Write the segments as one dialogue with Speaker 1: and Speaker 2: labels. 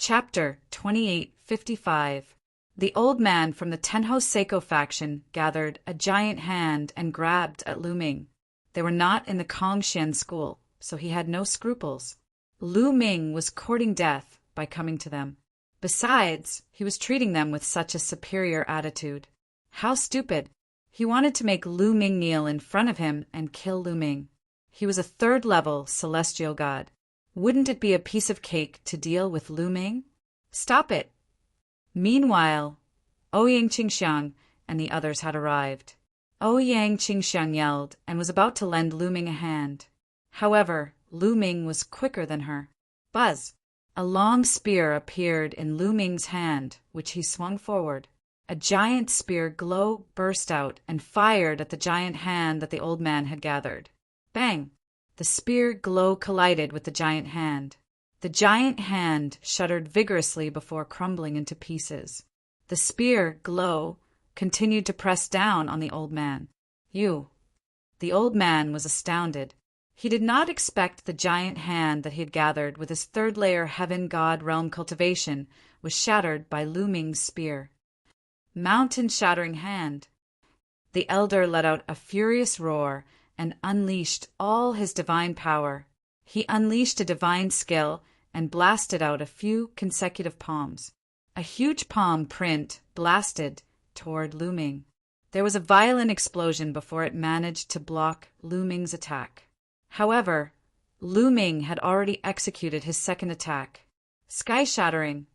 Speaker 1: Chapter 2855. The old man from the Tenho Seiko faction gathered a giant hand and grabbed at Lu Ming. They were not in the Kongxian school, so he had no scruples. Lu Ming was courting death by coming to them. Besides, he was treating them with such a superior attitude. How stupid! He wanted to make Lu Ming kneel in front of him and kill Lu Ming. He was a third-level celestial god. Wouldn't it be a piece of cake to deal with Lu Ming? Stop it! Meanwhile, Ouyang Qingxiang and the others had arrived. Ouyang Qingxiang yelled and was about to lend Lu Ming a hand. However, Lu Ming was quicker than her. Buzz! A long spear appeared in Lu Ming's hand, which he swung forward. A giant spear glow burst out and fired at the giant hand that the old man had gathered. Bang! The spear glow collided with the giant hand. The giant hand shuddered vigorously before crumbling into pieces. The spear glow continued to press down on the old man. You! The old man was astounded. He did not expect the giant hand that he had gathered with his third-layer heaven god realm cultivation was shattered by Lu Ming's spear. Mountain-shattering hand! The elder let out a furious roar and unleashed all his divine power. He unleashed a divine skill and blasted out a few consecutive palms. A huge palm print blasted toward Lu Ming. There was a violent explosion before it managed to block Lu Ming's attack. However, Lu Ming had already executed his second attack. Sky-shattering!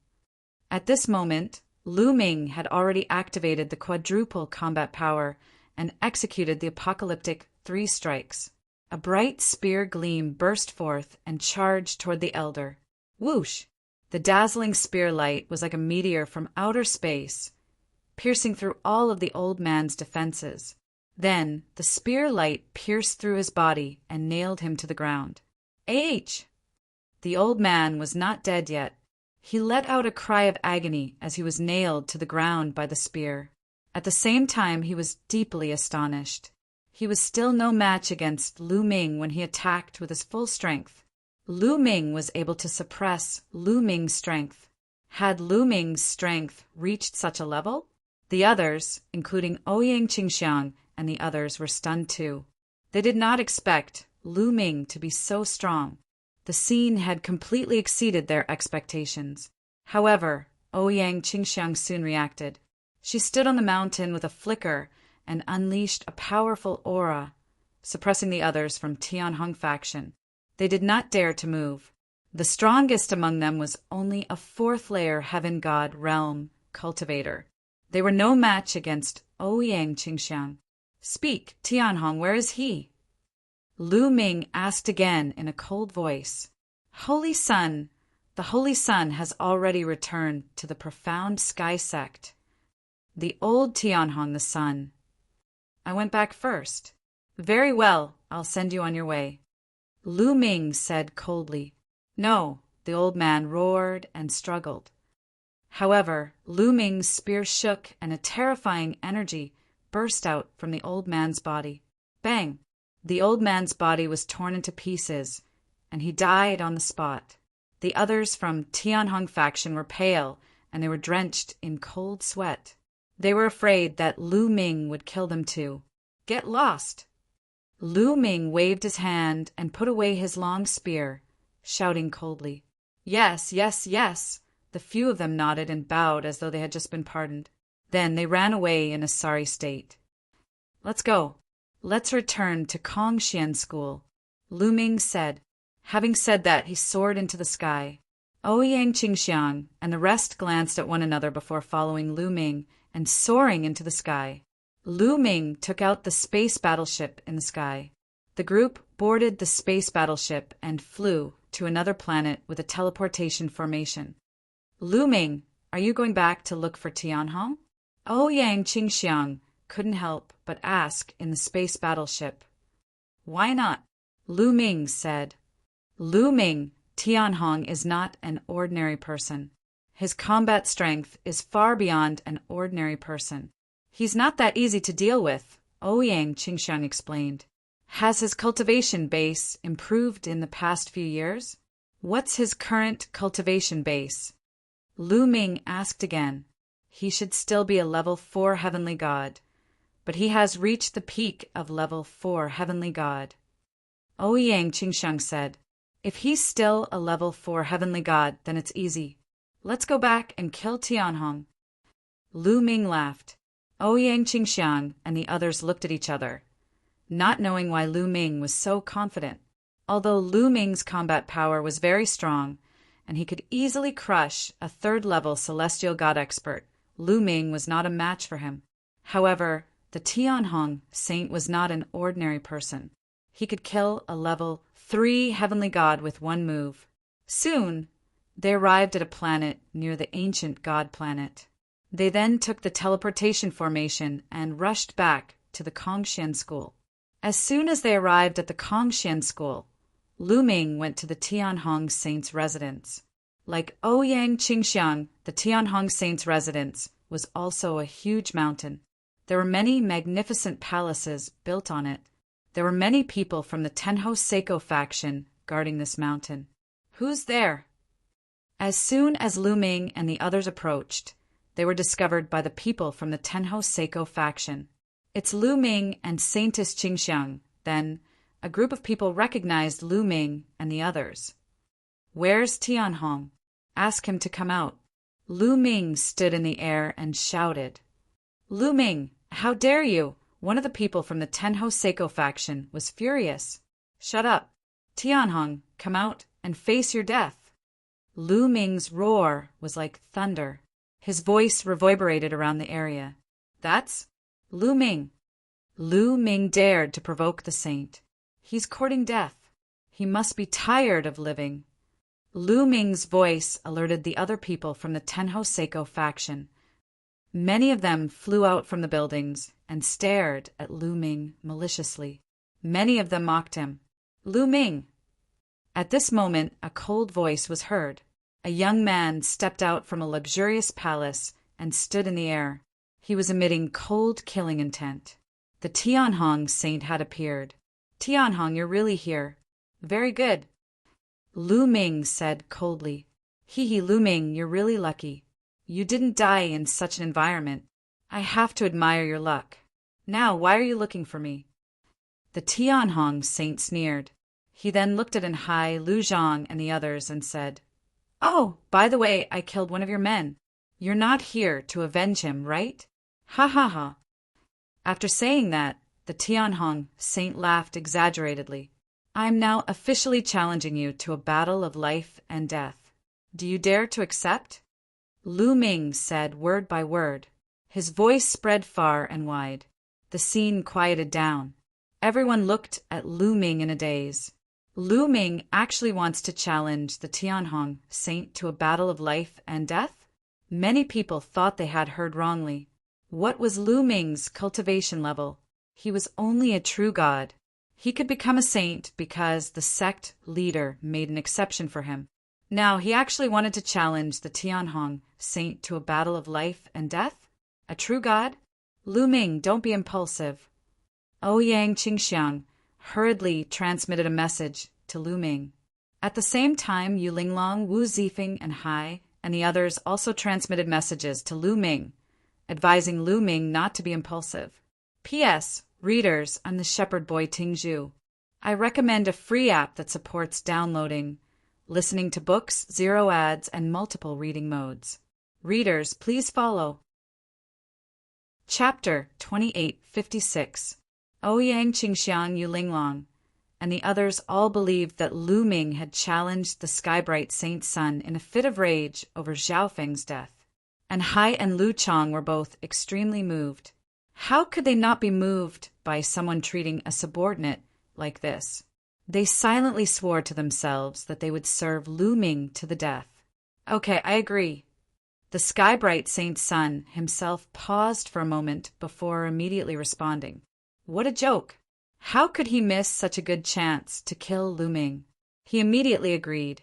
Speaker 1: At this moment, Lu Ming had already activated the quadruple combat power and executed the apocalyptic 3 strikes. A bright spear gleam burst forth and charged toward the elder. Whoosh! The dazzling spear light was like a meteor from outer space, piercing through all of the old man's defenses. Then the spear light pierced through his body and nailed him to the ground. H! The old man was not dead yet. He let out a cry of agony as he was nailed to the ground by the spear. At the same time, he was deeply astonished. He was still no match against Lu Ming when he attacked with his full strength. Lu Ming was able to suppress Lu Ming's strength. Had Lu Ming's strength reached such a level? The others, including Ouyang Qingxiang and the others, were stunned too. They did not expect Lu Ming to be so strong. The scene had completely exceeded their expectations. However, Ouyang Qingxiang soon reacted. She stood on the mountain with a flicker and unleashed a powerful aura, suppressing the others from Tianhong faction. They did not dare to move. The strongest among them was only a 4th-layer heaven god realm cultivator. They were no match against Ouyang Qingxiang. Speak, Tianhong, where is he? Lu Ming asked again in a cold voice. Holy Sun, the Holy Sun has already returned to the profound sky sect. The old Tianhong the Sun. I went back first. Very well, I'll send you on your way. Lu Ming said coldly. No, the old man roared and struggled. However, Lu Ming's spear shook and a terrifying energy burst out from the old man's body. Bang! The old man's body was torn into pieces, and he died on the spot. The others from Tianhong faction were pale, and they were drenched in cold sweat. They were afraid that Lu Ming would kill them too. Get lost! Lu Ming waved his hand and put away his long spear, shouting coldly. Yes, yes, yes! The few of them nodded and bowed as though they had just been pardoned. Then they ran away in a sorry state. Let's go. Let's return to Kongxian School, Lu Ming said. Having said that, he soared into the sky. Ouyang Qingxiang and the rest glanced at one another before following Lu Ming and soaring into the sky. Lu Ming took out the space battleship in the sky. The group boarded the space battleship and flew to another planet with a teleportation formation. Lu Ming, are you going back to look for Tianhong? Ouyang Qingxiang couldn't help but ask in the space battleship. Why not? Lu Ming said. Lu Ming, Tianhong is not an ordinary person. His combat strength is far beyond an ordinary person. He's not that easy to deal with, Ouyang Qingxiang explained. Has his cultivation base improved in the past few years? What's his current cultivation base? Lu Ming asked again. He should still be a level 4 heavenly god, but he has reached the peak of level 4 heavenly god. Ouyang Qingxiang said, if he's still a level 4 heavenly god, then it's easy. Let's go back and kill Tianhong. Lu Ming laughed. Ouyang Qingxiang and the others looked at each other, not knowing why Lu Ming was so confident. Although Lu Ming's combat power was very strong, and he could easily crush a 3rd-level celestial god expert, Lu Ming was not a match for him. However, the Tianhong saint was not an ordinary person. He could kill a level 3 heavenly god with one move. Soon, they arrived at a planet near the ancient god planet. They then took the teleportation formation and rushed back to the Kongxian school. As soon as they arrived at the Kongxian school, Lu Ming went to the Tianhong saint's residence. Like Ouyang Qingxiang, the Tianhong saint's residence was also a huge mountain. There were many magnificent palaces built on it. There were many people from the Tenho Seiko faction guarding this mountain. Who's there? As soon as Lu Ming and the others approached, they were discovered by the people from the Tenho Seiko faction. It's Lu Ming and Saintess Qingxiang. Then, a group of people recognized Lu Ming and the others. Where's Tianhong? Ask him to come out. Lu Ming stood in the air and shouted. Lu Ming, how dare you? One of the people from the Tenho Seiko faction was furious. Shut up. Tianhong, come out and face your death. Lu Ming's roar was like thunder. His voice reverberated around the area. That's Lu Ming. Lu Ming dared to provoke the saint. He's courting death. He must be tired of living. Lu Ming's voice alerted the other people from the Tenho Seiko faction. Many of them flew out from the buildings and stared at Lu Ming maliciously. Many of them mocked him. Lu Ming! At this moment, a cold voice was heard. A young man stepped out from a luxurious palace and stood in the air. He was emitting cold killing intent. The Tianhong saint had appeared. Tianhong, you're really here. Very good. Lu Ming said coldly. Hee Lu Ming, you're really lucky. You didn't die in such an environment. I have to admire your luck. Now, why are you looking for me? The Tianhong saint sneered. He then looked at Enhai, Lu Zhang, and the others and said, Oh, by the way, I killed one of your men. You're not here to avenge him, right? Ha ha ha. After saying that, the Tianhong saint laughed exaggeratedly. I'm now officially challenging you to a battle of life and death. Do you dare to accept? Lu Ming said word by word. His voice spread far and wide. The scene quieted down. Everyone looked at Lu Ming in a daze. Lu Ming actually wants to challenge the Tianhong saint to a battle of life and death? Many people thought they had heard wrongly. What was Lu Ming's cultivation level? He was only a true god. He could become a saint because the sect leader made an exception for him. Now he actually wanted to challenge the Tianhong saint to a battle of life and death? A true god? Lu Ming, don't be impulsive. Ouyang Qingxiang hurriedly transmitted a message to Lu Ming. At the same time, Yu Linglong, Wu Zifeng, and Hai and the others also transmitted messages to Lu Ming, advising Lu Ming not to be impulsive. P.S. Readers, I'm the shepherd boy Tingzhu. I recommend a free app that supports downloading, listening to books, 0 ads, and multiple reading modes. Readers, please follow. Chapter 2856. Ouyang Qingxiang, Yu Linglong, and the others all believed that Lu Ming had challenged the Skybright Saint's son in a fit of rage over Zhao Feng's death. And Hai and Lu Chang were both extremely moved. How could they not be moved by someone treating a subordinate like this? They silently swore to themselves that they would serve Lu Ming to the death. Okay, I agree. The Skybright Saint's son himself paused for a moment before immediately responding. What a joke! How could he miss such a good chance to kill Lu Ming? He immediately agreed,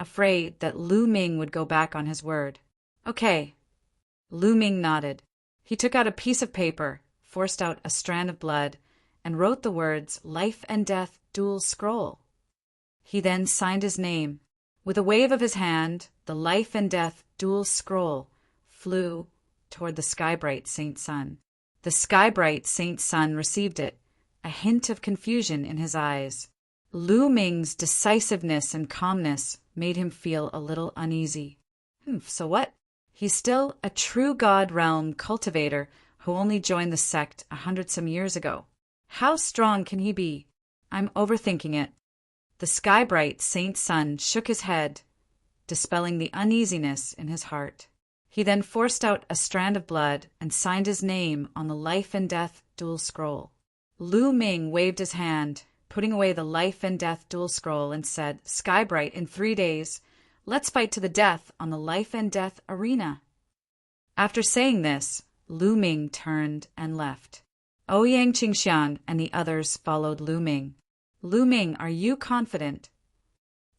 Speaker 1: afraid that Lu Ming would go back on his word. Okay. Lu Ming nodded. He took out a piece of paper, forced out a strand of blood, and wrote the words Life and Death Dual Scroll. He then signed his name. With a wave of his hand, the life and death dual scroll flew toward the sky-bright Saint Sun. The sky-bright Saint Sun received it, a hint of confusion in his eyes. Lu Ming's decisiveness and calmness made him feel a little uneasy. So what? He's still a true God realm cultivator who only joined the sect 100-some years ago. How strong can he be? I'm overthinking it. The sky-bright Saint Sun shook his head, dispelling the uneasiness in his heart. He then forced out a strand of blood and signed his name on the life and death dual scroll. Lu Ming waved his hand, putting away the life and death dual scroll, and said, "Skybright, in 3 days, let's fight to the death on the life and death arena." After saying this, Lu Ming turned and left. Ouyang Qingxiang and the others followed Lu Ming. "Lu Ming, are you confident?"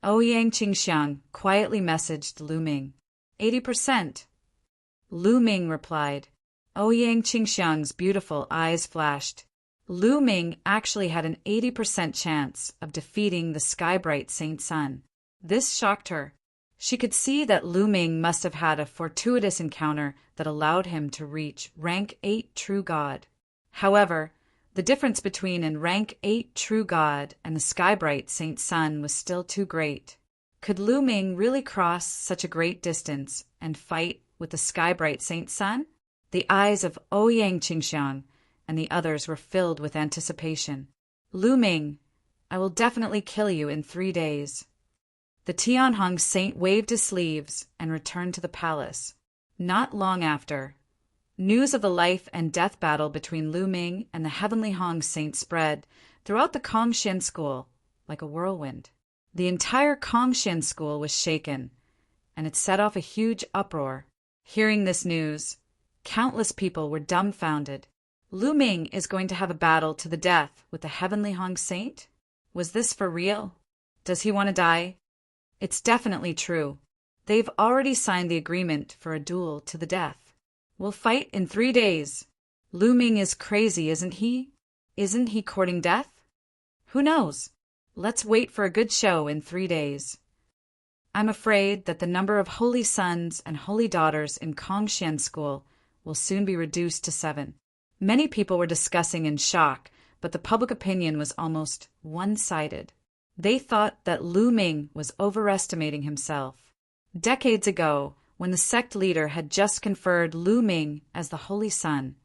Speaker 1: Ouyang Qingxiang quietly messaged Lu Ming. 80%. Lu Ming replied. Ouyang Qingxiang's beautiful eyes flashed. Lu Ming actually had an 80% chance of defeating the sky-bright Saint Sun. This shocked her. She could see that Lu Ming must have had a fortuitous encounter that allowed him to reach rank 8 True God. However, the difference between an rank 8 True God and the sky-bright Saint Sun was still too great. Could Lu Ming really cross such a great distance and fight with the sky-bright Saint Sun? The eyes of Ouyang Qingxiang and the others were filled with anticipation. "Lu Ming, I will definitely kill you in 3 days." The Tianhong saint waved his sleeves and returned to the palace. Not long after, news of the life and death battle between Lu Ming and the Heavenly Hong saint spread throughout the Kongxian school like a whirlwind. The entire Kongxian school was shaken, and it set off a huge uproar. Hearing this news, countless people were dumbfounded. Lu Ming is going to have a battle to the death with the Heavenly Hong saint? Was this for real? Does he want to die? It's definitely true. They've already signed the agreement for a duel to the death. We'll fight in 3 days. Lu Ming is crazy, isn't he? Isn't he courting death? Who knows? Let's wait for a good show in 3 days. I'm afraid that the number of holy sons and holy daughters in Kongxian school will soon be reduced to 7. Many people were discussing in shock, but the public opinion was almost one-sided. They thought that Lu Ming was overestimating himself. Decades ago, when the sect leader had just conferred Lu Ming as the Holy Son,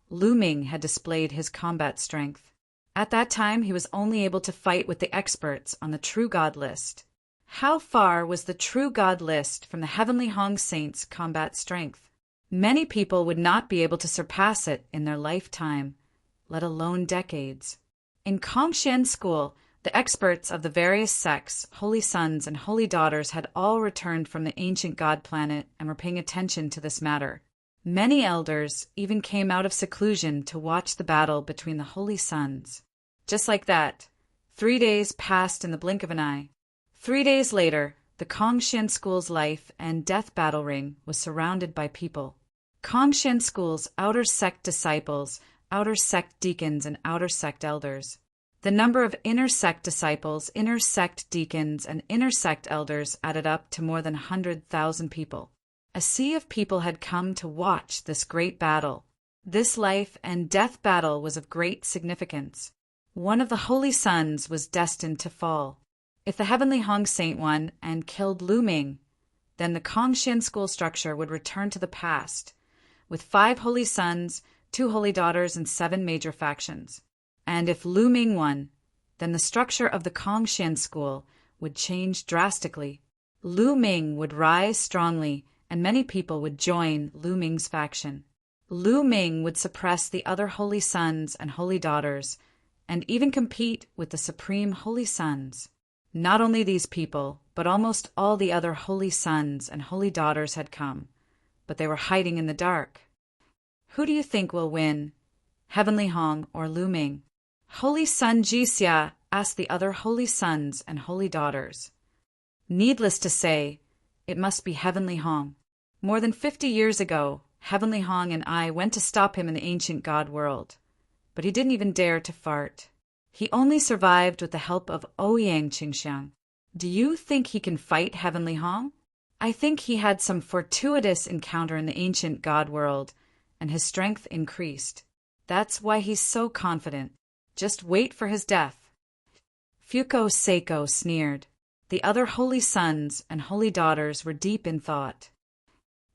Speaker 1: Lu Ming had displayed his combat strength. At that time, he was only able to fight with the experts on the True God list. How far was the True God list from the Heavenly Hong Saint's combat strength? Many people would not be able to surpass it in their lifetime, let alone decades. In Kongxian school, the experts of the various sects, holy sons and holy daughters, had all returned from the ancient God planet and were paying attention to this matter. Many elders even came out of seclusion to watch the battle between the holy sons. Just like that, 3 days passed in the blink of an eye. 3 days later, the Kongxian school's life and death battle ring was surrounded by people. Kongxian school's outer sect disciples, outer sect deacons, and outer sect elders. The number of inner sect disciples, inner sect deacons, and inner sect elders added up to more than 100,000 people. A sea of people had come to watch this great battle. This life and death battle was of great significance. One of the holy sons was destined to fall. If the Heavenly Hong Saint won and killed Lu Ming, then the Kongxian school structure would return to the past, with 5 holy sons, 2 holy daughters, and 7 major factions. And if Lu Ming won, then the structure of the Kongxian school would change drastically. Lu Ming would rise strongly, and many people would join Lu Ming's faction. Lu Ming would suppress the other holy sons and holy daughters, and even compete with the supreme holy sons. Not only these people, but almost all the other holy sons and holy daughters had come, but they were hiding in the dark. Who do you think will win, Heavenly Hong or Lu Ming? Holy Son Jixia asked the other holy sons and holy daughters. Needless to say, it must be Heavenly Hong. More than 50 years ago, Heavenly Hong and I went to stop him in the ancient God world, but he didn't even dare to fart. He only survived with the help of Ouyang Qingxiang. Do you think he can fight Heavenly Hong? I think he had some fortuitous encounter in the ancient god world, and his strength increased. That's why he's so confident. Just wait for his death." Fuko Seiko sneered. The other holy sons and holy daughters were deep in thought.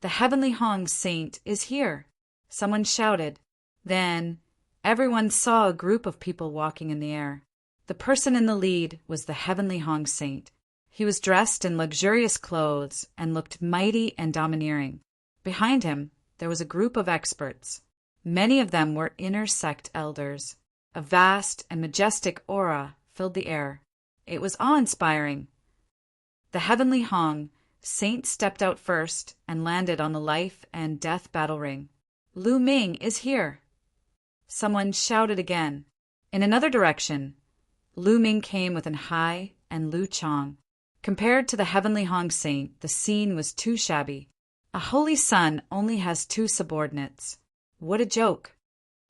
Speaker 1: "The heavenly Hong saint is here," someone shouted. Then everyone saw a group of people walking in the air. The person in the lead was the heavenly Hong saint. He was dressed in luxurious clothes and looked mighty and domineering. Behind him, there was a group of experts. Many of them were inner sect elders. A vast and majestic aura filled the air. It was awe-inspiring. The heavenly Hong saint stepped out first and landed on the life and death battle ring. "Lu Ming is here!" Someone shouted again. In another direction, Lu Ming came with an Hai and Lu Chong. Compared to the heavenly Hong saint, the scene was too shabby. A holy son only has 2 subordinates. What a joke!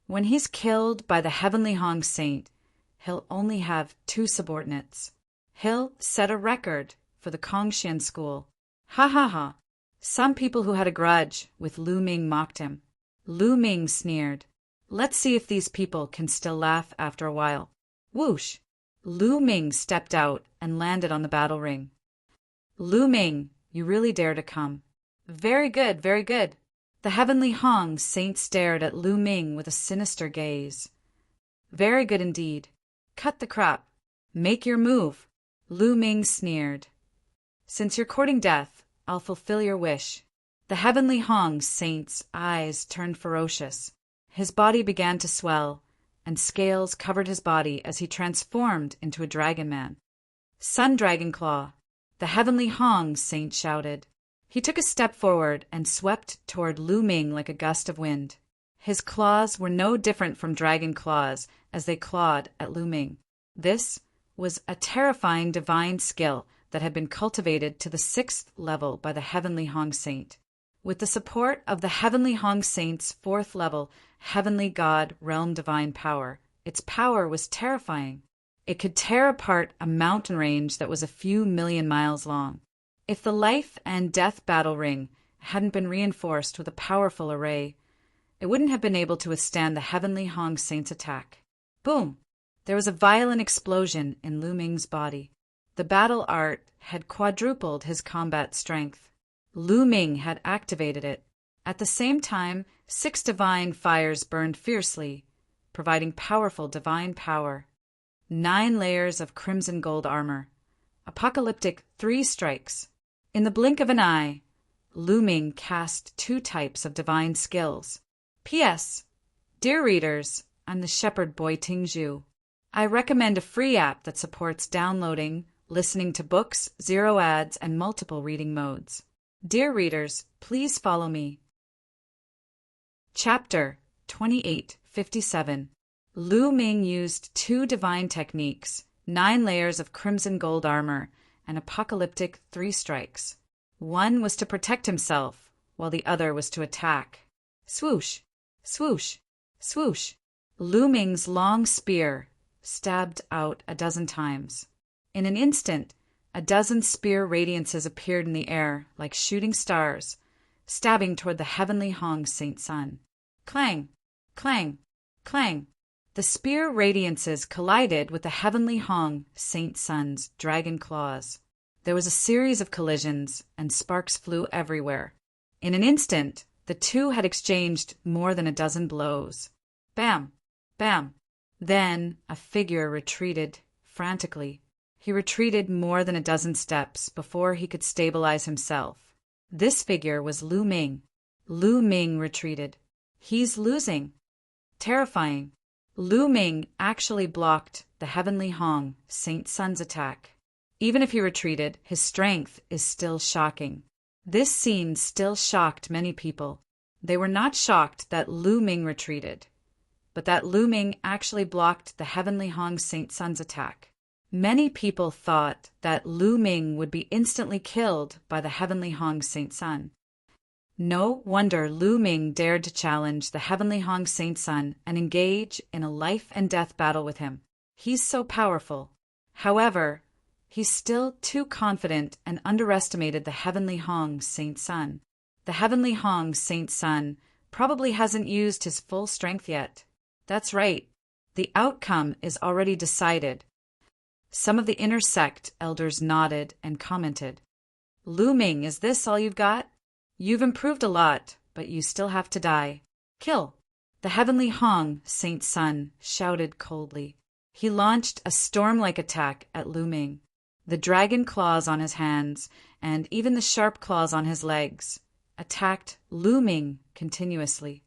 Speaker 1: When he's killed by the heavenly Hong saint, he'll only have 2 subordinates. He'll set a record for the Kongshan school. Ha ha ha! Some people who had a grudge with Lu Ming mocked him. Lu Ming sneered. "Let's see if these people can still laugh after a while." Whoosh! Lu Ming stepped out and landed on the battle ring. "Lu Ming, you really dare to come." "Very good, very good." The heavenly Hong saint stared at Lu Ming with a sinister gaze. "Very good indeed. Cut the crap. Make your move." Lu Ming sneered. "Since you're courting death, I'll fulfill your wish." The heavenly Hong saint's eyes turned ferocious. His body began to swell, and scales covered his body as he transformed into a dragon man. "Sun Dragon Claw!" the heavenly Hong saint shouted. He took a step forward and swept toward Lu Ming like a gust of wind. His claws were no different from dragon claws as they clawed at Lu Ming. This was a terrifying divine skill that had been cultivated to the 6th level by the heavenly Hong saint. With the support of the heavenly Hong saint's 4th level heavenly god realm divine power, its power was terrifying. It could tear apart a mountain range that was a few million miles long. If the life and death battle ring hadn't been reinforced with a powerful array, it wouldn't have been able to withstand the heavenly Hong saint's attack. Boom! There was a violent explosion in Lu Ming's body. The battle art had quadrupled his combat strength. Lu Ming had activated it. At the same time, 6 divine fires burned fiercely, providing powerful divine power. 9 layers of crimson gold armor. Apocalyptic 3 strikes. In the blink of an eye, Lu Ming cast 2 types of divine skills. P.S. Dear readers, I'm the shepherd boy Tingzhu. I recommend a free app that supports downloading, listening to books, 0 ads, and multiple reading modes. Dear readers, please follow me. Chapter 2857. Lu Ming used 2 divine techniques, 9 layers of crimson gold armor, and apocalyptic 3 strikes. One was to protect himself, while the other was to attack. Swoosh, swoosh, swoosh. Lu Ming's long spear stabbed out a dozen times. In an instant, a dozen spear radiances appeared in the air like shooting stars, stabbing toward the heavenly Hong Saint Sun. Clang, clang, clang. The spear radiances collided with the heavenly Hong Saint Sun's dragon claws. There was a series of collisions, and sparks flew everywhere. In an instant, the 2 had exchanged more than a dozen blows. Bam! Bam! Then a figure retreated frantically. He retreated more than a dozen steps before he could stabilize himself. This figure was Lu Ming. Lu Ming retreated. He's losing. Terrifying. Lu Ming actually blocked the heavenly Hong Saint Sun's attack. Even if he retreated, his strength is still shocking. This scene still shocked many people. They were not shocked that Lu Ming retreated, but that Lu Ming actually blocked the heavenly Hong Saint Sun's attack. Many people thought that Lu Ming would be instantly killed by the heavenly Hong Saint Sun. No wonder Lu Ming dared to challenge the heavenly Hong Saint Sun and engage in a life and death battle with him. He's so powerful. However, He's still too confident and underestimated the heavenly Hong Saint Sun. The heavenly Hong Saint Sun probably hasn't used his full strength yet. That's right. The outcome is already decided. Some of the inner sect elders nodded and commented. Lu Ming, is this all you've got? You've improved a lot, but you still have to die. Kill. The heavenly Hong Saint Sun shouted coldly. He launched a storm-like attack at Lu Ming. The dragon claws on his hands, and even the sharp claws on his legs, attacked Lu Ming continuously.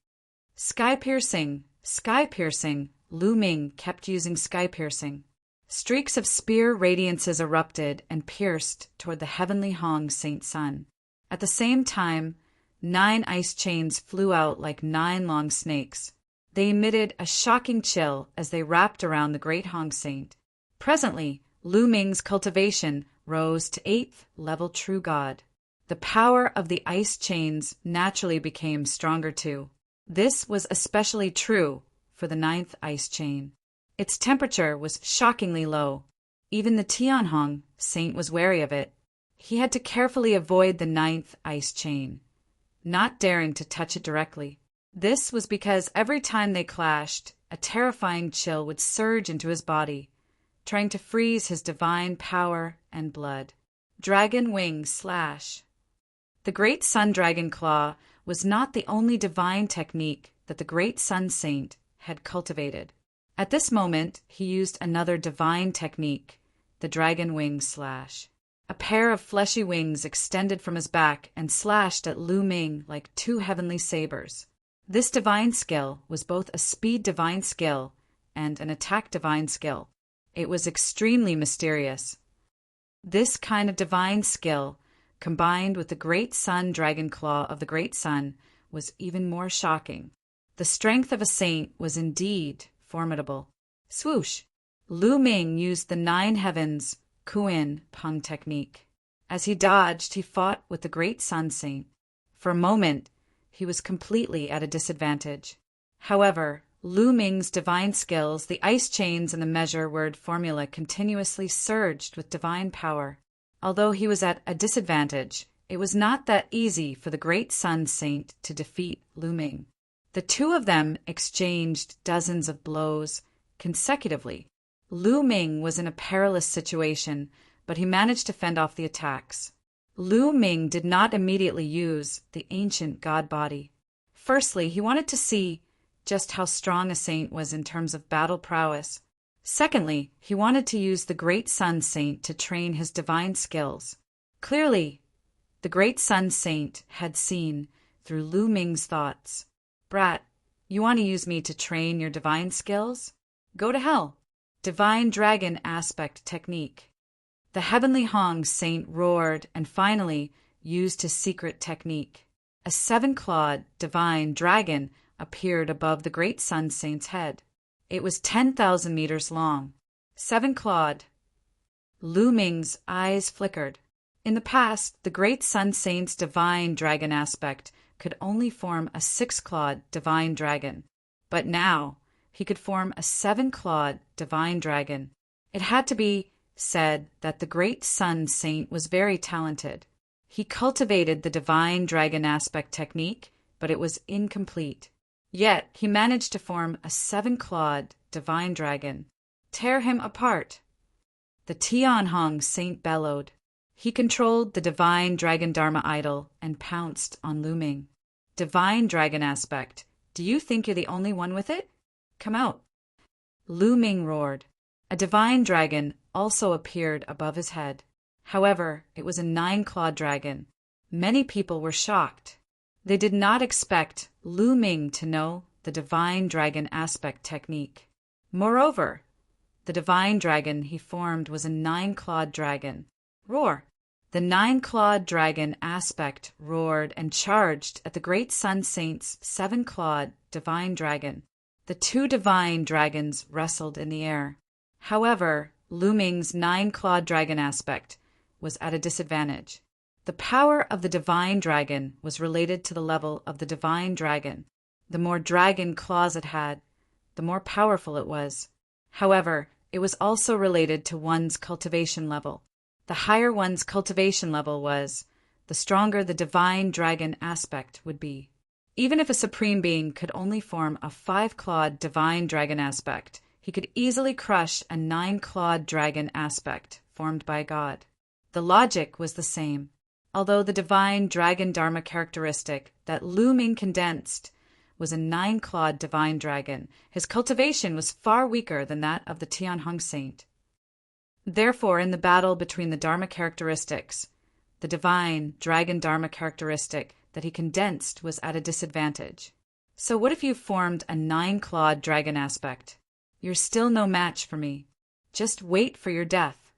Speaker 1: Sky-piercing, sky-piercing, Lu Ming kept using sky-piercing. Streaks of spear radiances erupted and pierced toward the heavenly Hong Saint Sun. At the same time, 9 ice chains flew out like 9 long snakes. They emitted a shocking chill as they wrapped around the great Hong Saint. Presently, Lu Ming's cultivation rose to 8th level true god. The power of the ice chains naturally became stronger too. This was especially true for the 9th ice chain. Its temperature was shockingly low. Even the Tianhong Saint was wary of it. He had to carefully avoid the 9th ice chain, not daring to touch it directly. This was because every time they clashed, a terrifying chill would surge into his body, trying to freeze his divine power and blood. Dragon Wing Slash. The Great Sun Dragon Claw was not the only divine technique that the Great Sun Saint had cultivated. At this moment, he used another divine technique, the Dragon Wing Slash. A pair of fleshy wings extended from his back and slashed at Lu Ming like 2 heavenly sabers. This divine skill was both a speed divine skill and an attack divine skill. It was extremely mysterious. This kind of divine skill, combined with the Great Sun Dragon Claw of the Great Sun, was even more shocking. The strength of a saint was indeed formidable. Swoosh! Lu Ming used the 9 heavens Kuin Peng technique. As he dodged, he fought with the Great Sun Saint. For a moment, he was completely at a disadvantage. However, Lu Ming's divine skills, the ice chains, and the measure word formula continuously surged with divine power. Although he was at a disadvantage, it was not that easy for the Great Sun Saint to defeat Lu Ming. The two of them exchanged dozens of blows consecutively. Lu Ming was in a perilous situation, but he managed to fend off the attacks. Lu Ming did not immediately use the ancient god body. Firstly, he wanted to see just how strong a saint was in terms of battle prowess. Secondly, he wanted to use the Great Sun Saint to train his divine skills. Clearly, the Great Sun Saint had seen through Lu Ming's thoughts. Brat, you want to use me to train your divine skills? Go to hell. Divine Dragon Aspect Technique. The heavenly Hong Saint roared and finally used his secret technique. A 7-clawed divine dragon appeared above the Great Sun Saint's head. It was 10,000 meters long. 7-clawed. Lu Ming's eyes flickered. In the past, the Great Sun Saint's divine dragon aspect could only form a 6-clawed divine dragon. But now, he could form a 7-clawed divine dragon. It had to be said that the Great Sun Saint was very talented. He cultivated the divine dragon aspect technique, but it was incomplete. Yet, he managed to form a 7-clawed divine dragon. Tear him apart. The Tianhong Saint bellowed. He controlled the divine dragon Dharma idol and pounced on Lu Ming. Divine dragon aspect. Do you think you're the only one with it? Come out. Lu Ming roared. A divine dragon also appeared above his head. However, it was a 9-clawed dragon. Many people were shocked. They did not expect Lu Ming to know the divine dragon aspect technique. Moreover, the divine dragon he formed was a 9-clawed dragon. Roar! The 9-clawed dragon aspect roared and charged at the Great Sun Saint's 7-clawed divine dragon. The 2 divine dragons wrestled in the air. However, Lu Ming's 9-clawed dragon aspect was at a disadvantage. The power of the divine dragon was related to the level of the divine dragon. The more dragon claws it had, the more powerful it was. However, it was also related to one's cultivation level. The higher one's cultivation level was, the stronger the divine dragon aspect would be. Even if a supreme being could only form a 5-clawed divine dragon aspect, he could easily crush a 9-clawed dragon aspect formed by God. The logic was the same. Although the divine dragon dharma characteristic that Lu Ming condensed was a 9-clawed divine dragon, his cultivation was far weaker than that of the Tianhong saint. Therefore, in the battle between the dharma characteristics, the divine dragon dharma characteristic that he condensed was at a disadvantage. So what if you formed a 9-clawed dragon aspect? You're still no match for me. Just wait for your death.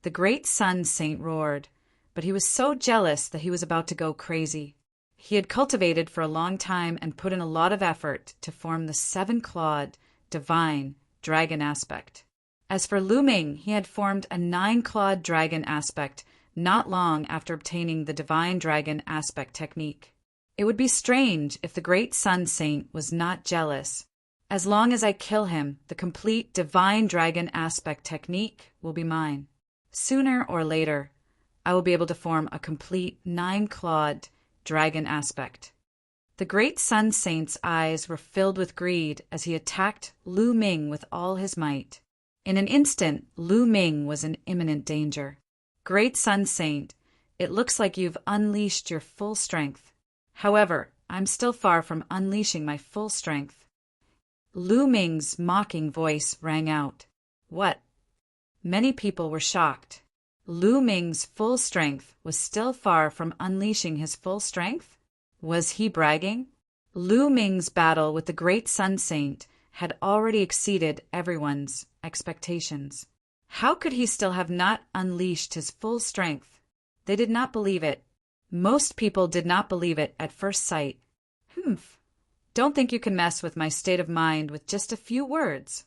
Speaker 1: The great sun saint roared, but he was so jealous that he was about to go crazy. He had cultivated for a long time and put in a lot of effort to form the 7-clawed divine dragon aspect. As for Lu Ming, he had formed a 9-clawed dragon aspect not long after obtaining the divine dragon aspect technique. It would be strange if the great sun saint was not jealous. As long as I kill him, the complete divine dragon aspect technique will be mine. Sooner or later, I will be able to form a complete 9-clawed dragon aspect. The great sun saint's eyes were filled with greed as he attacked Lu Ming with all his might. In an instant, Lu Ming was in imminent danger. Great sun saint, it looks like you've unleashed your full strength. However, I'm still far from unleashing my full strength. Lu Ming's mocking voice rang out. What? Many people were shocked. Lu Ming's full strength was still far from unleashing his full strength? Was he bragging? Lu Ming's battle with the great sun saint had already exceeded everyone's expectations. How could he still have not unleashed his full strength? They did not believe it. Most people did not believe it at first sight. Don't think you can mess with my state of mind with just a few words.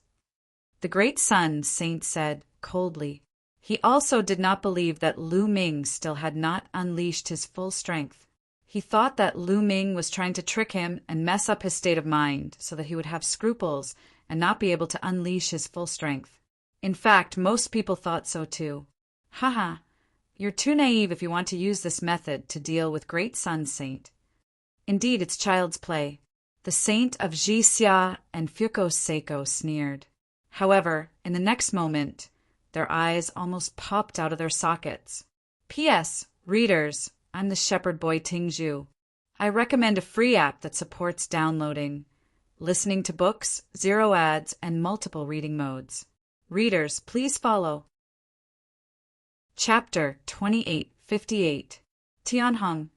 Speaker 1: The great sun saint said coldly. He also did not believe that Lu Ming still had not unleashed his full strength. He thought that Lu Ming was trying to trick him and mess up his state of mind so that he would have scruples and not be able to unleash his full strength. In fact, most people thought so too. Haha, you're too naive if you want to use this method to deal with great sun saint. Indeed, it's child's play. The saint of Jixia and Fuko Seiko sneered. However, in the next moment, their eyes almost popped out of their sockets. P.S. Readers, I'm the shepherd boy Tingzhu. I recommend a free app that supports downloading, listening to books, 0 ads, and multiple reading modes. Readers, please follow. Chapter 2858. Tianhong,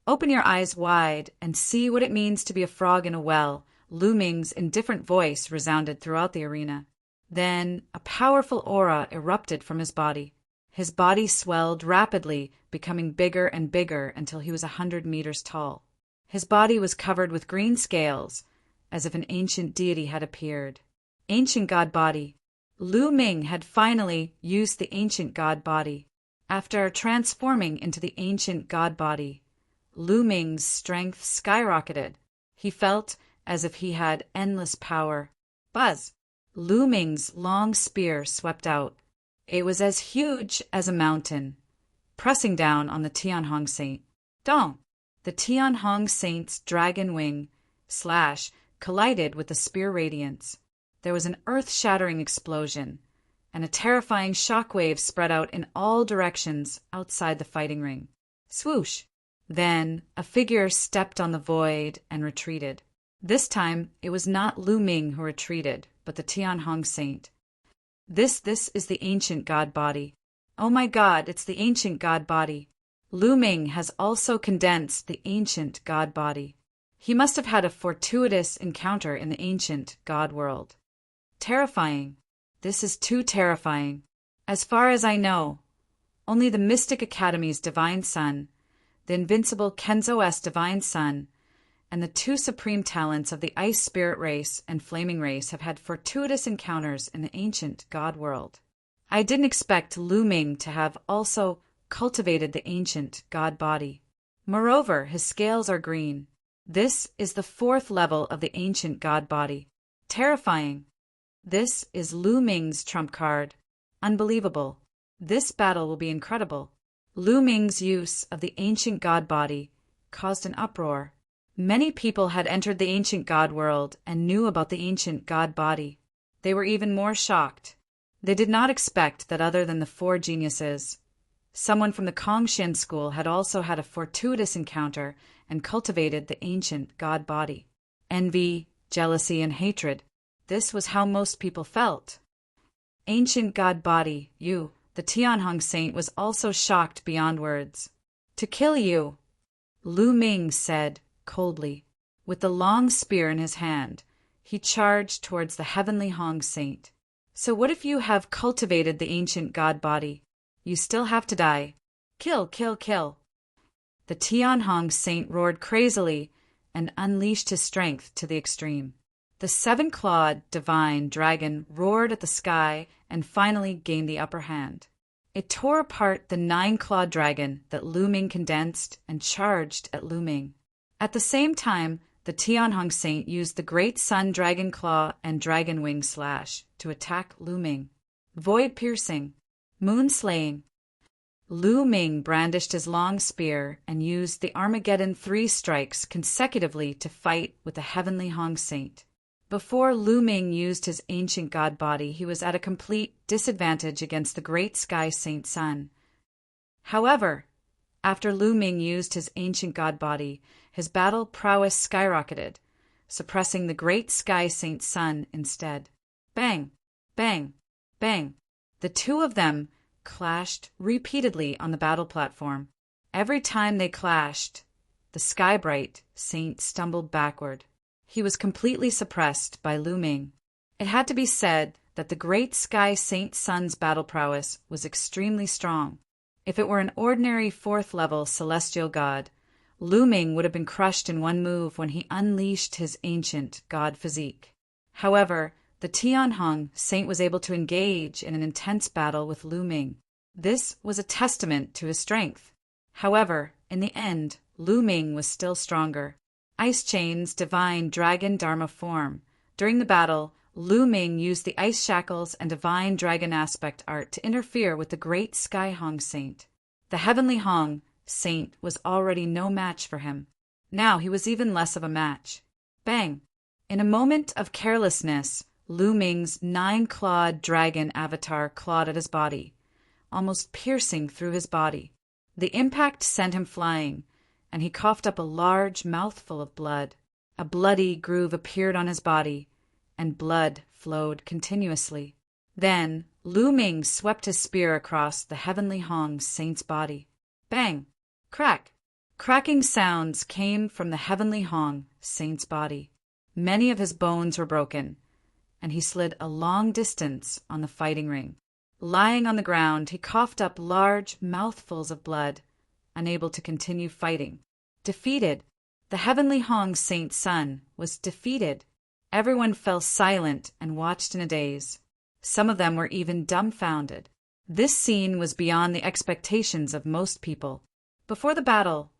Speaker 1: open your eyes wide and see what it means to be a frog in a well. Lu Ming's indifferent voice resounded throughout the arena. Then a powerful aura erupted from his body. His body swelled rapidly, becoming bigger and bigger until he was 100 meters tall. His body was covered with green scales, as if an ancient deity had appeared. Ancient god body. Lu Ming had finally used the ancient god body. After transforming into the ancient god body, Lu Ming's strength skyrocketed. He felt as if he had endless power. Buzz! Lu Ming's long spear swept out. It was as huge as a mountain, pressing down on the Tianhong saint. Dong! The Tianhong saint's dragon wing collided with the spear radiance. There was an earth-shattering explosion, and a terrifying shockwave spread out in all directions outside the fighting ring. Swoosh! Then a figure stepped on the void and retreated. This time, it was not Lu Ming who retreated, but the Tianhong saint. This is the ancient god body. Oh my god, it's the ancient god body. Lu Ming has also condensed the ancient god body. He must have had a fortuitous encounter in the ancient god world. Terrifying. This is too terrifying. As far as I know, only the Mystic Academy's Divine Son, the invincible Kenzo S Divine Son, and the 2 supreme talents of the Ice Spirit race and Flaming race have had fortuitous encounters in the ancient god world. I didn't expect Lu Ming to have also cultivated the ancient god body. Moreover, his scales are green. This is the 4th level of the ancient god body. Terrifying. This is Lu Ming's trump card. Unbelievable. This battle will be incredible. Lu Ming's use of the ancient god body caused an uproar. Many people had entered the ancient god world and knew about the ancient god body. They were even more shocked. They did not expect that other than the four geniuses, someone from the Kongshan school had also had a fortuitous encounter and cultivated the ancient god body. Envy, jealousy, and hatred. This was how most people felt. Ancient god body, you, the Tianhong saint, was also shocked beyond words. To kill you, Lu Ming said coldly. With the long spear in his hand, he charged towards the heavenly Hong saint. So what if you have cultivated the ancient god body? You still have to die. Kill, kill, kill. The Tianhong saint roared crazily and unleashed his strength to the extreme. The seven-clawed divine dragon roared at the sky and finally gained the upper hand. It tore apart the nine-clawed dragon that Lu Ming condensed and charged at Lu Ming. At the same time, the Tianhong saint used the great sun dragon claw and dragon wing slash to attack Lu Ming. Void-piercing, moon-slaying. Lu Ming brandished his long spear and used the Armageddon 3 strikes consecutively to fight with the heavenly Hong saint. Before Lu Ming used his ancient god body, he was at a complete disadvantage against the great sky saint sun. However, after Lu Ming used his ancient god body, his battle prowess skyrocketed, suppressing the great sky saint sun instead. Bang! Bang! Bang! The two of them clashed repeatedly on the battle platform. Every time they clashed, the sky-bright saint stumbled backward. He was completely suppressed by Lu Ming. It had to be said that the great sky saint sun's battle prowess was extremely strong. If it were an ordinary fourth-level celestial god, Lu Ming would have been crushed in one move when he unleashed his ancient god physique. However, the Tianhong saint was able to engage in an intense battle with Lu Ming. This was a testament to his strength. However, in the end, Lu Ming was still stronger. Ice Chain's divine dragon dharma form. During the battle, Lu Ming used the ice shackles and divine dragon aspect art to interfere with the great Sky Hong saint. The heavenly Hong saint was already no match for him. Now he was even less of a match. Bang! In a moment of carelessness, Lu Ming's nine-clawed dragon avatar clawed at his body, almost piercing through his body. The impact sent him flying, and he coughed up a large mouthful of blood. A bloody groove appeared on his body, and blood flowed continuously. Then Lu Ming swept his spear across the heavenly Hong saint's body. Bang! Crack! Cracking sounds came from the heavenly Hong saint's body. Many of his bones were broken, and he slid a long distance on the fighting ring. Lying on the ground, he coughed up large mouthfuls of blood, unable to continue fighting. Defeated. The heavenly Hong saint's son was defeated. Everyone fell silent and watched in a daze. Some of them were even dumbfounded. This scene was beyond the expectations of most people. Before the battle,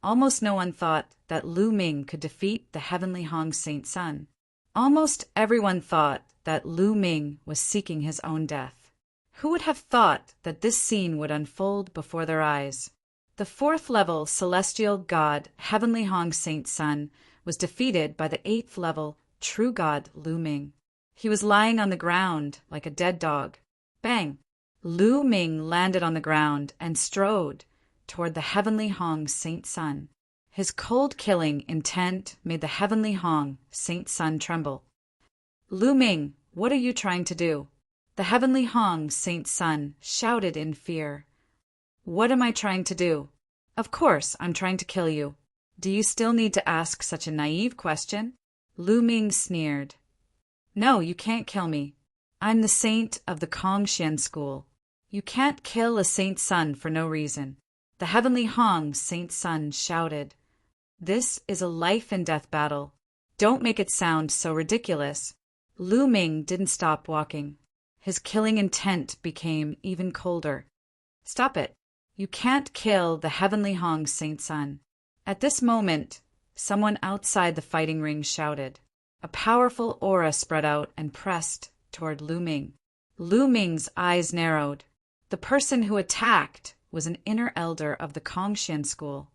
Speaker 1: almost no one thought that Lu Ming could defeat the heavenly Hong saint's son. Almost everyone thought that Lu Ming was seeking his own death. Who would have thought that this scene would unfold before their eyes? The fourth-level celestial god heavenly Hong saint's son was defeated by the eighth-level true god Lu Ming. He was lying on the ground like a dead dog. Bang! Lu Ming landed on the ground and strode toward the heavenly Hong saint sun. His cold-killing intent made the heavenly Hong saint sun tremble. Lu Ming, what are you trying to do? The heavenly Hong saint sun shouted in fear. What am I trying to do? Of course, I'm trying to kill you. Do you still need to ask such a naive question? Lu Ming sneered. No, you can't kill me. I'm the saint of the Kongshan school. You can't kill a saint's son for no reason. The heavenly Hong saint's son shouted. This is a life-and-death battle. Don't make it sound so ridiculous. Lu Ming didn't stop walking. His killing intent became even colder. Stop it. You can't kill the heavenly Hong saint's son. At this moment, someone outside the fighting ring shouted. A powerful aura spread out and pressed toward Lu Ming. Lu Ming's eyes narrowed. The person who attacked was an inner elder of the Kongshan school.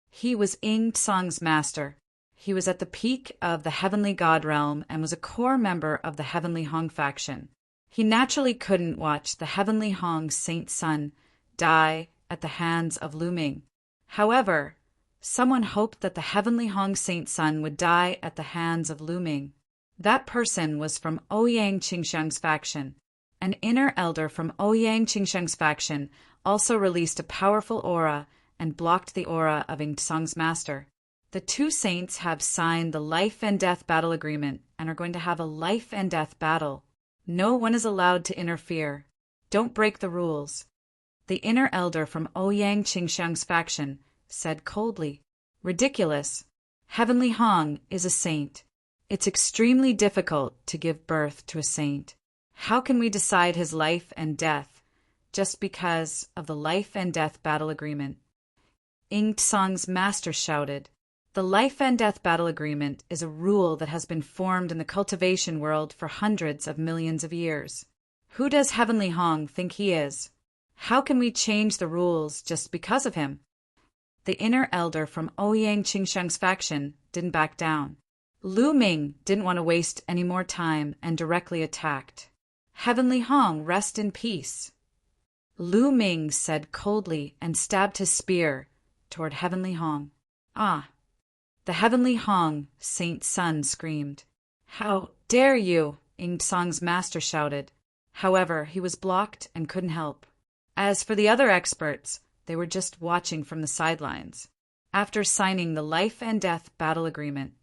Speaker 1: He was Ying Tsang's master. He was at the peak of the heavenly god realm and was a core member of the Heavenly Hong faction. He naturally couldn't watch the Heavenly Hong Saint Sun die at the hands of Lu Ming. However, someone hoped that the Heavenly Hong Saint Sun would die at the hands of Lu Ming. That person was from Ouyang Qingsheng's faction. An inner elder from Ouyang Qingsheng's faction also released a powerful aura and blocked the aura of Ying Tsang's master. The two saints have signed the life and death battle agreement and are going to have a life and death battle. No one is allowed to interfere. Don't break the rules. The inner elder from Ouyang Qingsheng's faction said coldly, "Ridiculous. Heavenly Hong is a saint. It's extremely difficult to give birth to a saint. How can we decide his life and death just because of the life and death battle agreement?" Ying Tsang's master shouted, "The life and death battle agreement is a rule that has been formed in the cultivation world for hundreds of millions of years. Who does Heavenly Hong think he is? How can we change the rules just because of him?" The inner elder from Ouyang Qingsheng's faction didn't back down. Lu Ming didn't want to waste any more time and directly attacked. "Heavenly Hong, rest in peace." Lu Ming said coldly and stabbed his spear toward Heavenly Hong. "Ah!" The Heavenly Hong Saint Sun screamed. "How dare you!" Ying Tsang's master shouted. However, he was blocked and couldn't help. As for the other experts, they were just watching from the sidelines. After signing the life and death battle agreement,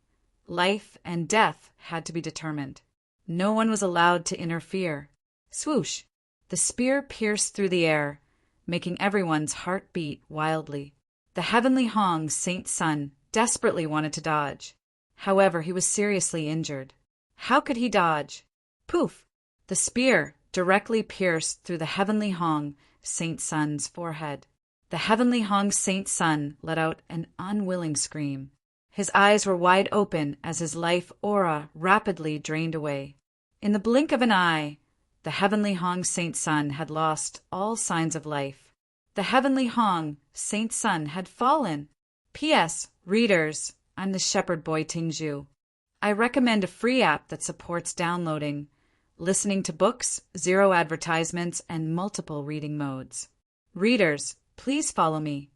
Speaker 1: life and death had to be determined. No one was allowed to interfere. Swoosh! The spear pierced through the air, making everyone's heart beat wildly. The Heavenly Hong Saint Sun desperately wanted to dodge. However, he was seriously injured. How could he dodge? Poof! The spear directly pierced through the Heavenly Hong Saint Sun's forehead. The Heavenly Hong Saint Sun let out an unwilling scream. His eyes were wide open as his life aura rapidly drained away. In the blink of an eye, the Heavenly Hong Saint Sun had lost all signs of life. The Heavenly Hong Saint Sun had fallen. P.S. Readers, I'm the Shepherd Boy Tingzhu. I recommend a free app that supports downloading, listening to books, 0 advertisements, and multiple reading modes. Readers, please follow me.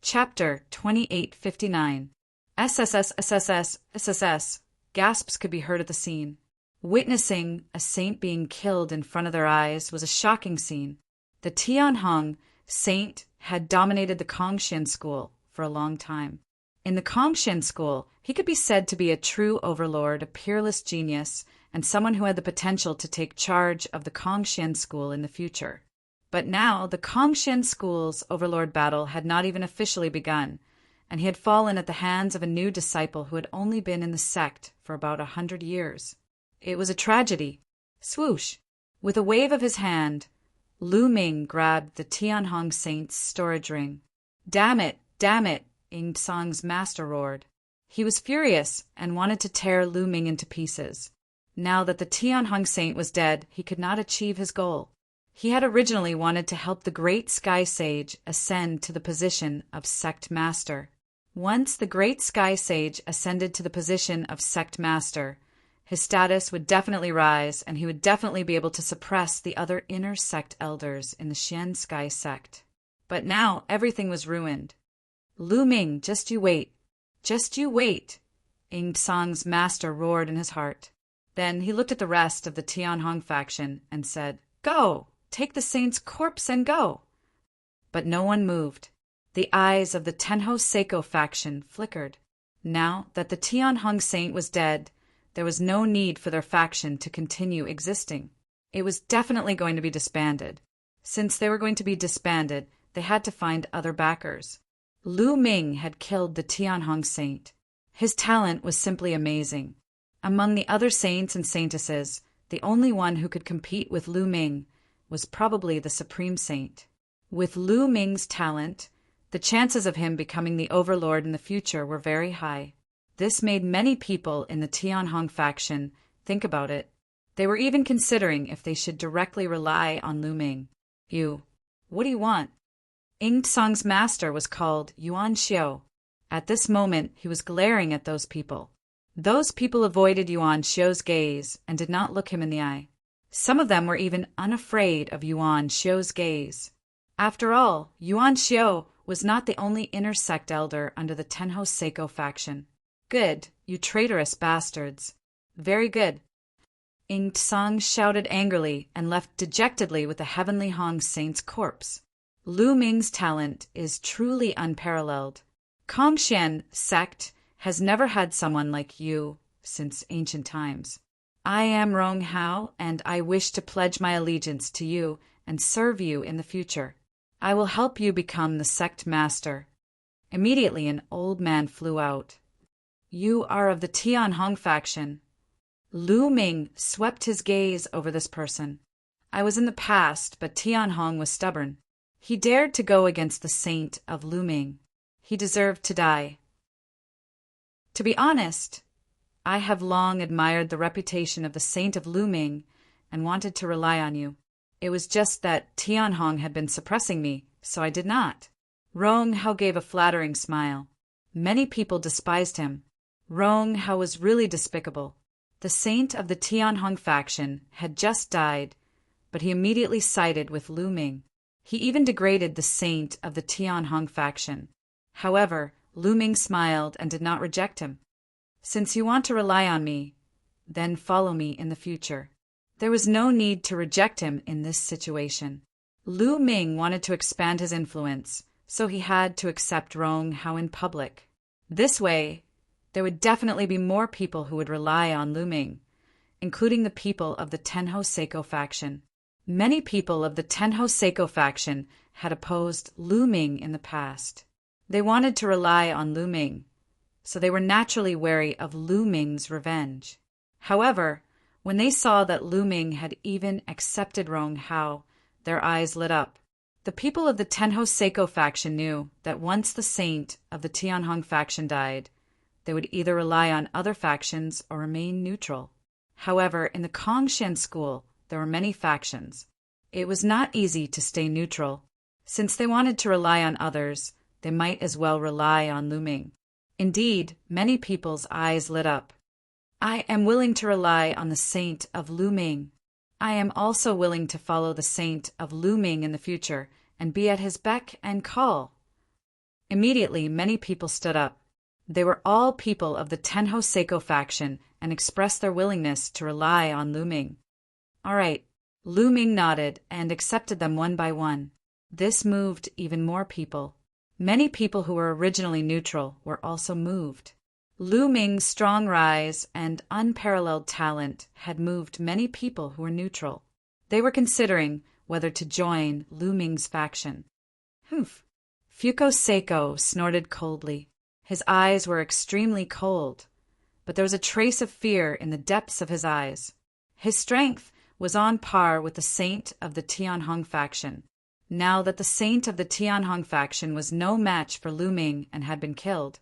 Speaker 1: Chapter 2859. SSS. Gasps could be heard at the scene. Witnessing a saint being killed in front of their eyes was a shocking scene. The Tianhong saint had dominated the Kongshan school for a long time. In the Kongshan school, he could be said to be a true overlord, a peerless genius, and someone who had the potential to take charge of the Kongshan school in the future. But now the Kongshan school's overlord battle had not even officially begun, and he had fallen at the hands of a new disciple who had only been in the sect for about 100 years. It was a tragedy. Swoosh! With a wave of his hand, Lu Ming grabbed the Tianhong saint's storage ring. Damn it! Ying Tsang's master roared. He was furious and wanted to tear Lu Ming into pieces. Now that the Tianhong saint was dead, he could not achieve his goal. He had originally wanted to help the great sky sage ascend to the position of sect master. Once the great sky sage ascended to the position of sect master, his status would definitely rise, and he would definitely be able to suppress the other inner sect elders in the Xian Sky sect. But now everything was ruined. Lu Ming, just you wait. Just you wait, Ying Tsang's master roared in his heart. Then he looked at the rest of the Tianhong faction and said, "Go! Take the saint's corpse and go!" But no one moved. The eyes of the Tenho Seiko faction flickered. Now that the Tianhong saint was dead, there was no need for their faction to continue existing. It was definitely going to be disbanded. Since they were going to be disbanded, they had to find other backers. Lu Ming had killed the Tianhong saint. His talent was simply amazing. Among the other saints and saintesses, the only one who could compete with Lu Ming was probably the Supreme Saint. With Lu Ming's talent, the chances of him becoming the overlord in the future were very high. This made many people in the Tianhong faction think about it. They were even considering if they should directly rely on Lu Ming. What do you want? Ying Tsang's master was called Yuan Xiu. At this moment, he was glaring at those people. Those people avoided Yuan Xiu's gaze and did not look him in the eye. Some of them were even unafraid of Yuan Xiu's gaze. After all, Yuan Xiu was not the only inner sect elder under the Tenho Seiko faction. Good, you traitorous bastards. Very good. Ying Tsang shouted angrily and left dejectedly with the Heavenly Hong Saint's corpse. Lu Ming's talent is truly unparalleled. Kongshan sect has never had someone like you since ancient times. I am Rong Hao, and I wish to pledge my allegiance to you and serve you in the future. I will help you become the sect master. Immediately an old man flew out. You are of the Tianhong faction. Lu Ming swept his gaze over this person. I was in the past, but Tianhong was stubborn. He dared to go against the saint of Lu Ming. He deserved to die. To be honest, I have long admired the reputation of the saint of Lu Ming and wanted to rely on you. It was just that Tianhong had been suppressing me, so I did not. Rong Hao gave a flattering smile. Many people despised him. Rong Hao was really despicable. The saint of the Tianhong faction had just died, but he immediately sided with Lu Ming. He even degraded the saint of the Tianhong faction. However, Lu Ming smiled and did not reject him. Since you want to rely on me, then follow me in the future. There was no need to reject him in this situation. Lu Ming wanted to expand his influence, so he had to accept Rong Hao in public. This way, there would definitely be more people who would rely on Lu Ming, including the people of the Tenho Seiko faction. Many people of the Tenho Seiko faction had opposed Lu Ming in the past. They wanted to rely on Lu Ming, so they were naturally wary of Lu Ming's revenge. However, when they saw that Lu Ming had even accepted Rong Hao, their eyes lit up. The people of the Tenho Seiko faction knew that once the saint of the Tianhong faction died, they would either rely on other factions or remain neutral. However, in the Kongshan school, there were many factions. It was not easy to stay neutral. Since they wanted to rely on others, they might as well rely on Lu Ming. Indeed, many people's eyes lit up. I am willing to rely on the saint of Lu Ming. I am also willing to follow the saint of Lu Ming in the future and be at his beck and call. Immediately, many people stood up. They were all people of the Tenho Seiko faction and expressed their willingness to rely on Lu Ming. All right, Lu Ming nodded and accepted them one by one. This moved even more people. Many people who were originally neutral were also moved. Lu Ming's strong rise and unparalleled talent had moved many people who were neutral. They were considering whether to join Lu Ming's faction. Humph! Fuko Seiko snorted coldly. His eyes were extremely cold, but there was a trace of fear in the depths of his eyes. His strength was on par with the saint of the Tianhong faction. Now that the saint of the Tianhong faction was no match for Lu Ming and had been killed,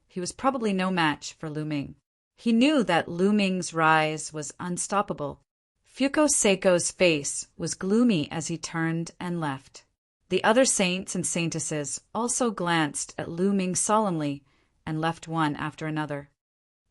Speaker 1: he was probably no match for Lu Ming. He knew that Lu Ming's rise was unstoppable. Fuko Seiko's face was gloomy as he turned and left. The other saints and saintesses also glanced at Lu Ming solemnly and left one after another.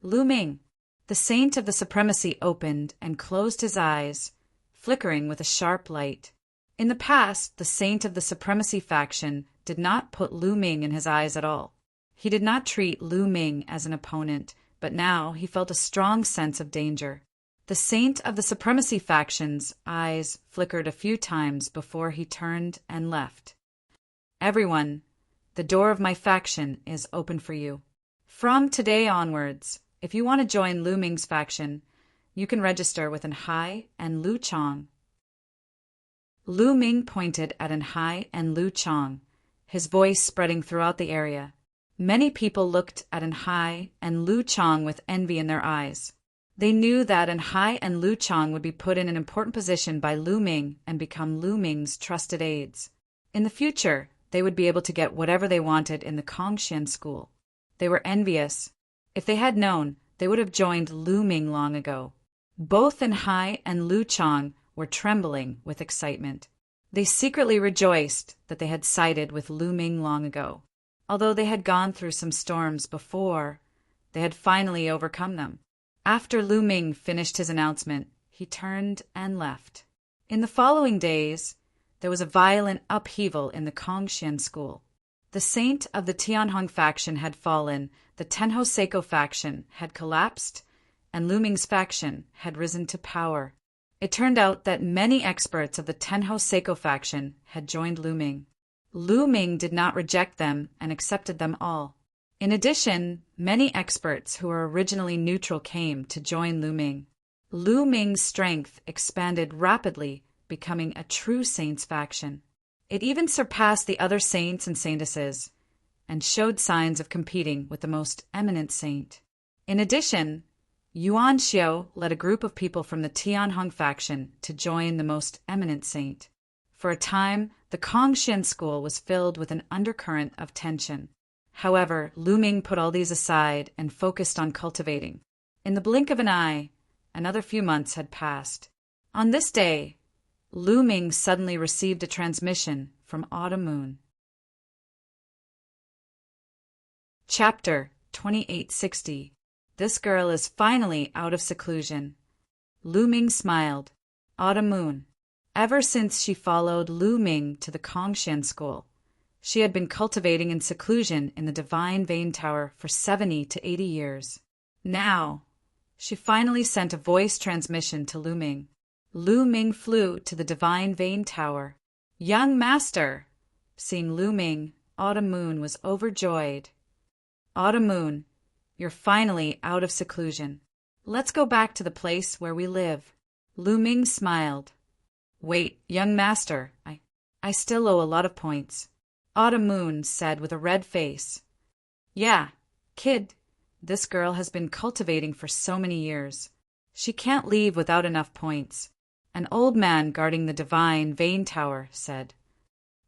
Speaker 1: Lu Ming, the saint of the supremacy, opened and closed his eyes, flickering with a sharp light. In the past, the saint of the supremacy faction did not put Lu Ming in his eyes at all. He did not treat Lu Ming as an opponent, but now he felt a strong sense of danger. The saint of the supremacy faction's eyes flickered a few times before he turned and left. Everyone, the door of my faction is open for you. From today onwards, if you want to join Lu Ming's faction, you can register with Anhai and Lu Chong. Lu Ming pointed at Anhai and Lu Chong, his voice spreading throughout the area. Many people looked at Anhai and Lu Chong with envy in their eyes. They knew that Anhai and Lu Chong would be put in an important position by Lu Ming and become Lu Ming's trusted aides. In the future, they would be able to get whatever they wanted in the Kongshan school. They were envious. If they had known, they would have joined Lu Ming long ago. Both Enhai and Lu Chang were trembling with excitement. They secretly rejoiced that they had sided with Lu Ming long ago. Although they had gone through some storms before, they had finally overcome them. After Lu Ming finished his announcement, he turned and left. In the following days, there was a violent upheaval in the Kongxian school. The saint of the Tianhong faction had fallen, the Tenho Seiko faction had collapsed, and Lu Ming's faction had risen to power. It turned out that many experts of the Tenho Seiko faction had joined Lu Ming. Lu Ming did not reject them and accepted them all. In addition, many experts who were originally neutral came to join Lu Ming. Lu Ming's strength expanded rapidly, becoming a true saints faction. It even surpassed the other saints and saintesses, and showed signs of competing with the most eminent saint. In addition, Yuan Xiao led a group of people from the Tianhong faction to join the most eminent saint. For a time, the Kongxian school was filled with an undercurrent of tension. However, Lu Ming put all these aside and focused on cultivating. In the blink of an eye, another few months had passed. On this day, Lu Ming suddenly received a transmission from Autumn Moon. Chapter 2860. This girl is finally out of seclusion. Lu Ming smiled. Autumn Moon. Ever since she followed Lu Ming to the Kongxian school, she had been cultivating in seclusion in the Divine Vein Tower for 70 to 80 years. Now, she finally sent a voice transmission to Lu Ming. Lu Ming flew to the Divine Vein Tower. Young Master! Seeing Lu Ming, Autumn Moon was overjoyed. Autumn Moon, you're finally out of seclusion. Let's go back to the place where we live. Lu Ming smiled. Wait, young master, I still owe a lot of points. Autumn Moon said with a red face. Yeah, kid, this girl has been cultivating for so many years. She can't leave without enough points. An old man guarding the Divine Vein Tower said.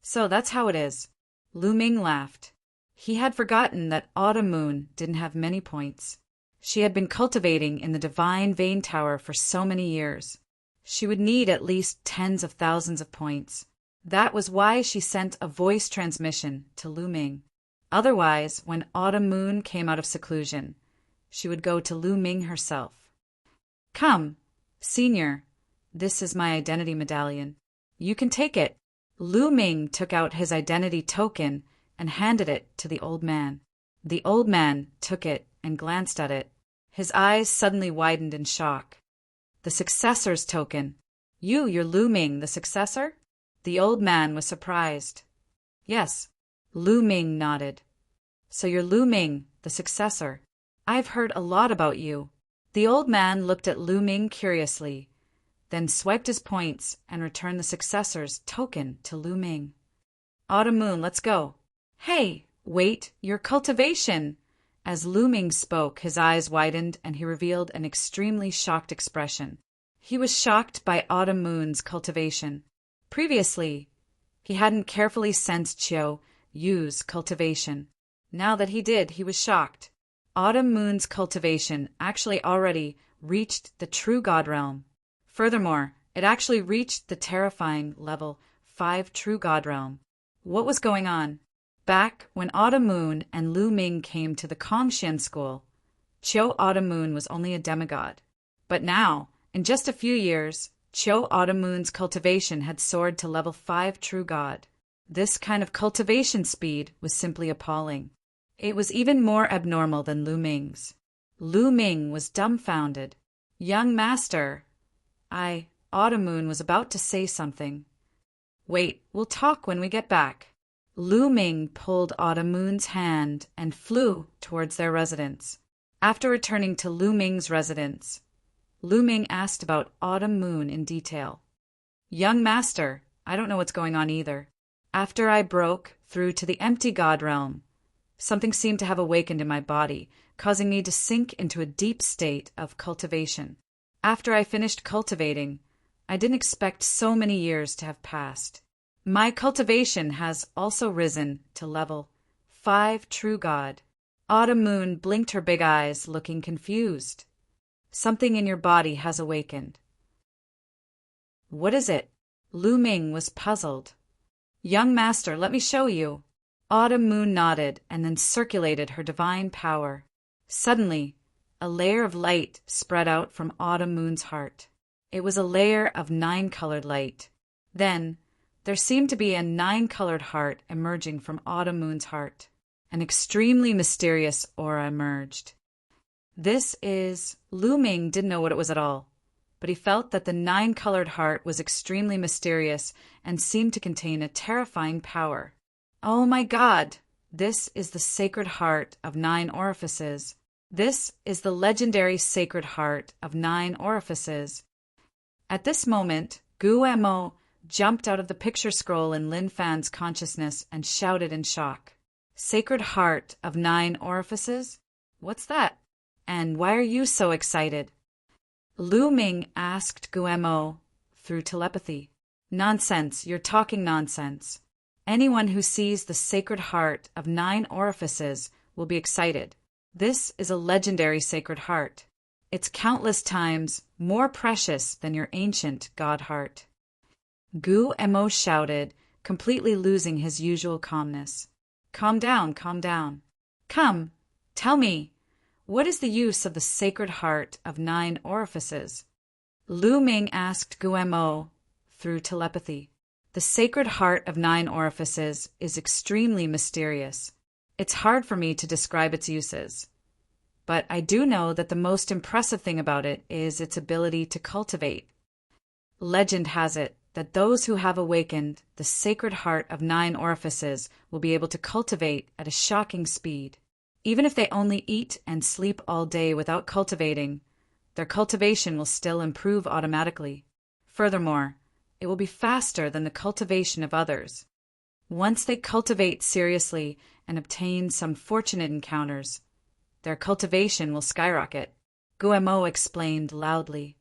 Speaker 1: So that's how it is. Lu Ming laughed. He had forgotten that Autumn Moon didn't have many points. She had been cultivating in the Divine Vein Tower for so many years. She would need at least tens of thousands of points. That was why she sent a voice transmission to Lu Ming. Otherwise, when Autumn Moon came out of seclusion, she would go to Lu Ming herself. Come, Senior, this is my identity medallion. You can take it. Lu Ming took out his identity token and handed it to the old man. The old man took it and glanced at it. His eyes suddenly widened in shock. The successor's token. You're Lu Ming, the successor? The old man was surprised. Yes. Lu Ming nodded. So you're Lu Ming, the successor. I've heard a lot about you. The old man looked at Lu Ming curiously, then swiped his points and returned the successor's token to Lu Ming. Autumn Moon, let's go. Hey, wait, your cultivation! As Lu Ming spoke, his eyes widened and he revealed an extremely shocked expression. He was shocked by Autumn Moon's cultivation. Previously, he hadn't carefully sensed Qiu Yu's cultivation. Now that he did, he was shocked. Autumn Moon's cultivation actually already reached the true God realm. Furthermore, it actually reached the terrifying level 5 true God realm. What was going on? Back when Autumn Moon and Lu Ming came to the Kongxian school, Qiu Autumn Moon was only a demigod. But now, in just a few years, Qiu Autumn Moon's cultivation had soared to level 5 true God. This kind of cultivation speed was simply appalling. It was even more abnormal than Lu Ming's. Lu Ming was dumbfounded. Young master, Autumn Moon was about to say something. Wait, we'll talk when we get back. Lu Ming pulled Autumn Moon's hand and flew towards their residence. After returning to Lu Ming's residence, Lu Ming asked about Autumn Moon in detail. Young master, I don't know what's going on either. After I broke through to the empty God realm, something seemed to have awakened in my body, causing me to sink into a deep state of cultivation. After I finished cultivating, I didn't expect so many years to have passed. My cultivation has also risen to level 5 true God. Autumn Moon blinked her big eyes, looking confused. Something in your body has awakened. What is it? Lu Ming was puzzled. Young master, let me show you. Autumn Moon nodded and then circulated her divine power. Suddenly, a layer of light spread out from Autumn Moon's heart. It was a layer of 9-colored light. Then, there seemed to be a 9-colored heart emerging from Autumn Moon's heart. An extremely mysterious aura emerged. Lu Ming didn't know what it was at all, but he felt that the 9-colored heart was extremely mysterious and seemed to contain a terrifying power. Oh my God! This is the sacred heart of 9 orifices. This is the legendary sacred heart of 9 orifices. At this moment, Gu Mo jumped out of the picture scroll in Lin Fan's consciousness and shouted in shock. Sacred heart of 9 orifices? What's that? And why are you so excited? Lu Ming asked Gu Mo through telepathy. Nonsense, you're talking nonsense. Anyone who sees the sacred heart of 9 orifices will be excited. This is a legendary sacred heart. It's countless times more precious than your ancient god heart. Gu Mo shouted, completely losing his usual calmness. Calm down, calm down. Come, tell me, what is the use of the sacred heart of 9 orifices? Lu Ming asked Gu Mo through telepathy. The sacred heart of 9 orifices is extremely mysterious. It's hard for me to describe its uses. But I do know that the most impressive thing about it is its ability to cultivate. Legend has it that those who have awakened the sacred heart of 9 orifices will be able to cultivate at a shocking speed. Even if they only eat and sleep all day without cultivating, their cultivation will still improve automatically. Furthermore, it will be faster than the cultivation of others. Once they cultivate seriously and obtain some fortunate encounters, their cultivation will skyrocket. Gu Mo explained loudly.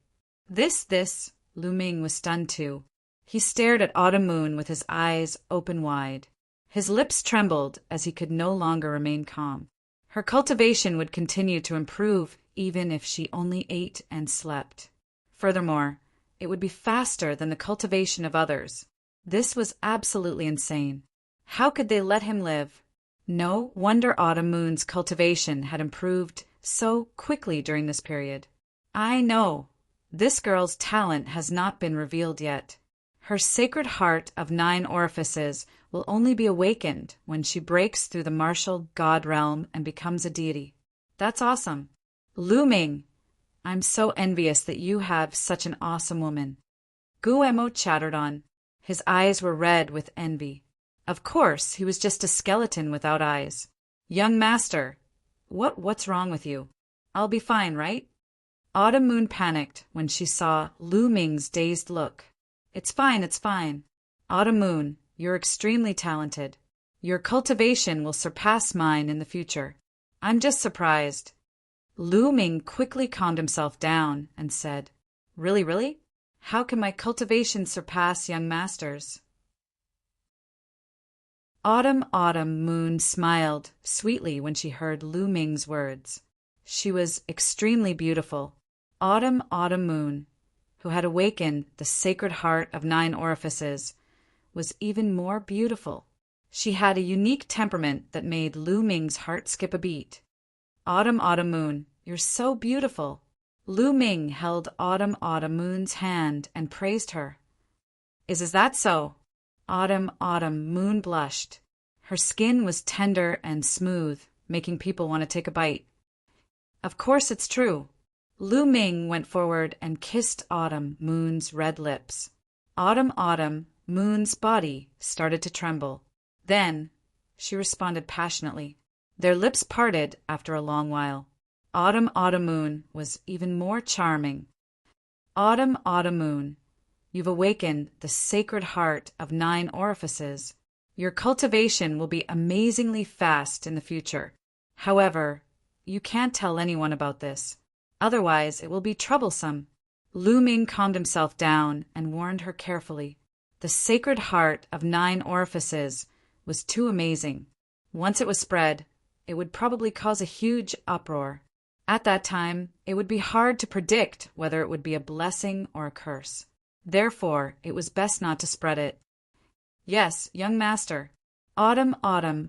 Speaker 1: This, Lu Ming was stunned too. He stared at Autumn Moon with his eyes open wide. His lips trembled as he could no longer remain calm. Her cultivation would continue to improve even if she only ate and slept. Furthermore, it would be faster than the cultivation of others. This was absolutely insane. How could they let him live? No wonder Autumn Moon's cultivation had improved so quickly during this period. I know. This girl's talent has not been revealed yet. Her sacred heart of 9 orifices will only be awakened when she breaks through the martial god realm and becomes a deity. That's awesome. Lu Ming, I'm so envious that you have such an awesome woman. Gu Mo chattered on. His eyes were red with envy. Of course, he was just a skeleton without eyes. Young master, what's wrong with you? I'll be fine, right? Autumn Moon panicked when she saw Lu Ming's dazed look. It's fine. Autumn Moon, you're extremely talented. Your cultivation will surpass mine in the future. I'm just surprised. Lu Ming quickly calmed himself down and said, Really? How can my cultivation surpass young master's? Autumn Moon smiled sweetly when she heard Lu Ming's words. She was extremely beautiful. Autumn Moon, who had awakened the sacred heart of 9 orifices, was even more beautiful. She had a unique temperament that made Lu Ming's heart skip a beat. Autumn Moon, you're so beautiful. Lu Ming held Autumn Moon's hand and praised her. Is that so? Autumn Moon blushed. Her skin was tender and smooth, making people want to take a bite. Of course it's true. Lu Ming went forward and kissed Autumn Moon's red lips. Autumn Moon's body started to tremble. Then, she responded passionately. Their lips parted after a long while. Autumn Moon was even more charming. Autumn Moon, you've awakened the sacred heart of 9 orifices. Your cultivation will be amazingly fast in the future. However, you can't tell anyone about this. Otherwise, it will be troublesome. Lu Ming calmed himself down and warned her carefully. The sacred heart of 9 orifices was too amazing. Once it was spread, it would probably cause a huge uproar. At that time, it would be hard to predict whether it would be a blessing or a curse. Therefore, it was best not to spread it. Yes, young master. Autumn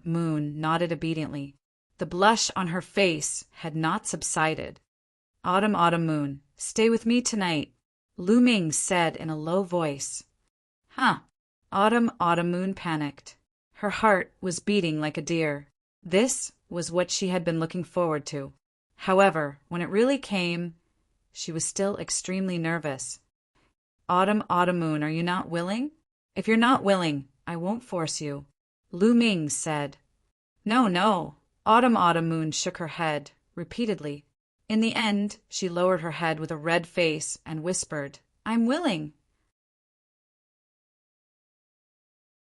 Speaker 1: Moon nodded obediently. The blush on her face had not subsided. Autumn Moon, stay with me tonight, Lu Ming said in a low voice. Huh. Autumn Moon panicked. Her heart was beating like a deer. This was what she had been looking forward to. However, when it really came, she was still extremely nervous. Autumn Moon, are you not willing? If you're not willing, I won't force you, Lu Ming said. No. Autumn Moon shook her head, repeatedly. In the end, she lowered her head with a red face and whispered, I'm willing.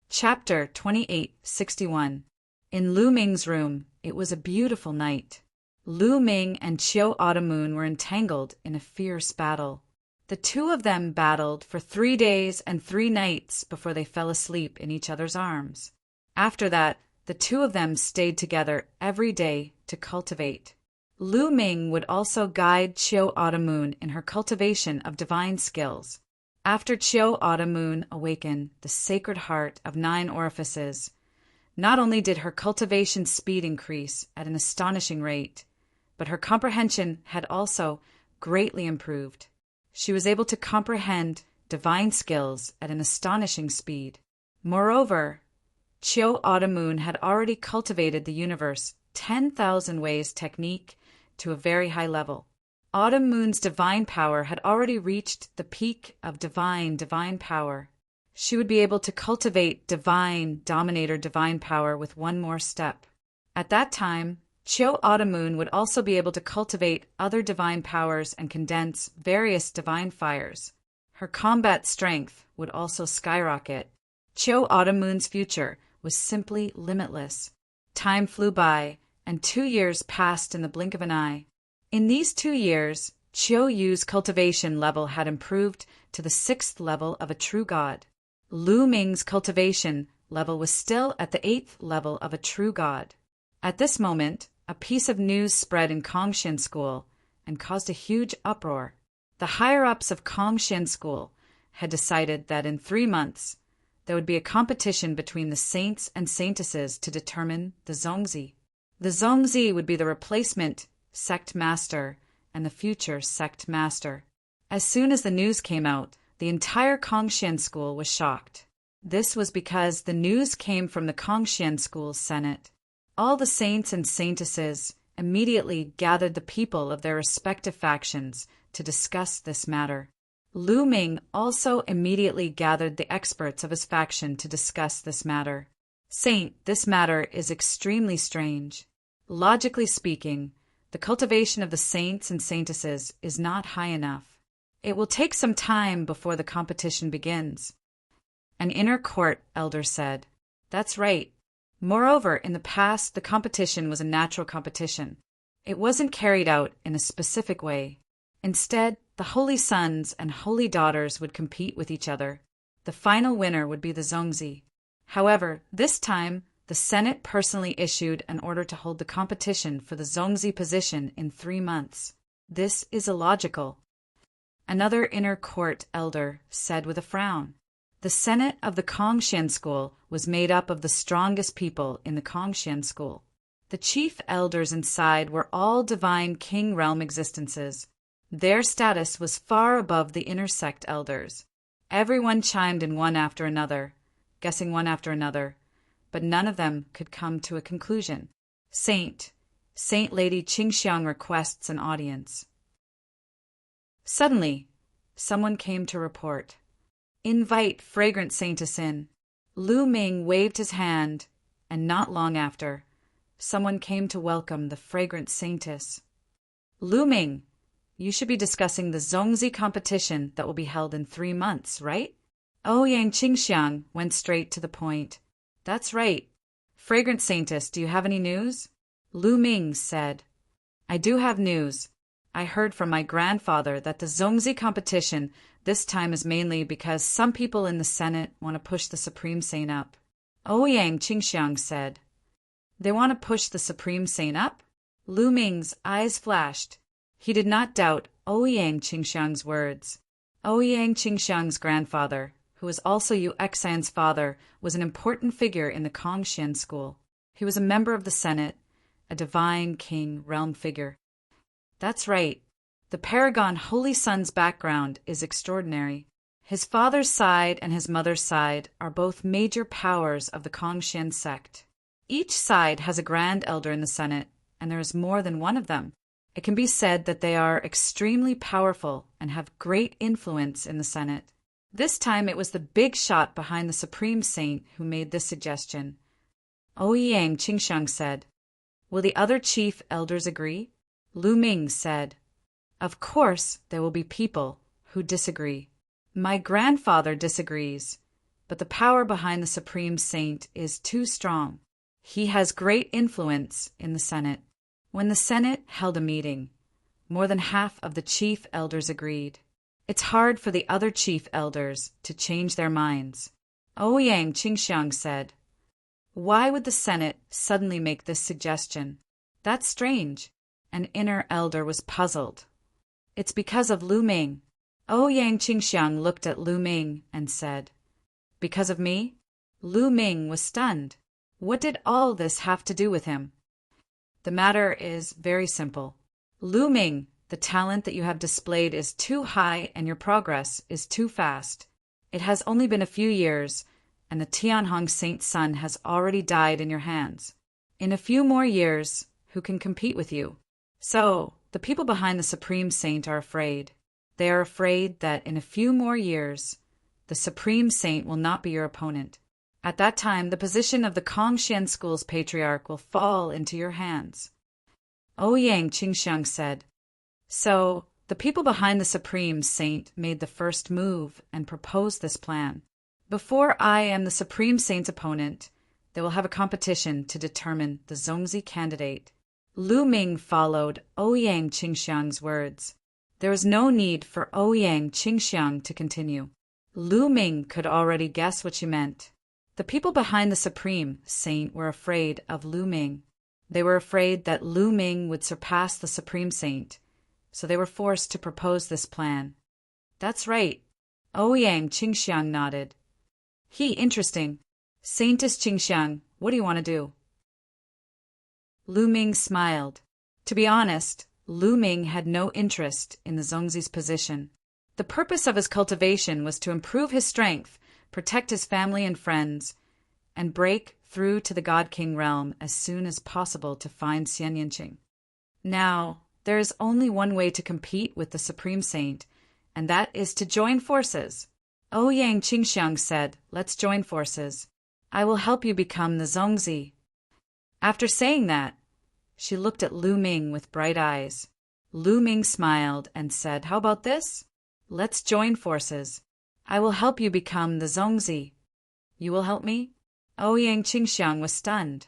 Speaker 1: Chapter 2861. In Lu Ming's room, it was a beautiful night. Lu Ming and Chiu Autumn Moon were entangled in a fierce battle. The two of them battled for 3 days and 3 nights before they fell asleep in each other's arms. After that, the two of them stayed together every day to cultivate. Lu Ming would also guide Chiu Autumn Moon in her cultivation of divine skills. After Chiu Autumn Moon awakened the sacred heart of 9 orifices, not only did her cultivation speed increase at an astonishing rate, but her comprehension had also greatly improved. She was able to comprehend divine skills at an astonishing speed. Moreover, Chiu Autumn Moon had already cultivated the universe 10,000 ways technique to a very high level. Autumn Moon's divine power had already reached the peak of divine power. She would be able to cultivate divine dominator divine power with one more step. At that time, Chiu Autumn Moon would also be able to cultivate other divine powers and condense various divine fires. Her combat strength would also skyrocket. Chiu Autumn Moon's future was simply limitless. Time flew by, and 2 years passed in the blink of an eye. In these 2 years, Chiu Yu's cultivation level had improved to the 6th level of a true god. Lu Ming's cultivation level was still at the 8th level of a true god. At this moment, a piece of news spread in Kongshan School and caused a huge uproar. The higher-ups of Kongshan School had decided that in 3 months, there would be a competition between the saints and saintesses to determine the Zongzi. The Zongzi would be the replacement sect master and the future sect master. As soon as the news came out, the entire Kongshan School was shocked. This was because the news came from the Kongshan School's Senate. All the saints and saintesses immediately gathered the people of their respective factions to discuss this matter. Lu Ming also immediately gathered the experts of his faction to discuss this matter. Saint, this matter is extremely strange. Logically speaking, the cultivation of the saints and saintesses is not high enough. It will take some time before the competition begins. An inner court elder said, That's right. Moreover, in the past, the competition was a natural competition. It wasn't carried out in a specific way. Instead, the holy sons and holy daughters would compete with each other. The final winner would be the Zongzi. However, this time, the Senate personally issued an order to hold the competition for the Zongzi position in 3 months. This is illogical. Another inner court elder said with a frown. The Senate of the Kongshan School was made up of the strongest people in the Kongshan School. The chief elders inside were all divine king realm existences. Their status was far above the inner sect elders. Everyone chimed in one after another, guessing one after another, but none of them could come to a conclusion. Saint Lady Qingxiang requests an audience. Suddenly, someone came to report. Invite Fragrant Saintess in. Lu Ming waved his hand, and not long after, someone came to welcome the Fragrant Saintess. Lu Ming, you should be discussing the Zongzi competition that will be held in 3 months, right? Ouyang Qingxiang went straight to the point. That's right. Fragrant Saintess, do you have any news? Lu Ming said. I do have news. I heard from my grandfather that the Zongzi competition this time is mainly because some people in the Senate want to push the Supreme Saint up. Ouyang Qingxiang said. They want to push the Supreme Saint up? Lu Ming's eyes flashed. He did not doubt Ouyang Qingxiang's words. Ouyang Qingxiang's grandfather, who was also Yu Exion's father, was an important figure in the Kongxian school. He was a member of the Senate, a divine king realm figure. That's right. The paragon Holy Son's background is extraordinary. His father's side and his mother's side are both major powers of the Kongxian sect. Each side has a grand elder in the Senate, and there is more than one of them. It can be said that they are extremely powerful and have great influence in the Senate. This time it was the big shot behind the Supreme Saint who made this suggestion. Ouyang Qingxiang said, "Will the other chief elders agree?" Lu Ming said, "Of course there will be people who disagree. My grandfather disagrees, but the power behind the Supreme Saint is too strong. He has great influence in the Senate." When the Senate held a meeting, more than half of the chief elders agreed. It's hard for the other chief elders to change their minds. Ouyang Qingxiang said, "Why would the Senate suddenly make this suggestion? That's strange." An inner elder was puzzled. "It's because of Lu Ming." Ouyang Qingxiang looked at Lu Ming and said, "Because of me?" Lu Ming was stunned. What did all this have to do with him? The matter is very simple. Lu Ming, the talent that you have displayed is too high and your progress is too fast. It has only been a few years, and the Tianhong Saint's son has already died in your hands. In a few more years, who can compete with you? So, the people behind the Supreme Saint are afraid. They are afraid that in a few more years, the Supreme Saint will not be your opponent. At that time, the position of the Kongxian school's patriarch will fall into your hands. Ouyang Qingxiang said, "So, the people behind the Supreme Saint made the first move and proposed this plan. Before I am the Supreme Saint's opponent, they will have a competition to determine the Zongzi candidate." Lu Ming followed Ouyang Qingxiang's words. There was no need for Ouyang Qingxiang to continue. Lu Ming could already guess what she meant. The people behind the Supreme Saint were afraid of Lu Ming. They were afraid that Lu Ming would surpass the Supreme Saint, so they were forced to propose this plan. "That's right." Ouyang Qingxiang nodded. Interesting. Saintess Qingxiang, what do you want to do?" Lu Ming smiled. To be honest, Lu Ming had no interest in the Zongzi's position. The purpose of his cultivation was to improve his strength, protect his family and friends, and break through to the God King realm as soon as possible to find Xian Yinqing. Now, there is only one way to compete with the Supreme Saint, and that is to join forces. Ouyang Qingxiang said, "Let's join forces. I will help you become the Zongzi." After saying that, she looked at Lu Ming with bright eyes. Lu Ming smiled and said, "How about this? Let's join forces. I will help you become the Zongzi. You will help me?" Ouyang Qingxiang was stunned.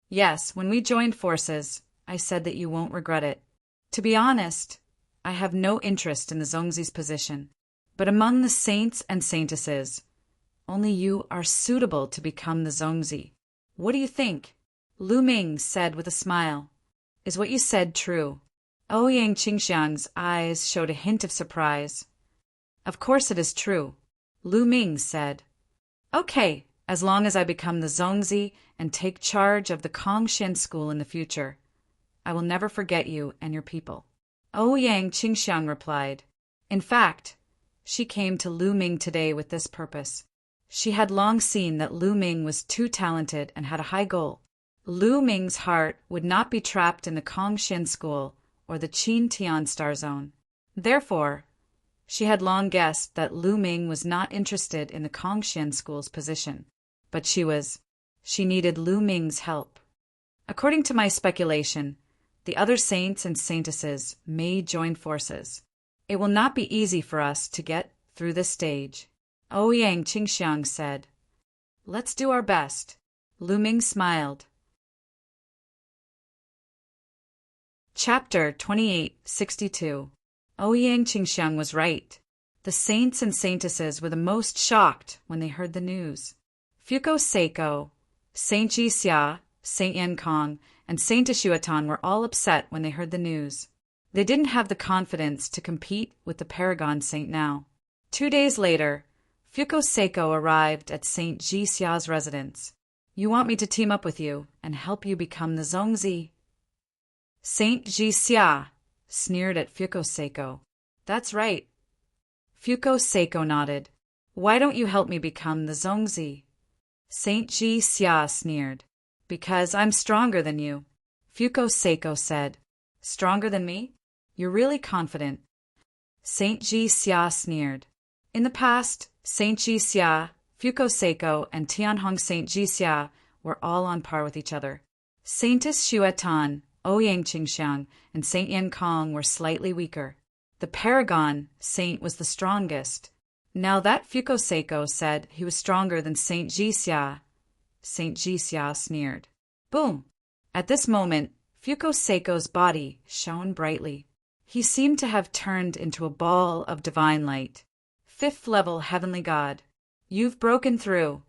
Speaker 1: "Yes, when we joined forces, I said that you won't regret it. To be honest, I have no interest in the Zongzi's position. But among the saints and saintesses, only you are suitable to become the Zongzi. What do you think?" Lu Ming said with a smile, "Is what you said true?" Ouyang Qingxiang's eyes showed a hint of surprise. "Of course it is true," Lu Ming said. "Okay, as long as I become the Zongzi and take charge of the Kongxian school in the future, I will never forget you and your people." Ouyang Qingxiang replied. In fact, she came to Lu Ming today with this purpose. She had long seen that Lu Ming was too talented and had a high goal. Lu Ming's heart would not be trapped in the Kongxian school or the Qin Tian Star Zone. Therefore, she had long guessed that Lu Ming was not interested in the Kongxian school's position, but she needed Lu Ming's help. According to my speculation, the other saints and saintesses may join forces. It will not be easy for us to get through this stage. Ouyang Qingxiang said, "Let's do our best." Lu Ming smiled. Chapter 2862. Ouyang Qingxiang was right. The saints and saintesses were the most shocked when they heard the news. Fuko Seiko, Saint Jixia, Saint Yankong, and Saint Ishuatan were all upset when they heard the news. They didn't have the confidence to compete with the Paragon Saint now. 2 days later, Fuko Seiko arrived at Saint Ji Xia's residence. You want me to team up with you and help you become the Zongzi? Saint Ji Xia sneered at Fuko Seiko. That's right. Fuko Seiko nodded. Why don't you help me become the Zongzi? Saint Ji Xia sneered. Because I'm stronger than you. Fuko Seiko said. Stronger than me? You're really confident. Saint Ji Xia sneered. In the past, Saint Ji Xia, Fuko Seiko, and Tianhong Saint Ji Xia were all on par with each other. Saintess Xuetan, Ouyang Qingxiang, and Saint Yan Kong were slightly weaker. The Paragon Saint was the strongest. Now that Fuko Seiko said he was stronger than Saint Ji Xia, Saint Ji Xia sneered. Boom! At this moment, Fuko Seiko's body shone brightly. He seemed to have turned into a ball of divine light. 5th level heavenly god. You've broken through.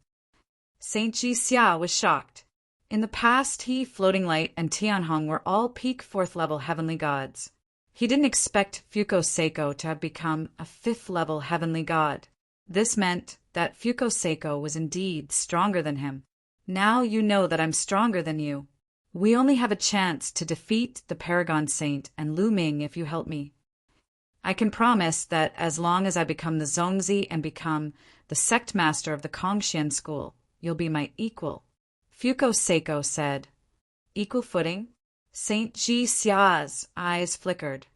Speaker 1: Saint Ji Xia was shocked. In the past, he, Floating Light, and Tianhong were all peak 4th level heavenly gods. He didn't expect Fuko Seiko to have become a 5th level heavenly god. This meant that Fuko Seiko was indeed stronger than him. Now you know that I'm stronger than you. We only have a chance to defeat the Paragon Saint and Lu Ming if you help me. I can promise that as long as I become the Zongzi and become the sect master of the Kongxian school, you'll be my equal. Fuko Seiko said. Equal footing? Saint Ji Xia's eyes flickered.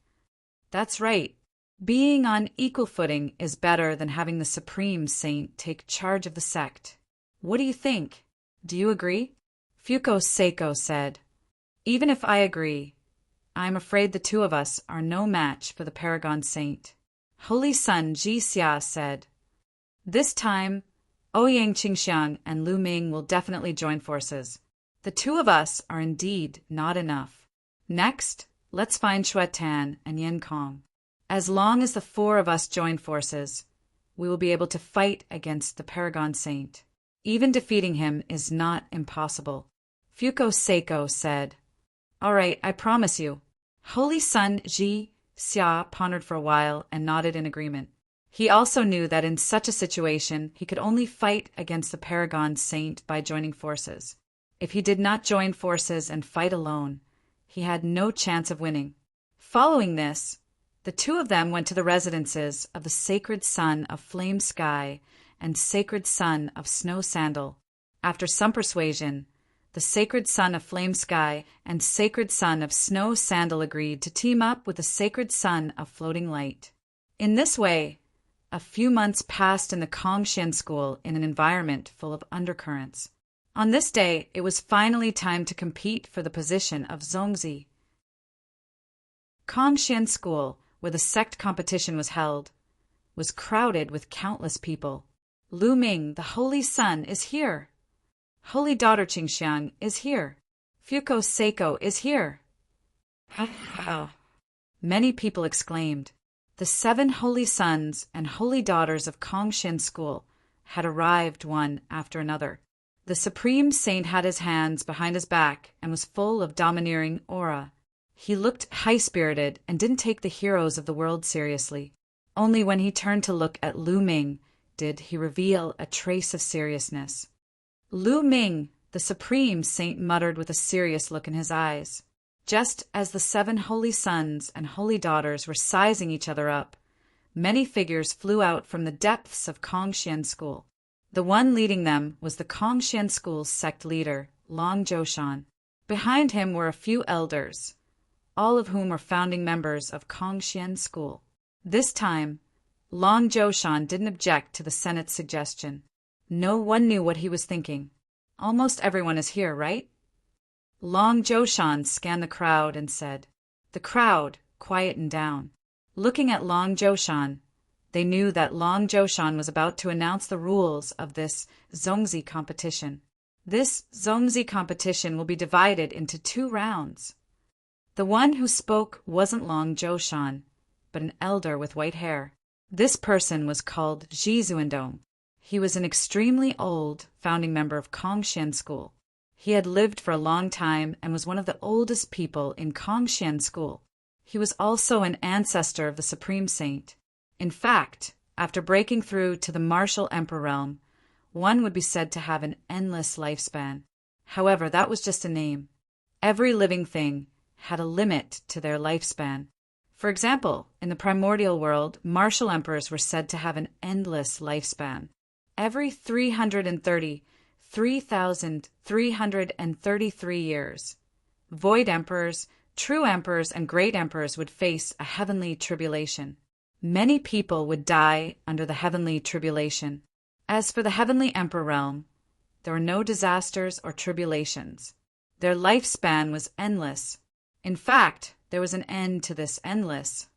Speaker 1: That's right. Being on equal footing is better than having the Supreme Saint take charge of the sect. What do you think? Do you agree? Fuko Seiko said. Even if I agree, I'm afraid the two of us are no match for the Paragon Saint. Holy Son Ji Xia said. This time, Ouyang Qingxiang and Lu Ming will definitely join forces. The two of us are indeed not enough. Next, let's find Xuetan and Yan Kong. As long as the 4 of us join forces, we will be able to fight against the Paragon Saint. Even defeating him is not impossible. Fuko Seiko said. All right, I promise you. Holy Son Ji Xia pondered for a while and nodded in agreement. He also knew that in such a situation, he could only fight against the Paragon Saint by joining forces. If he did not join forces and fight alone, he had no chance of winning. Following this, the two of them went to the residences of the Sacred Son of Flame Sky and Sacred Son of Snow Sandal. After some persuasion, the Sacred Son of Flame Sky and Sacred Son of Snow Sandal agreed to team up with the Sacred Son of Floating Light. In this way, a few months passed in the Kongxian school in an environment full of undercurrents. On this day, it was finally time to compete for the position of Zongzi. Kongxian school, where the sect competition was held, was crowded with countless people. Lu Ming, the Holy Son, is here. Holy Daughter Qingxiang is here. Fuko Seiko is here. Many people exclaimed. The 7 holy sons and holy daughters of Kongxian school had arrived one after another. The Supreme Saint had his hands behind his back and was full of domineering aura. He looked high-spirited and didn't take the heroes of the world seriously. Only when he turned to look at Lu Ming did he reveal a trace of seriousness. Lu Ming, the Supreme Saint, muttered with a serious look in his eyes. Just as the 7 holy sons and holy daughters were sizing each other up, many figures flew out from the depths of Kongxian school. The one leading them was the Kongxian school's sect leader, Long Zhoushan. Behind him were a few elders, all of whom were founding members of Kongxian school. This time, Long Zhoushan didn't object to the Senate's suggestion. No one knew what he was thinking. Almost everyone is here, right? Long Zhoushan scanned the crowd and said. The crowd quietened down. Looking at Long Zhoushan, they knew that Long Zhoushan was about to announce the rules of this Zongzi competition. This Zongzi competition will be divided into 2 rounds. The one who spoke wasn't Long Zhoushan, but an elder with white hair. This person was called Zhi Zuindong. He was an extremely old founding member of Kongxian school. He had lived for a long time and was one of the oldest people in Kongxian school. He was also an ancestor of the Supreme Saint. In fact, after breaking through to the martial emperor realm, one would be said to have an endless lifespan. However, that was just a name. Every living thing had a limit to their lifespan. For example, in the primordial world, martial emperors were said to have an endless lifespan. Every 333 years, void emperors, true emperors, and great emperors would face a heavenly tribulation. Many people would die under the heavenly tribulation. As for the heavenly emperor realm, there were no disasters or tribulations. Their lifespan was endless. In fact, there was an end to this endless.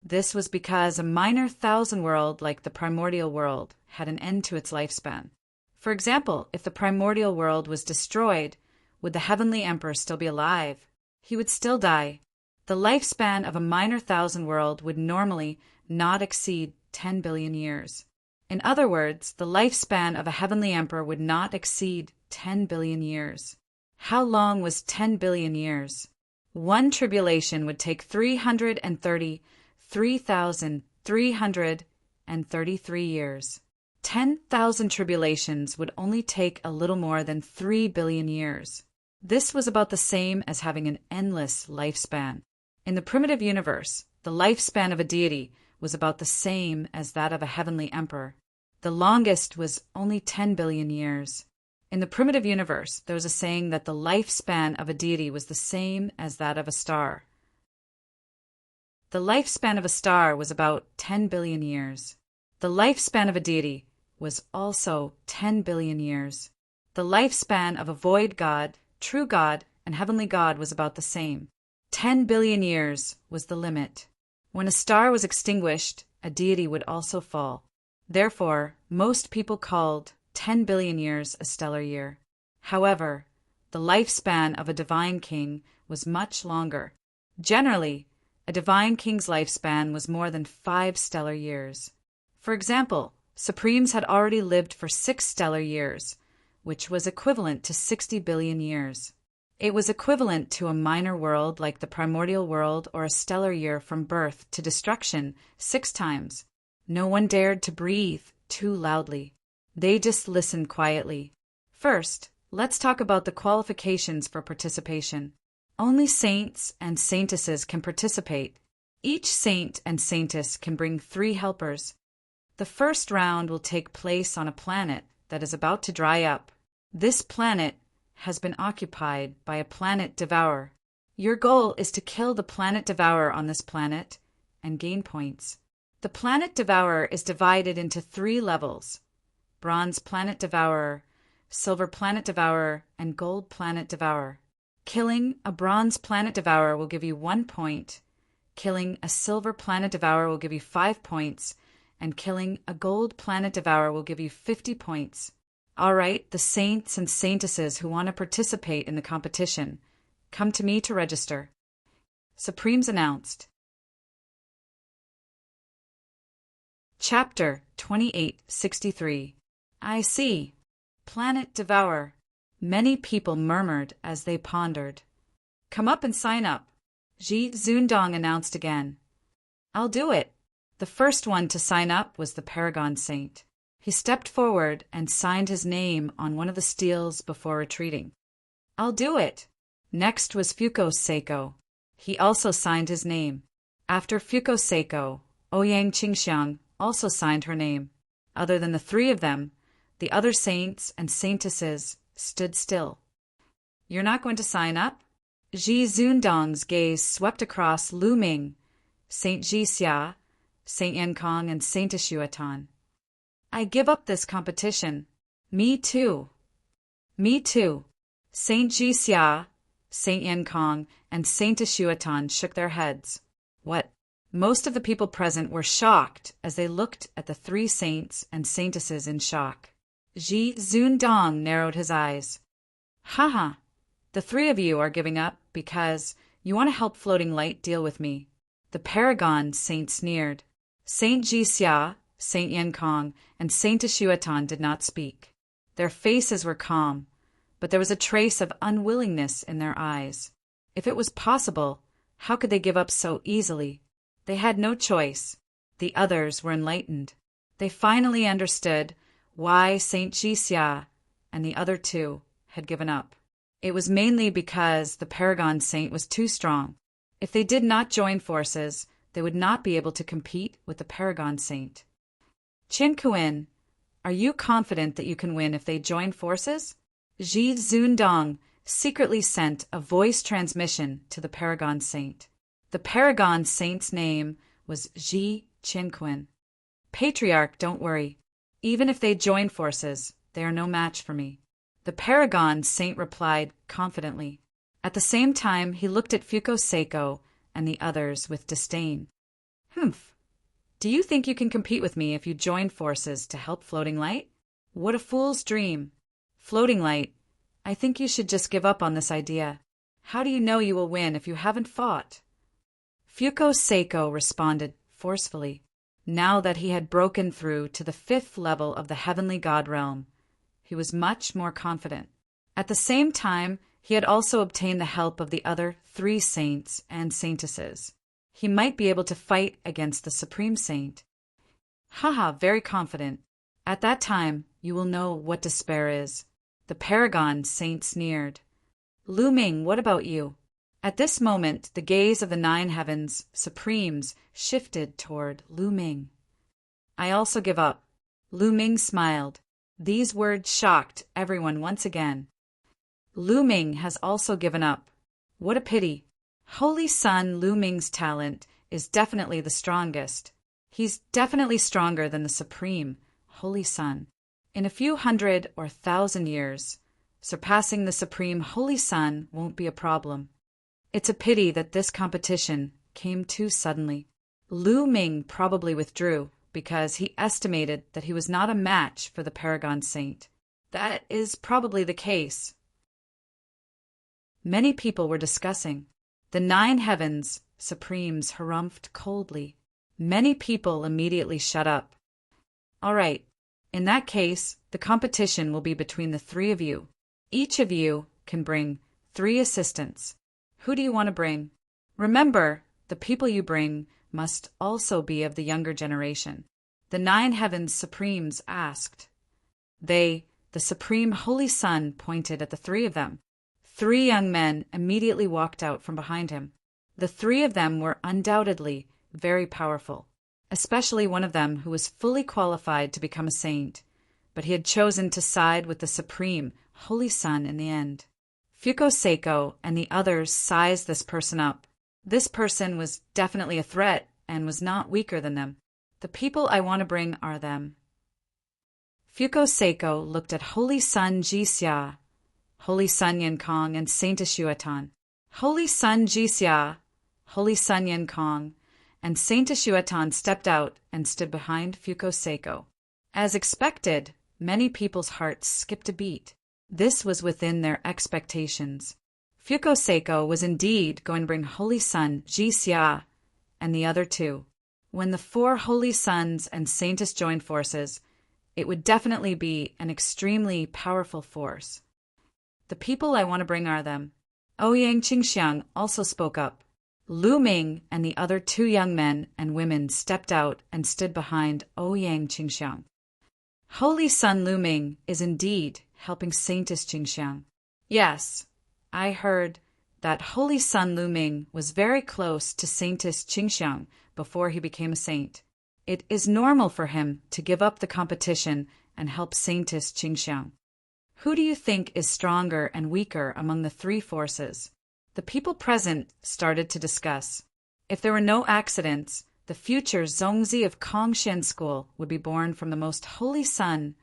Speaker 1: This was because a minor thousand world like the primordial world had an end to its lifespan. For example, if the primordial world was destroyed, would the heavenly emperor still be alive? He would still die. The lifespan of a minor thousand world would normally not exceed 10 billion years. In other words, the lifespan of a heavenly emperor would not exceed 10 billion years. How long was 10 billion years? One tribulation would take 333,333 years. 10,000 tribulations would only take a little more than 3 billion years. This was about the same as having an endless lifespan. In the primitive universe, the lifespan of a deity was about the same as that of a heavenly emperor. The longest was only 10 billion years. In the primitive universe, there was a saying that the lifespan of a deity was the same as that of a star. The lifespan of a star was about 10 billion years. The lifespan of a deity was also 10 billion years. The lifespan of a void god, true god, and heavenly god was about the same. 10 billion years was the limit. When a star was extinguished, a deity would also fall. Therefore, most people called 10 billion years a stellar year. However, the lifespan of a divine king was much longer. Generally, a divine king's lifespan was more than 5 stellar years. For example, Supremes had already lived for 6 stellar years, which was equivalent to 60 billion years. It was equivalent to a minor world like the primordial world or a stellar year from birth to destruction 6 times. No one dared to breathe too loudly. They just listened quietly. First, let's talk about the qualifications for participation. Only saints and saintesses can participate. Each saint and saintess can bring 3 helpers. The first round will take place on a planet that is about to dry up. This planet has been occupied by a planet devourer. Your goal is to kill the planet devourer on this planet and gain points. The planet devourer is divided into 3 levels: Bronze Planet Devourer, Silver Planet Devourer, and Gold Planet Devourer. Killing a Bronze Planet Devourer will give you 1 point. Killing a Silver Planet Devourer will give you 5 points. And killing a Gold Planet Devourer will give you 50 points. All right, the saints and saintesses who want to participate in the competition, come to me to register. Supremes announced. Chapter 2863. I see. Planet Devourer. Many people murmured as they pondered. Come up and sign up. Ji Zundong announced again. I'll do it. The first one to sign up was the Paragon Saint. He stepped forward and signed his name on one of the steels before retreating. I'll do it. Next was Fuko Seiko. He also signed his name. After Fuko Seiko, Ouyang Qingxiang also signed her name. Other than the 3 of them, the other saints and saintesses stood still. You're not going to sign up? Ji Zundong's gaze swept across Lu Ming, Saint Jixia, Saint Yankong, and Saint Ishuatan. I give up this competition. Me too. Me too. Saint Jixia, Saint Yankong, and Saint Ishuatan shook their heads. What? Most of the people present were shocked as they looked at the 3 saints and saintesses in shock. Ji Zundong narrowed his eyes. Haha, the 3 of you are giving up because you want to help Floating Light deal with me. The Paragon Saint sneered. Saint Jixia, Saint Yankong, and Saint Ishuatan did not speak. Their faces were calm, but there was a trace of unwillingness in their eyes. If it was possible, How could they give up so easily? They had no choice. The others were enlightened. They finally understood why Saint Jixia and the other two had given up. It was mainly because the Paragon Saint was too strong. If they did not join forces, they would not be able to compete with the Paragon Saint. Qin Kuan, are you confident that you can win if they join forces? Ji Zundong secretly sent a voice transmission to the Paragon Saint. The Paragon Saint's name was Ji Qinquan. Patriarch, don't worry. Even if they join forces, they are no match for me. The Paragon Saint replied confidently. At the same time, he looked at Fuko Seiko and the others with disdain. Humph. Do you think you can compete with me if you join forces to help Floating Light? What a fool's dream. Floating Light, I think you should just give up on this idea. How do you know you will win if you haven't fought? Fuko Seiko responded forcefully. Now that he had broken through to the 5th level of the heavenly god realm, he was much more confident. At the same time, he had also obtained the help of the other 3 saints and saintesses. He might be able to fight against the Supreme Saint. Haha, very confident. At that time, you will know what despair is. The Paragon Saint sneered. Lu Ming, what about you? At this moment, the gaze of the 9 heavens supremes shifted toward Lu Ming. I also give up. Lu Ming smiled. These words shocked everyone once again. Lu Ming has also given up. What a pity. Holy Sun Lu Ming's talent is definitely the strongest. He's definitely stronger than the Supreme Holy Sun. In a few 100 or 1,000 years, surpassing the Supreme Holy Sun won't be a problem. It's a pity that this competition came too suddenly. Lu Ming probably withdrew because he estimated that he was not a match for the Paragon Saint. That is probably the case. Many people were discussing. The 9 heavens supremes harumphed coldly. Many people immediately shut up. All right, in that case, the competition will be between the 3 of you. Each of you can bring 3 assistants. Who do you want to bring? Remember, the people you bring must also be of the younger generation. The 9 heavens supremes asked. They, the Supreme Holy Sun, pointed at the 3 of them. 3 young men immediately walked out from behind him. The 3 of them were undoubtedly very powerful, especially one of them who was fully qualified to become a saint, but he had chosen to side with the Supreme Holy Sun in the end. Fuko Seiko and the others sized this person up. This person was definitely a threat and was not weaker than them. The people I want to bring are them. Fuko Seiko looked at Holy Sun Jixia, Holy Sun Yenkong, and Saint Shuatan. Holy Sun Jixia, Holy Sun Yenkong, and Saint Shuatan stepped out and stood behind Fuko Seiko. As expected, many people's hearts skipped a beat. This was within their expectations. Fuko Seiko was indeed going to bring Holy Sun Jixia and the other 2. When the 4 Holy Suns and Saintess joined forces, it would definitely be an extremely powerful force. The people I want to bring are them. Ouyang Qingxiang also spoke up. Lu Ming and the other 2 young men and women stepped out and stood behind Ouyang Qingxiang. Holy Sun Lu Ming is indeed helping Saintess Qingxiang. Yes, I heard that Holy Sun Lu Ming was very close to Saintess Qingxiang before he became a saint. It is normal for him to give up the competition and help Saintess Qingxiang. Who do you think is stronger and weaker among the 3 forces? The people present started to discuss. If there were no accidents, the future Zongzi of Kongshan School would be born from the most holy Sun,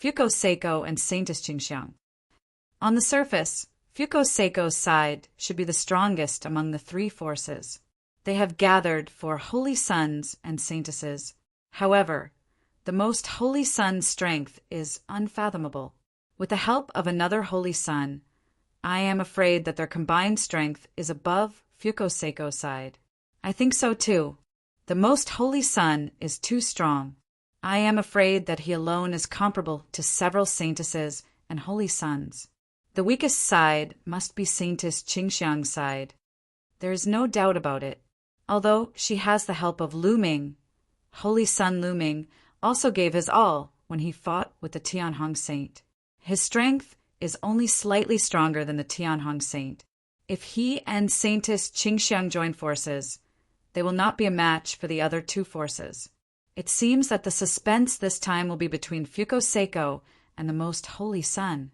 Speaker 1: Fuko Seiko and Saintess Qingxiang. On the surface, Fuko Seiko's side should be the strongest among the 3 forces. They have gathered 4 holy suns and saintesses. However, the most holy Sun's strength is unfathomable. With the help of another holy Sun, I am afraid that their combined strength is above Fuko Seiko's side. I think so too. The most holy Sun is too strong. I am afraid that he alone is comparable to several saintesses and holy suns. The weakest side must be Saintess Qingxiang's side. There is no doubt about it. Although she has the help of Lu Ming, Holy Sun Lu Ming also gave his all when he fought with the Tianhong Saint. His strength is only slightly stronger than the Tianhong Saint. If he and Saintess Qingxiang join forces, they will not be a match for the other two forces. It seems that the suspense this time will be between Fuko Seiko and the Most Holy Sun.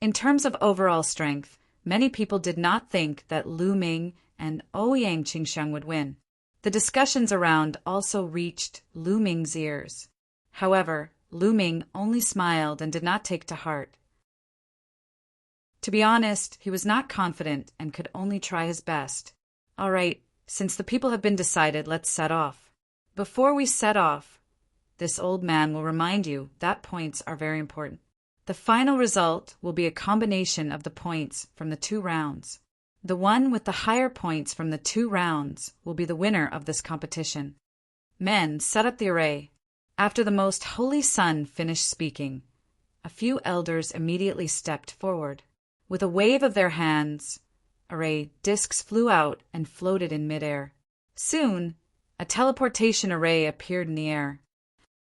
Speaker 1: In terms of overall strength, many people did not think that Lu Ming and Ouyang Qingxiang would win. The discussions around also reached Lu Ming's ears. However, Lu Ming only smiled and did not take to heart. To be honest, he was not confident and could only try his best. All right, since the people have been decided, let's set off. Before we set off, this old man will remind you that points are very important. The final result will be a combination of the points from the 2 rounds. The one with the higher points from the 2 rounds will be the winner of this competition. Men, set up the array. After the Most Holy Sun finished speaking, a few elders immediately stepped forward. With a wave of their hands, array discs flew out and floated in midair. Soon, a teleportation array appeared in the air.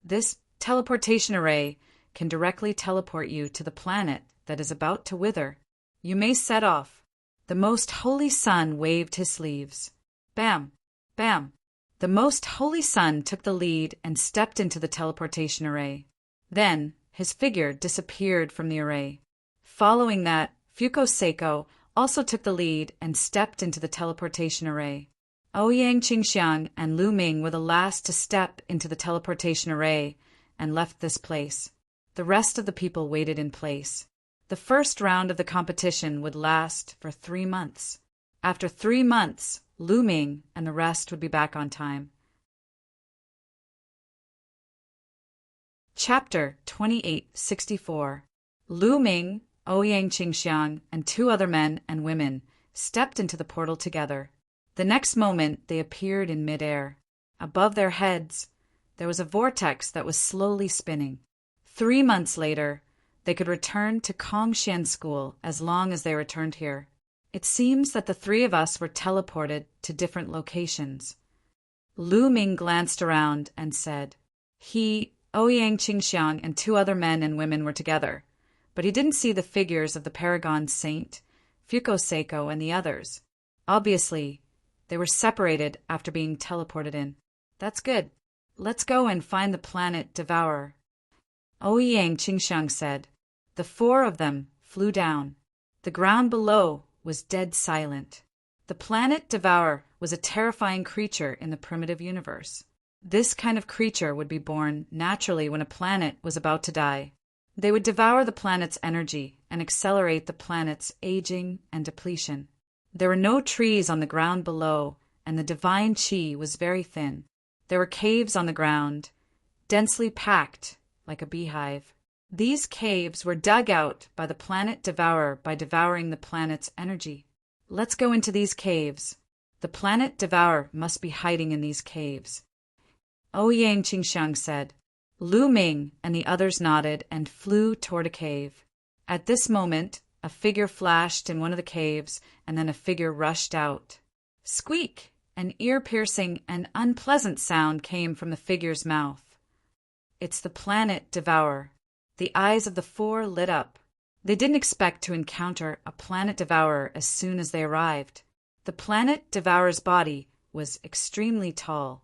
Speaker 1: This teleportation array can directly teleport you to the planet that is about to wither. You may set off. The Most Holy Sun waved his sleeves. Bam! Bam! The Most Holy Sun took the lead and stepped into the teleportation array. Then, his figure disappeared from the array. Following that, Fuko Seiko also took the lead and stepped into the teleportation array. Ouyang Qingxiang and Lu Ming were the last to step into the teleportation array and left this place. The rest of the people waited in place. The first round of the competition would last for 3 months. After 3 months, Lu Ming and the rest would be back on time. Chapter 2864. Lu Ming, Ouyang Qingxiang, and 2 other men and women stepped into the portal together. The next moment, they appeared in midair. Above their heads, there was a vortex that was slowly spinning. 3 months later, they could return to Kongshan School as long as they returned here. It seems that the 3 of us were teleported to different locations. Lu Ming glanced around and said, he, Ouyang Qingxiang, and 2 other men and women were together, but he didn't see the figures of the Paragon Saint, Fuko Seiko, and the others. Obviously, they were separated after being teleported in. That's good. Let's go and find the planet Devourer. Ouyang Qingxiang said. The 4 of them flew down. The ground below was dead silent. The planet Devourer was a terrifying creature in the primitive universe. This kind of creature would be born naturally when a planet was about to die. They would devour the planet's energy and accelerate the planet's aging and depletion. There were no trees on the ground below, and the divine qi was very thin. There were caves on the ground, densely packed like a beehive. These caves were dug out by the planet Devourer by devouring the planet's energy. Let's go into these caves. The planet Devourer must be hiding in these caves. Ouyang Qingxiang said. Lu Ming and the others nodded and flew toward a cave. At this moment, a figure flashed in one of the caves, and then a figure rushed out. Squeak! An ear-piercing and unpleasant sound came from the figure's mouth. It's the planet Devourer. The eyes of the 4 lit up. They didn't expect to encounter a planet Devourer as soon as they arrived. The planet Devourer's body was extremely tall.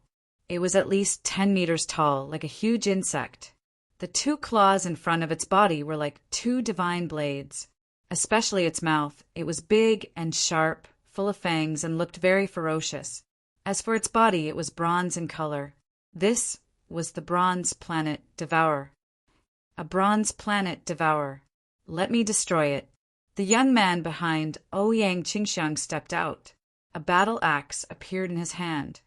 Speaker 1: It was at least 10 meters tall, like a huge insect. The 2 claws in front of its body were like 2 divine blades. Especially its mouth. It was big and sharp, full of fangs, and looked very ferocious. As for its body, it was bronze in color. This was the bronze planet Devourer. A bronze planet Devourer. Let me destroy it. The young man behind Ouyang Qingxiang stepped out. A battle axe appeared in his hand,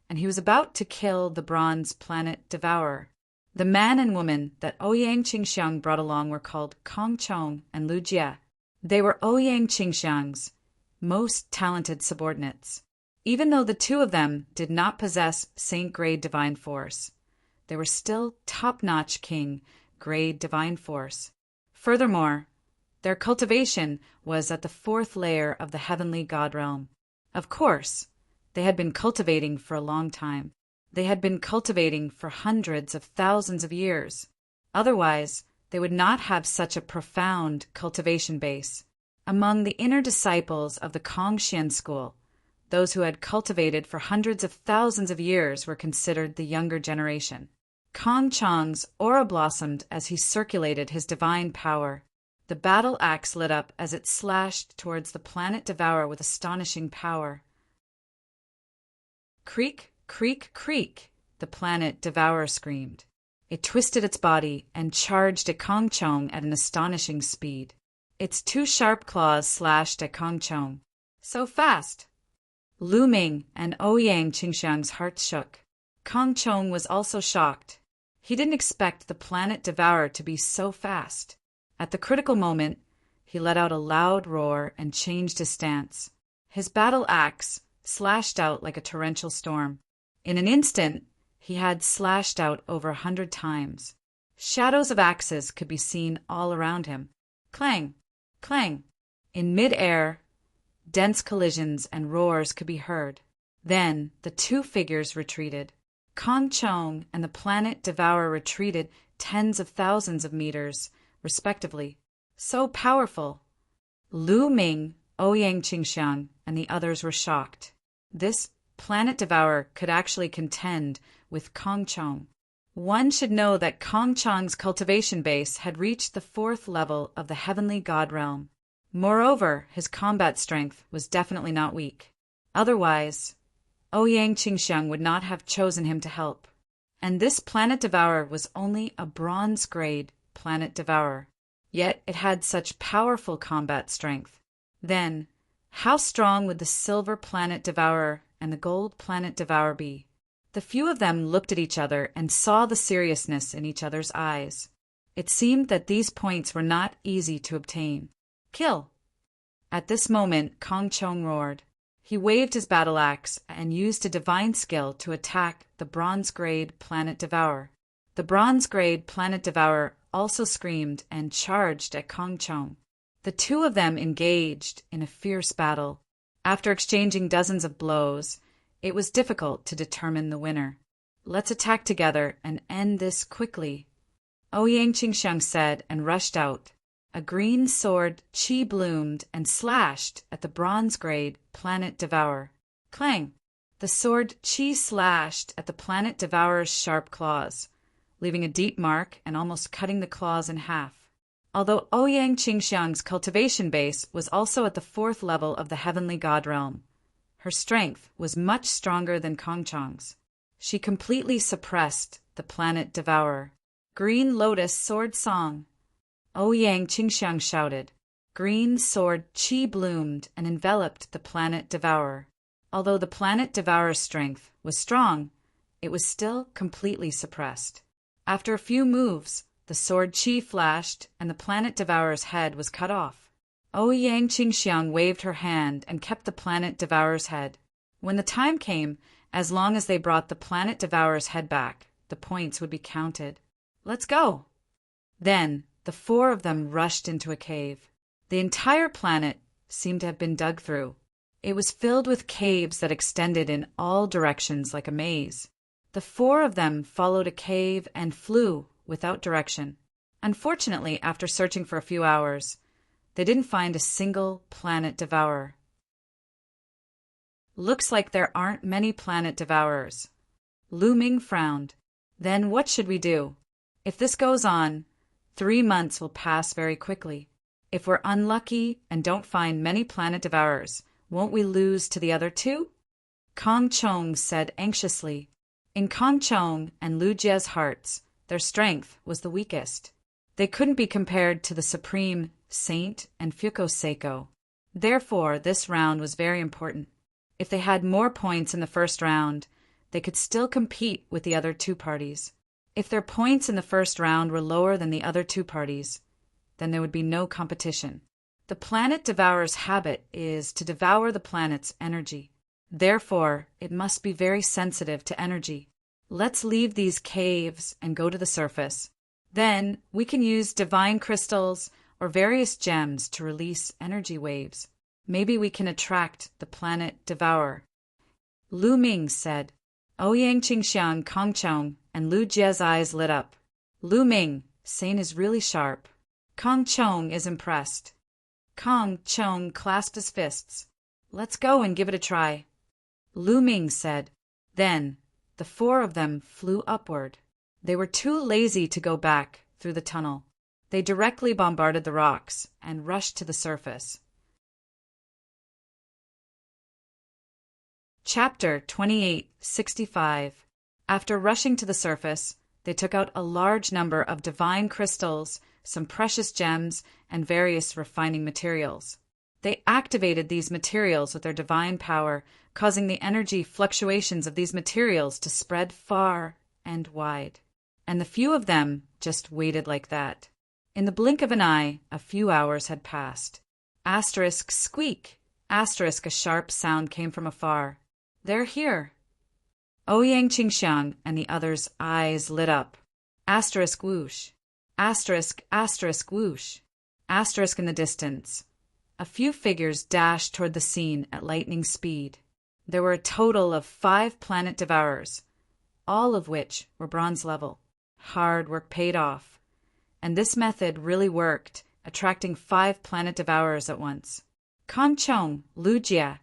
Speaker 1: and he was about to kill the bronze planet Devourer. The man and woman that Ouyang Qingxiang brought along were called Kong Chong and Lu Jie. They were Ouyang Qingxiang's most talented subordinates. Even though the 2 of them did not possess Saint-grade divine force, they were still top-notch King-grade divine force. Furthermore, their cultivation was at the 4th layer of the heavenly god realm. Of course, they had been cultivating for a long time. They had been cultivating for hundreds of thousands of years. Otherwise, they would not have such a profound cultivation base. Among the inner disciples of the Kongxian school, those who had cultivated for hundreds of thousands of years were considered the younger generation. Kong Chong's aura blossomed as he circulated his divine power. The battle axe lit up as it slashed towards the planet devourer with astonishing power. Creak, creak, creak, the planet devourer screamed. It twisted its body and charged at Kong Chong at an astonishing speed. Its two sharp claws slashed at Kong Chong. So fast! Lu Ming and Ouyang Qingxiang's hearts shook. Kong Chong was also shocked. He didn't expect the planet devourer to be so fast. At the critical moment, he let out a loud roar and changed his stance. His battle axe slashed out like a torrential storm. In an instant, he had slashed out over 100 times. Shadows of axes could be seen all around him. Clang! Clang! In mid-air, dense collisions and roars could be heard. Then the two figures retreated. Kong Chong and the planet devourer retreated tens of thousands of meters, respectively. So powerful! Lu Ming, Ouyang Qingxiang, and the others were shocked. This planet devourer could actually contend with Kong Chong. One should know that Kong Chong's cultivation base had reached the 4th level of the heavenly god realm. Moreover, his combat strength was definitely not weak. Otherwise, Ouyang Qingxiang would not have chosen him to help. And this planet devourer was only a bronze-grade planet devourer. Yet it had such powerful combat strength. Then, how strong would the silver planet devourer and the gold planet devourer be? The few of them looked at each other and saw the seriousness in each other's eyes. It seemed that these points were not easy to obtain. Kill! At this moment, Kong Chong roared. He waved his battle axe and used a divine skill to attack the bronze-grade planet devourer. The bronze-grade planet devourer also screamed and charged at Kong Chong. The two of them engaged in a fierce battle. After exchanging dozens of blows, it was difficult to determine the winner. Let's attack together and end this quickly, Ouyang Qingxiang said and rushed out. A green sword chi bloomed and slashed at the bronze-grade planet devourer. Clang! The sword chi slashed at the planet devourer's sharp claws, leaving a deep mark and almost cutting the claws in half. Although Ouyang Qingxiang's cultivation base was also at the 4th level of the heavenly god realm, her strength was much stronger than Kong Chong's. She completely suppressed the planet devourer. Green Lotus Sword Song! Ouyang Qingxiang shouted. Green sword chi bloomed and enveloped the planet devourer. Although the planet devourer's strength was strong, it was still completely suppressed. After a few moves, the sword chi flashed and the planet devourer's head was cut off. Ouyang Qingxiang waved her hand and kept the planet devourer's head. When the time came, as long as they brought the planet devourer's head back, the points would be counted. Let's go! Then, the 4 of them rushed into a cave. The entire planet seemed to have been dug through. It was filled with caves that extended in all directions like a maze. The 4 of them followed a cave and flew without direction. Unfortunately, after searching for a few hours, they didn't find a single planet devourer. Looks like there aren't many planet devourers. Lu Ming frowned. Then what should we do? If this goes on, 3 months will pass very quickly. If we're unlucky and don't find many planet devourers, won't we lose to the other 2? Kong Chong said anxiously. In Kong Chong and Lu Jie's hearts, their strength was the weakest. They couldn't be compared to the supreme Saint and Fuko Seiko. Therefore, this round was very important. If they had more points in the first round, they could still compete with the other 2 parties. If their points in the first round were lower than the other 2 parties, then there would be no competition. The planet devourer's habit is to devour the planet's energy. Therefore, it must be very sensitive to energy. Let's leave these caves and go to the surface. Then we can use divine crystals or various gems to release energy waves. Maybe we can attract the planet devourer. Lu Ming said. Ouyang Qingxiang, Kong Chong, and Lu Jie's eyes lit up. Lu Ming, Sane is really sharp. Kong Chong is impressed. Kong Chong clasped his fists. Let's go and give it a try. Lu Ming said. Then, the four of them flew upward. They were too lazy to go back through the tunnel. They directly bombarded the rocks and rushed to the surface. Chapter 2865. After rushing to the surface, they took out a large number of divine crystals, some precious gems, and various refining materials. They activated these materials with their divine power, causing the energy fluctuations of these materials to spread far and wide. And the few of them just waited like that. In the blink of an eye, a few hours had passed. Asterisk squeak! Asterisk a sharp sound came from afar. They're here. Ouyang Qingxiang and the others' eyes lit up. Asterisk whoosh. Asterisk whoosh. Asterisk in the distance. A few figures dashed toward the scene at lightning speed. There were a total of 5 planet devourers, all of which were bronze level. Hard work paid off. And this method really worked, attracting 5 planet devourers at once. Kong Chong, Lu Jie,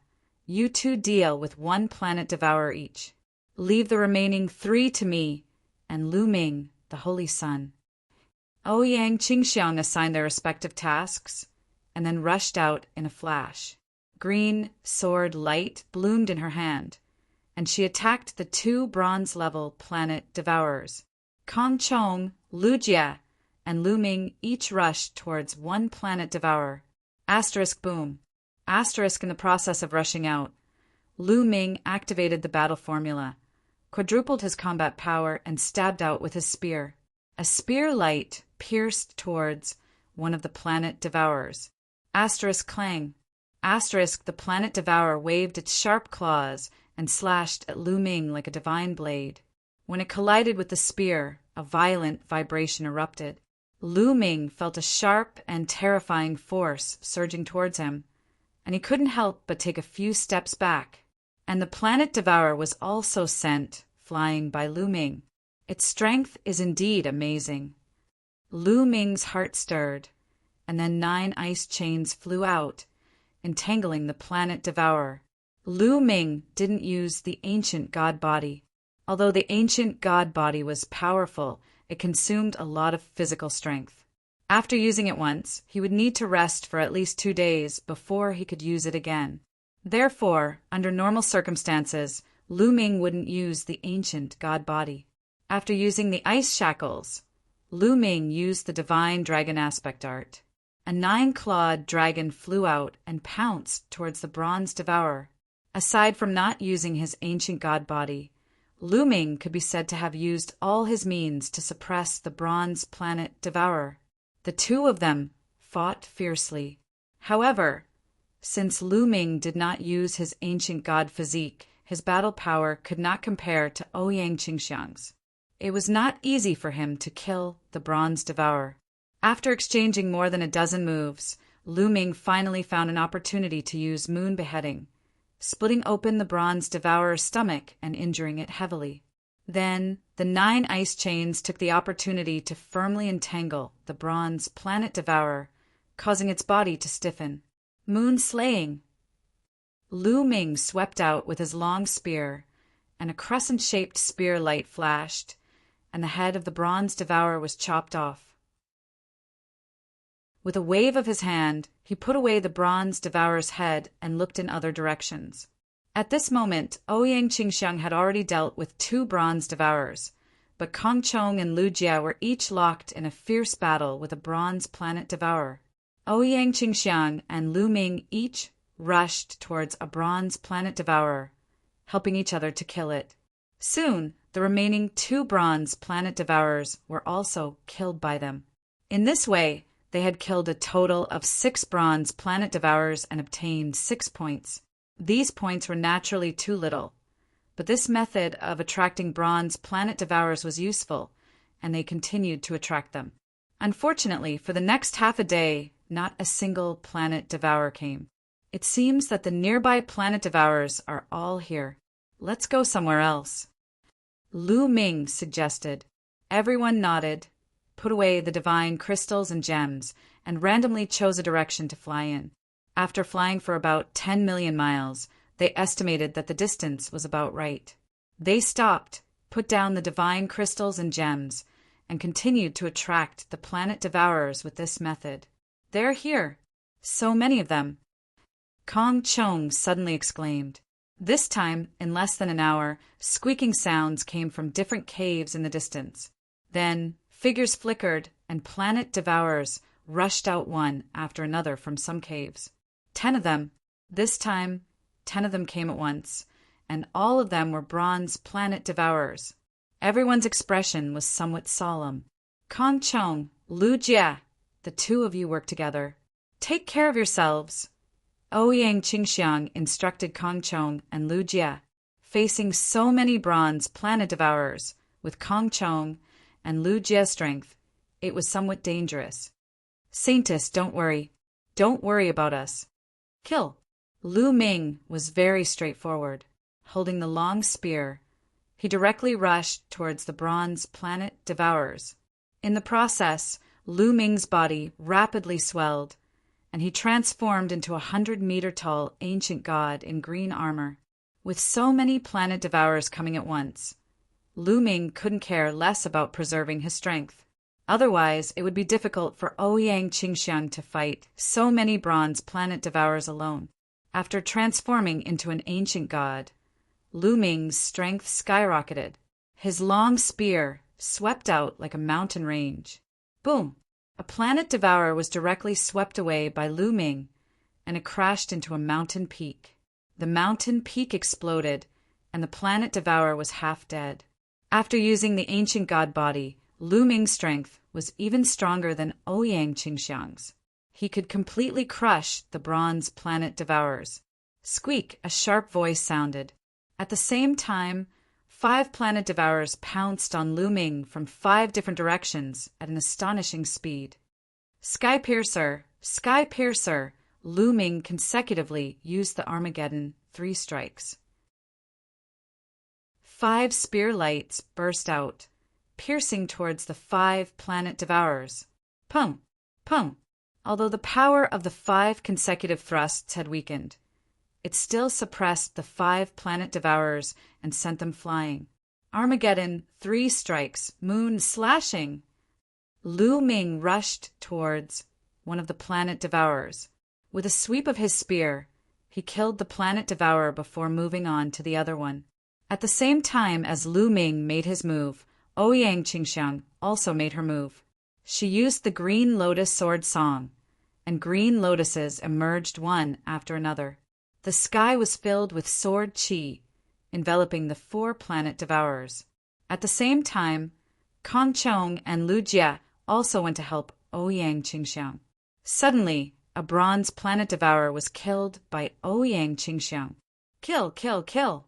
Speaker 1: you two deal with 1 planet devourer each. Leave the remaining 3 to me and Lu Ming, the Holy Sun. Ouyang Qingxiang assigned their respective tasks and then rushed out in a flash. Green sword light bloomed in her hand, and she attacked the 2 bronze-level planet devourers. Kong Chong, Lu Jie, and Lu Ming each rushed towards 1 planet devourer. Asterisk boom. Asterisk in the process of rushing out. Lu Ming activated the battle formula, quadrupled his combat power, and stabbed out with his spear. A spear light pierced towards one of the planet devourers. Asterisk clang. Asterisk the planet devourer waved its sharp claws and slashed at Lu Ming like a divine blade. When it collided with the spear, a violent vibration erupted. Lu Ming felt a sharp and terrifying force surging towards him, and he couldn't help but take a few steps back. And the planet devourer was also sent flying by Lu Ming. Its strength is indeed amazing. Lu Ming's heart stirred, and then 9 ice chains flew out, entangling the planet devourer. Lu Ming didn't use the ancient god body. Although the ancient god body was powerful, it consumed a lot of physical strength. After using it once, he would need to rest for at least 2 days before he could use it again. Therefore, under normal circumstances, Lu Ming wouldn't use the ancient god body. After using the ice shackles, Lu Ming used the divine dragon aspect art. A 9-clawed dragon flew out and pounced towards the bronze devourer. Aside from not using his ancient god body, Lu Ming could be said to have used all his means to suppress the bronze planet devourer. The 2 of them fought fiercely. However, since Lu Ming did not use his ancient god physique, his battle power could not compare to Ouyang Qingxiang's. It was not easy for him to kill the bronze devourer. After exchanging more than a dozen moves, Lu Ming finally found an opportunity to use moon beheading, splitting open the bronze devourer's stomach and injuring it heavily. Then, the 9 ice chains took the opportunity to firmly entangle the bronze planet devourer, causing its body to stiffen. Moon slaying. Lu Ming swept out with his long spear, and a crescent-shaped spear light flashed, and the head of the bronze devourer was chopped off. With a wave of his hand, he put away the bronze devourer's head and looked in other directions. At this moment, Ouyang Qingxiang had already dealt with 2 bronze devourers, but Kong Chong and Lu Jie were each locked in a fierce battle with a bronze planet devourer. Ouyang Qingxiang and Lu Ming each rushed towards a bronze planet devourer, helping each other to kill it. Soon, the remaining 2 bronze planet devourers were also killed by them. In this way, they had killed a total of 6 bronze planet devourers and obtained 6 points. These points were naturally too little, but this method of attracting bronze planet devourers was useful, and they continued to attract them. Unfortunately, for the next half a day, not a single planet devourer came. It seems that the nearby planet devourers are all here. Let's go somewhere else. Lu Ming suggested. Everyone nodded, put away the divine crystals and gems, and randomly chose a direction to fly in. After flying for about 10 million miles, they estimated that the distance was about right. They stopped, put down the divine crystals and gems, and continued to attract the planet devourers with this method. They're here. So many of them. Kong Chong suddenly exclaimed. This time, in less than an hour, squeaking sounds came from different caves in the distance. Then, figures flickered, and planet devourers rushed out one after another from some caves. 10 of them. This time, 10 of them came at once, and all of them were bronze planet devourers. Everyone's expression was somewhat solemn. Kong Chong, Lu Jie, the two of you work together. Take care of yourselves. Ouyang Qingxiang instructed Kong Chong and Lu Jie. Facing so many bronze planet devourers, with Kong Chong and Lu Jie's strength, it was somewhat dangerous. Saintess, don't worry. Don't worry about us. Kill. Lu Ming was very straightforward. Holding the long spear, he directly rushed towards the bronze planet devourers. In the process, Lu Ming's body rapidly swelled, and he transformed into a 100-meter-tall ancient god in green armor. With so many planet devourers coming at once, Lu Ming couldn't care less about preserving his strength. Otherwise, it would be difficult for Ouyang Qingxiang to fight so many bronze planet devourers alone. After transforming into an ancient god, Lu Ming's strength skyrocketed. His long spear swept out like a mountain range. Boom! A planet devourer was directly swept away by Lu Ming, and it crashed into a mountain peak. The mountain peak exploded, and the planet devourer was half dead. After using the ancient god body, Lu Ming's strength was even stronger than Ouyang Qingxiang's. He could completely crush the bronze planet devourers. Squeak! A sharp voice sounded. At the same time, 5 planet devourers pounced on Lu Ming from 5 different directions at an astonishing speed. Sky Piercer! Sky Piercer! Lu Ming consecutively used the Armageddon 3 strikes. 5 spear lights burst out, piercing towards the 5 planet devourers. Pum! Pum! Although the power of the 5 consecutive thrusts had weakened, it still suppressed the 5 planet devourers and sent them flying. Armageddon 3 strikes, moon slashing. Lu Ming rushed towards one of the planet devourers. With a sweep of his spear, he killed the planet devourer before moving on to the other one. At the same time as Lu Ming made his move, Ouyang Qingxiang also made her move. She used the Green Lotus Sword Song, and green lotuses emerged one after another. The sky was filled with sword qi, enveloping the 4 planet devourers. At the same time, Kong Chong and Lu Jie also went to help Ouyang Qingxiang. Suddenly, a bronze planet devourer was killed by Ouyang Qingxiang. Kill, kill, kill!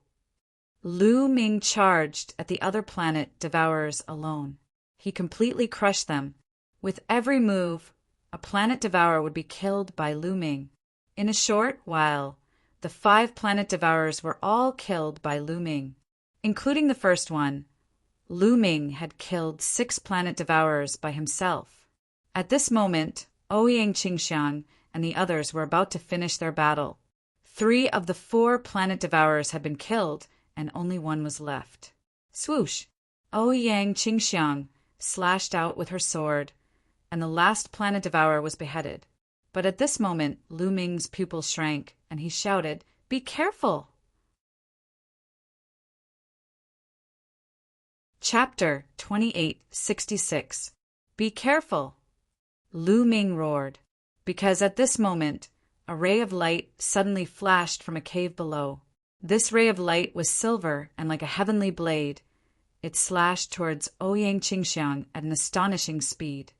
Speaker 1: Lu Ming charged at the other planet devourers alone. He completely crushed them. With every move, a planet devourer would be killed by Lu Ming. In a short while, the 5 planet devourers were all killed by Lu Ming. Including the first one, Lu Ming had killed 6 planet devourers by himself. At this moment, Ouyang Qingxiang and the others were about to finish their battle. 3 of the 4 planet devourers had been killed, and only one was left. Swoosh! Ouyang Qingxiang slashed out with her sword, and the last planet devourer was beheaded. But at this moment, Lu Ming's pupils shrank, and he shouted, "Be careful!" Chapter 2866. Be careful! Lu Ming roared, because at this moment, a ray of light suddenly flashed from a cave below. This ray of light was silver and like a heavenly blade. It slashed towards Ouyang Qingxiang at an astonishing speed.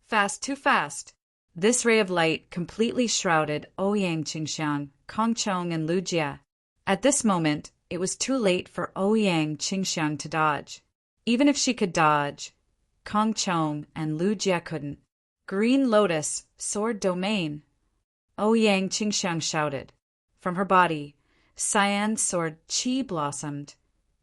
Speaker 1: Fast, too fast! This ray of light completely shrouded Ouyang Qingxiang, Kong Chong, and Lu Jie. At this moment, it was too late for Ouyang Qingxiang to dodge. Even if she could dodge, Kong Chong and Lu Jie couldn't. Green Lotus, Sword Domain! Ouyang Qingxiang shouted. From her body, cyan sword Qi blossomed,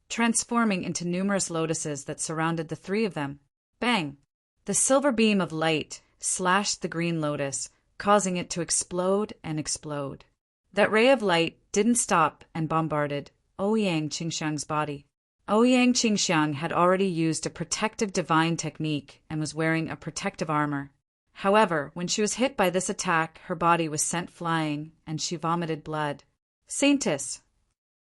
Speaker 1: transforming into numerous lotuses that surrounded the three of them. Bang! The silver beam of light slashed the green lotus, causing it to explode and explode. That ray of light didn't stop and bombarded Ouyang Qingxiang's body. Ouyang Qingxiang had already used a protective divine technique and was wearing a protective armor. However, when she was hit by this attack, her body was sent flying, and she vomited blood. Saintess!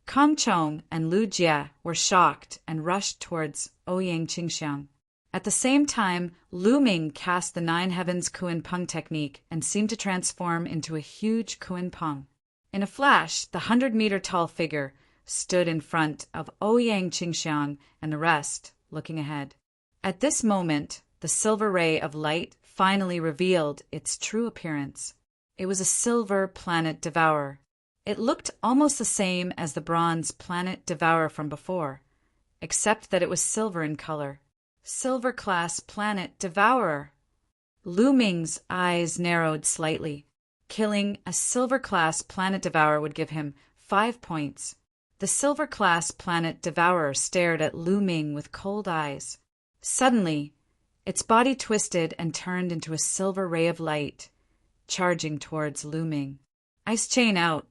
Speaker 1: Kong Chong and Lu Jie were shocked and rushed towards Ouyang Qingxiang. At the same time, Lu Ming cast the Nine Heavens Kuan Peng technique and seemed to transform into a huge Kuan Peng. In a flash, the 100-meter-tall figure stood in front of Ouyang Qingxiang and the rest, looking ahead. At this moment, the silver ray of light finally revealed its true appearance. It was a silver planet devourer. It looked almost the same as the bronze planet devourer from before, except that it was silver in color. Silver-class planet devourer. Lu Ming's eyes narrowed slightly. Killing a silver-class planet devourer would give him 5 points. The silver-class planet devourer stared at Lu Ming with cold eyes. Suddenly, its body twisted and turned into a silver ray of light, charging towards Lu Ming. Ice chain out,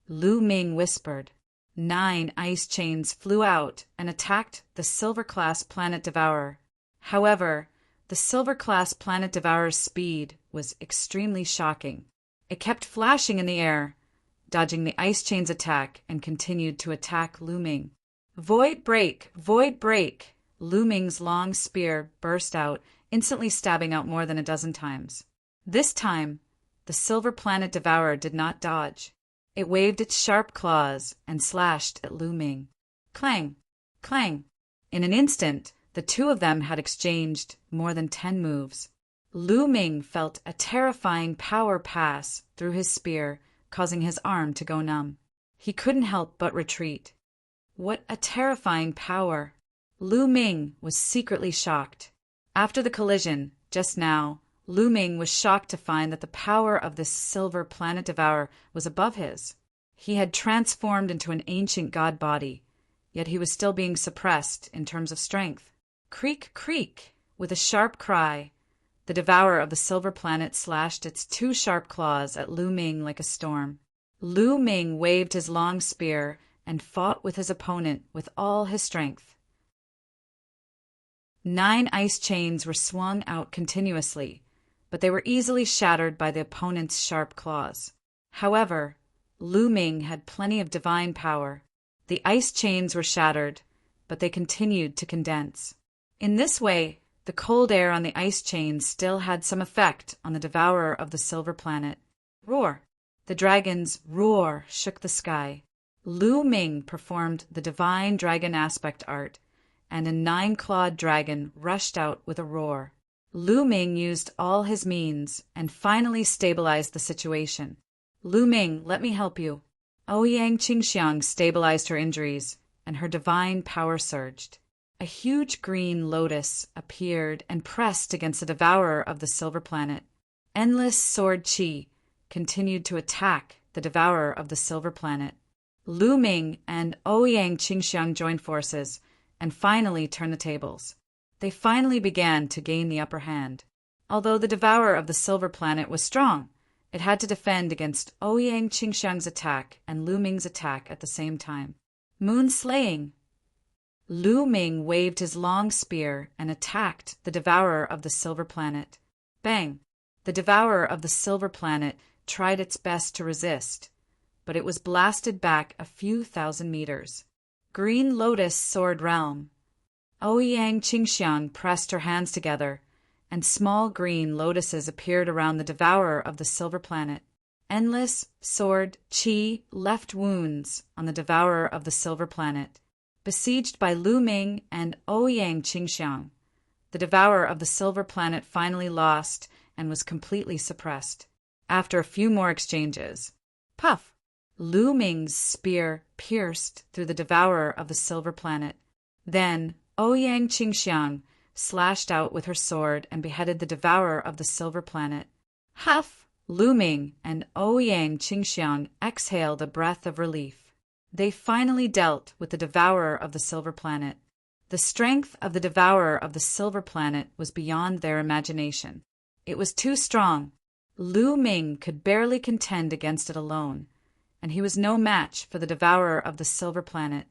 Speaker 1: Lu Ming whispered. 9 ice chains flew out and attacked the silver-class planet devourer. However, the silver-class planet devourer's speed was extremely shocking. It kept flashing in the air, dodging the ice chain's attack, and continued to attack Lu Ming. Void break! Void break! Lu Ming's long spear burst out, instantly stabbing out more than a dozen times. This time, the silver planet devourer did not dodge. It waved its sharp claws and slashed at Lu Ming. Clang! Clang! In an instant, the two of them had exchanged more than 10 moves. Lu Ming felt a terrifying power pass through his spear, causing his arm to go numb. He couldn't help but retreat. What a terrifying power! Lu Ming was secretly shocked. After the collision, just now, Lu Ming was shocked to find that the power of this silver planet devourer was above his. He had transformed into an ancient god body, yet he was still being suppressed in terms of strength. Creak, creak! With a sharp cry, the devourer of the silver planet slashed its 2 sharp claws at Lu Ming like a storm. Lu Ming waved his long spear and fought with his opponent with all his strength. 9 ice chains were swung out continuously, but they were easily shattered by the opponent's sharp claws. However, Lu Ming had plenty of divine power. The ice chains were shattered, but they continued to condense. In this way, the cold air on the ice chains still had some effect on the devourer of the silver planet. Roar! The dragon's roar shook the sky. Lu Ming performed the divine dragon aspect art, and a 9-clawed dragon rushed out with a roar. Lu Ming used all his means and finally stabilized the situation. Lu Ming, let me help you. Ouyang Qingxiang stabilized her injuries, and her divine power surged. A huge green lotus appeared and pressed against the devourer of the silver planet. Endless sword Qi continued to attack the devourer of the silver planet. Lu Ming and Ouyang Qingxiang joined forces and finally turned the tables. They finally began to gain the upper hand. Although the devourer of the silver planet was strong, it had to defend against Ouyang Qingxiang's attack and Lu Ming's attack at the same time. Moon slaying! Lu Ming waved his long spear and attacked the devourer of the silver planet. Bang! The devourer of the silver planet tried its best to resist, but it was blasted back a few thousand meters. Green Lotus Sword Realm. Ouyang Qingxiang pressed her hands together, and small green lotuses appeared around the devourer of the silver planet. Endless sword Qi left wounds on the devourer of the silver planet. Besieged by Lu Ming and Ouyang Qingxiang, the devourer of the silver planet finally lost and was completely suppressed. After a few more exchanges, puff! Lu Ming's spear pierced through the devourer of the silver planet. Then Ouyang Qingxiang slashed out with her sword and beheaded the devourer of the silver planet. Huff! Lu Ming and Ouyang Qingxiang exhaled a breath of relief. They finally dealt with the devourer of the Silver Planet. The strength of the devourer of the Silver Planet was beyond their imagination. It was too strong. Lu Ming could barely contend against it alone, and he was no match for the devourer of the Silver Planet.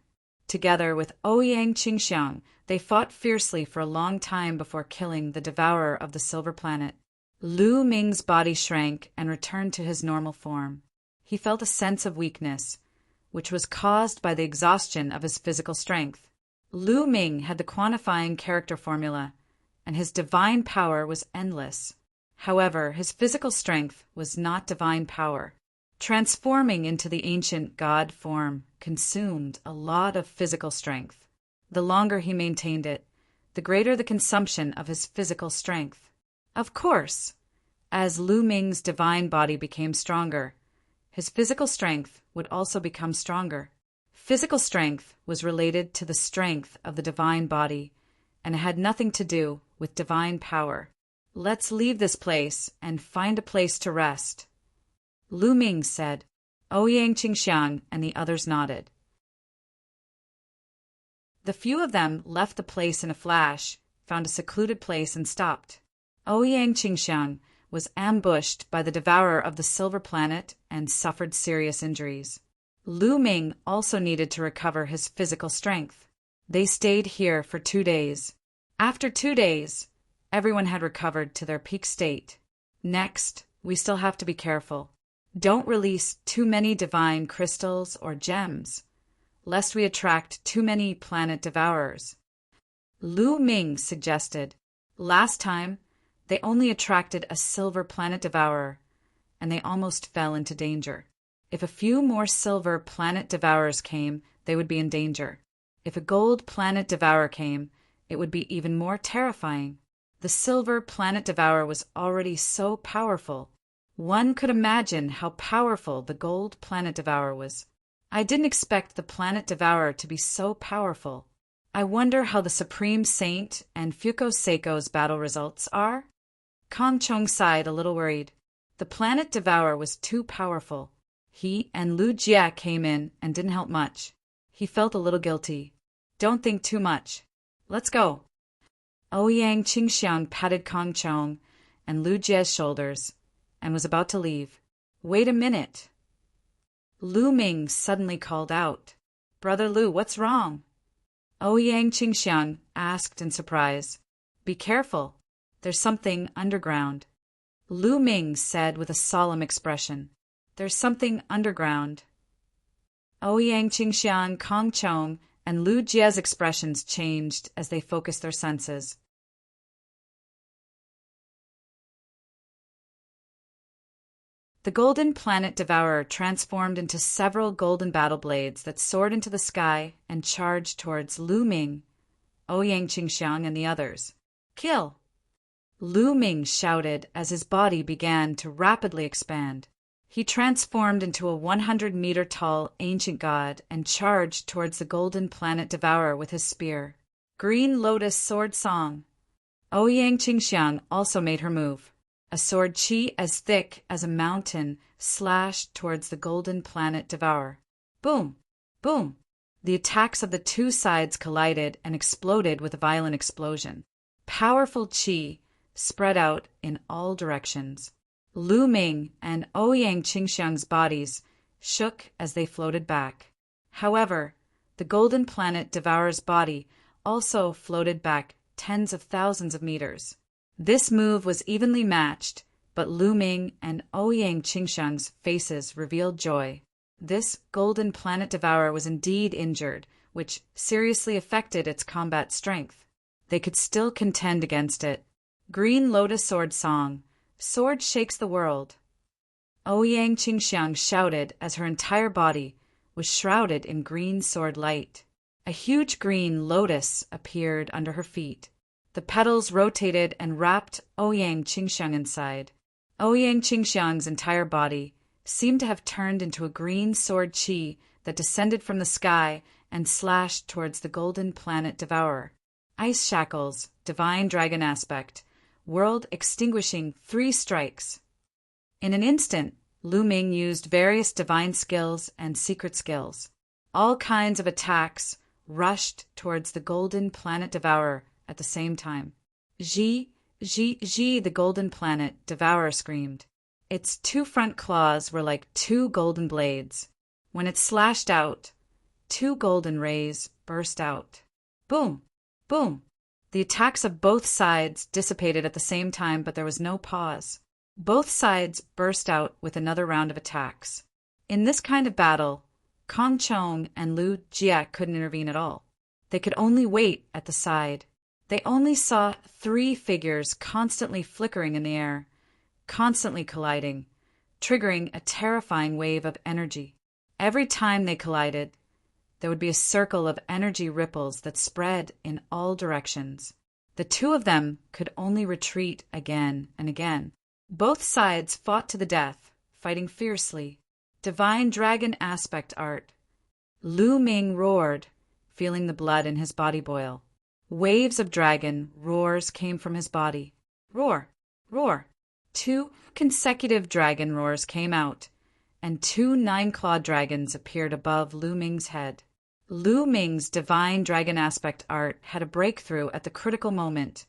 Speaker 1: Together with Ouyang Qingxiang, they fought fiercely for a long time before killing the devourer of the Silver Planet. Lu Ming's body shrank and returned to his normal form. He felt a sense of weakness, which was caused by the exhaustion of his physical strength. Lu Ming had the quantifying character formula, and his divine power was endless. However, his physical strength was not divine power. Transforming into the ancient god form consumed a lot of physical strength. The longer he maintained it, the greater the consumption of his physical strength. Of course, as Lu Ming's divine body became stronger, his physical strength would also become stronger. Physical strength was related to the strength of the divine body, and it had nothing to do with divine power. Let's leave this place and find a place to rest, Lu Ming said. Ouyang Qingxiang and the others nodded. The few of them left the place in a flash, found a secluded place and stopped. Ouyang Qingxiang was ambushed by the devourer of the Silver Planet and suffered serious injuries. Lu Ming also needed to recover his physical strength. They stayed here for 2 days. After 2 days, everyone had recovered to their peak state. Next, we still have to be careful. Don't release too many divine crystals or gems, lest we attract too many planet devourers. Lu Ming suggested. Last time, they only attracted a silver planet devourer, and they almost fell into danger. If a few more silver planet devourers came, they would be in danger. If a gold planet devourer came, it would be even more terrifying. The silver planet devourer was already so powerful. One could imagine how powerful the gold planet devourer was. I didn't expect the planet devourer to be so powerful. I wonder how the Supreme Saint and Fuko Seiko's battle results are? Kong Chong sighed, a little worried. The planet devourer was too powerful. He and Lu Jia came in and didn't help much. He felt a little guilty. Don't think too much. Let's go. Ouyang Qingxiang patted Kong Chong and Lu Jia's shoulders and was about to leave. Wait a minute. Lu Ming suddenly called out. Brother Lu, what's wrong? Ouyang Qingxiang asked in surprise. Be careful. There's something underground. Lu Ming said with a solemn expression. There's something underground. Ouyang Qingxiang, Kong Chong, and Lu Jia's expressions changed as they focused their senses. The golden planet devourer transformed into several golden battle blades that soared into the sky and charged towards Lu Ming, Ouyang Qingxiang, and the others. Kill! Lu Ming shouted as his body began to rapidly expand. He transformed into a 100-meter-tall ancient god and charged towards the golden planet devourer with his spear. Green Lotus Sword Song. Ouyang Qingxiang also made her move. A sword qi as thick as a mountain slashed towards the golden planet devourer. Boom! Boom! The attacks of the two sides collided and exploded with a violent explosion. Powerful qi spread out in all directions. Lu Ming and Ouyang Qingxiang's bodies shook as they floated back. However, the golden planet devourer's body also floated back tens of thousands of meters. This move was evenly matched, but Lu Ming and Ouyang Qingxiang's faces revealed joy. This golden planet devourer was indeed injured, which seriously affected its combat strength. They could still contend against it. Green Lotus Sword Song. Sword shakes the world. Ouyang Qingxiang shouted as her entire body was shrouded in green sword light. A huge green lotus appeared under her feet. The petals rotated and wrapped Ouyang Qingxiang inside. Ouyang Qingxiang's entire body seemed to have turned into a green sword qi that descended from the sky and slashed towards the golden planet devourer. Ice shackles, divine dragon aspect, world extinguishing 3 strikes. In an instant, Lu Ming used various divine skills and secret skills. All kinds of attacks rushed towards the golden planet devourer at the same time. Ji, the golden planet devourer screamed. Its two front claws were like two golden blades. When it slashed out, two golden rays burst out. Boom! Boom! The attacks of both sides dissipated at the same time, but there was no pause. Both sides burst out with another round of attacks. In this kind of battle, Kong Chong and Lu Jia couldn't intervene at all. They could only wait at the side. They only saw three figures constantly flickering in the air, constantly colliding, triggering a terrifying wave of energy. Every time they collided, there would be a circle of energy ripples that spread in all directions. The two of them could only retreat again and again. Both sides fought to the death, fighting fiercely. Divine dragon aspect art. Lu Ming roared, feeling the blood in his body boil. Waves of dragon roars came from his body. Roar, roar. 2 consecutive dragon roars came out, and 2 nine-clawed dragons appeared above Lu Ming's head. Lu Ming's divine dragon aspect art had a breakthrough at the critical moment,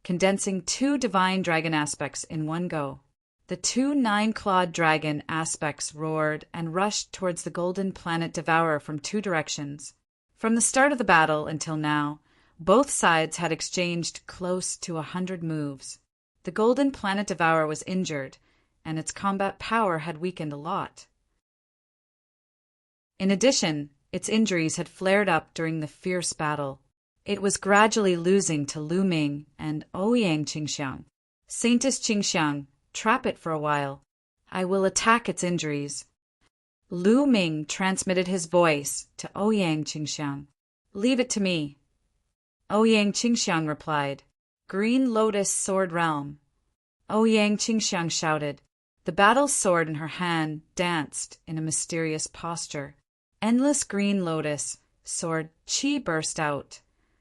Speaker 1: condensing 2 divine dragon aspects in one go. The 2 nine-clawed dragon aspects roared and rushed towards the golden planet devourer from 2 directions. From the start of the battle until now, both sides had exchanged close to 100 moves. The golden planet devourer was injured, and its combat power had weakened a lot. In addition, its injuries had flared up during the fierce battle. It was gradually losing to Lu Ming and Ouyang Qingxiang. Saintess Qingxiang, trap it for a while. I will attack its injuries. Lu Ming transmitted his voice to Ouyang Qingxiang. Leave it to me. Ouyang Qingxiang replied, Green Lotus Sword Realm. Ouyang Qingxiang shouted. The battle sword in her hand danced in a mysterious posture. Endless green lotus sword chi burst out,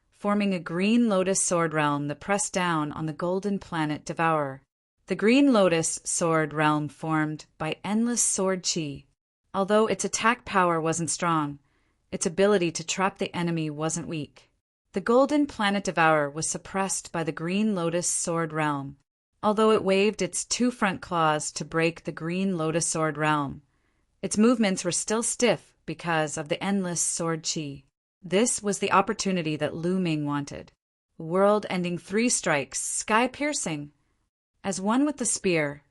Speaker 1: forming a green lotus sword realm that pressed down on the golden planet devourer. The green lotus sword realm formed by endless sword chi. Although its attack power wasn't strong, its ability to trap the enemy wasn't weak. The golden planet devourer was suppressed by the green lotus sword realm. Although it waved its 2 front claws to break the green lotus sword realm, its movements were still stiff because of the endless sword chi. This was the opportunity that Lu Ming wanted. World-ending 3 strikes, sky-piercing. As one with the spear,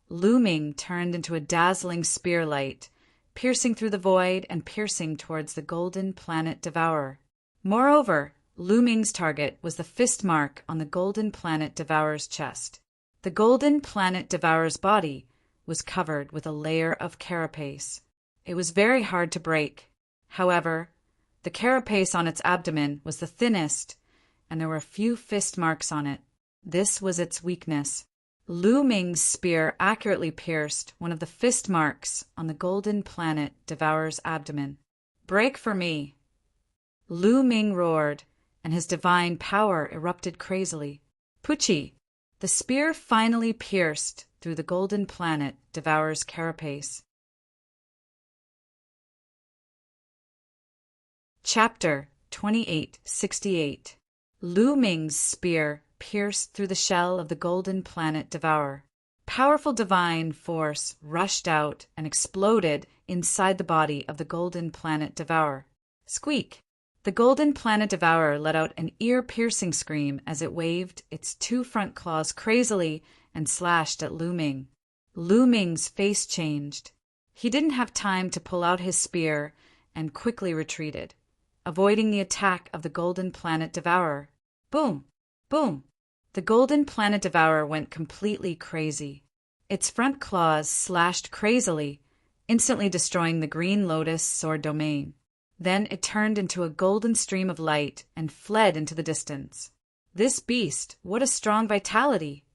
Speaker 1: Lu Ming turned into a dazzling spear light, piercing through the void and piercing towards the golden planet devourer. Moreover, Lu Ming's target was the fist mark on the golden planet devourer's chest. The golden planet devourer's body was covered with a layer of carapace. It was very hard to break. However, the carapace on its abdomen was the thinnest, and there were a few fist marks on it. This was its weakness. Lu Ming's spear accurately pierced one of the fist marks on the golden planet devourer's abdomen. Break for me! Lu Ming roared, and his divine power erupted crazily. Puchi! The spear finally pierced through the golden planet devourer's carapace. Chapter 2868. Lu Ming's spear pierced through the shell of the golden planet devourer. Powerful divine force rushed out and exploded inside the body of the golden planet devourer. Squeak! The golden planet devourer let out an ear-piercing scream as it waved its 2 front claws crazily and slashed at Lu Ming. Lu Ming's face changed. He didn't have time to pull out his spear and quickly retreated, avoiding the attack of the golden planet devourer. Boom! Boom! The golden planet devourer went completely crazy. Its front claws slashed crazily, instantly destroying the green lotus sword domain. Then it turned into a golden stream of light and fled into the distance. This beast, what a strong vitality!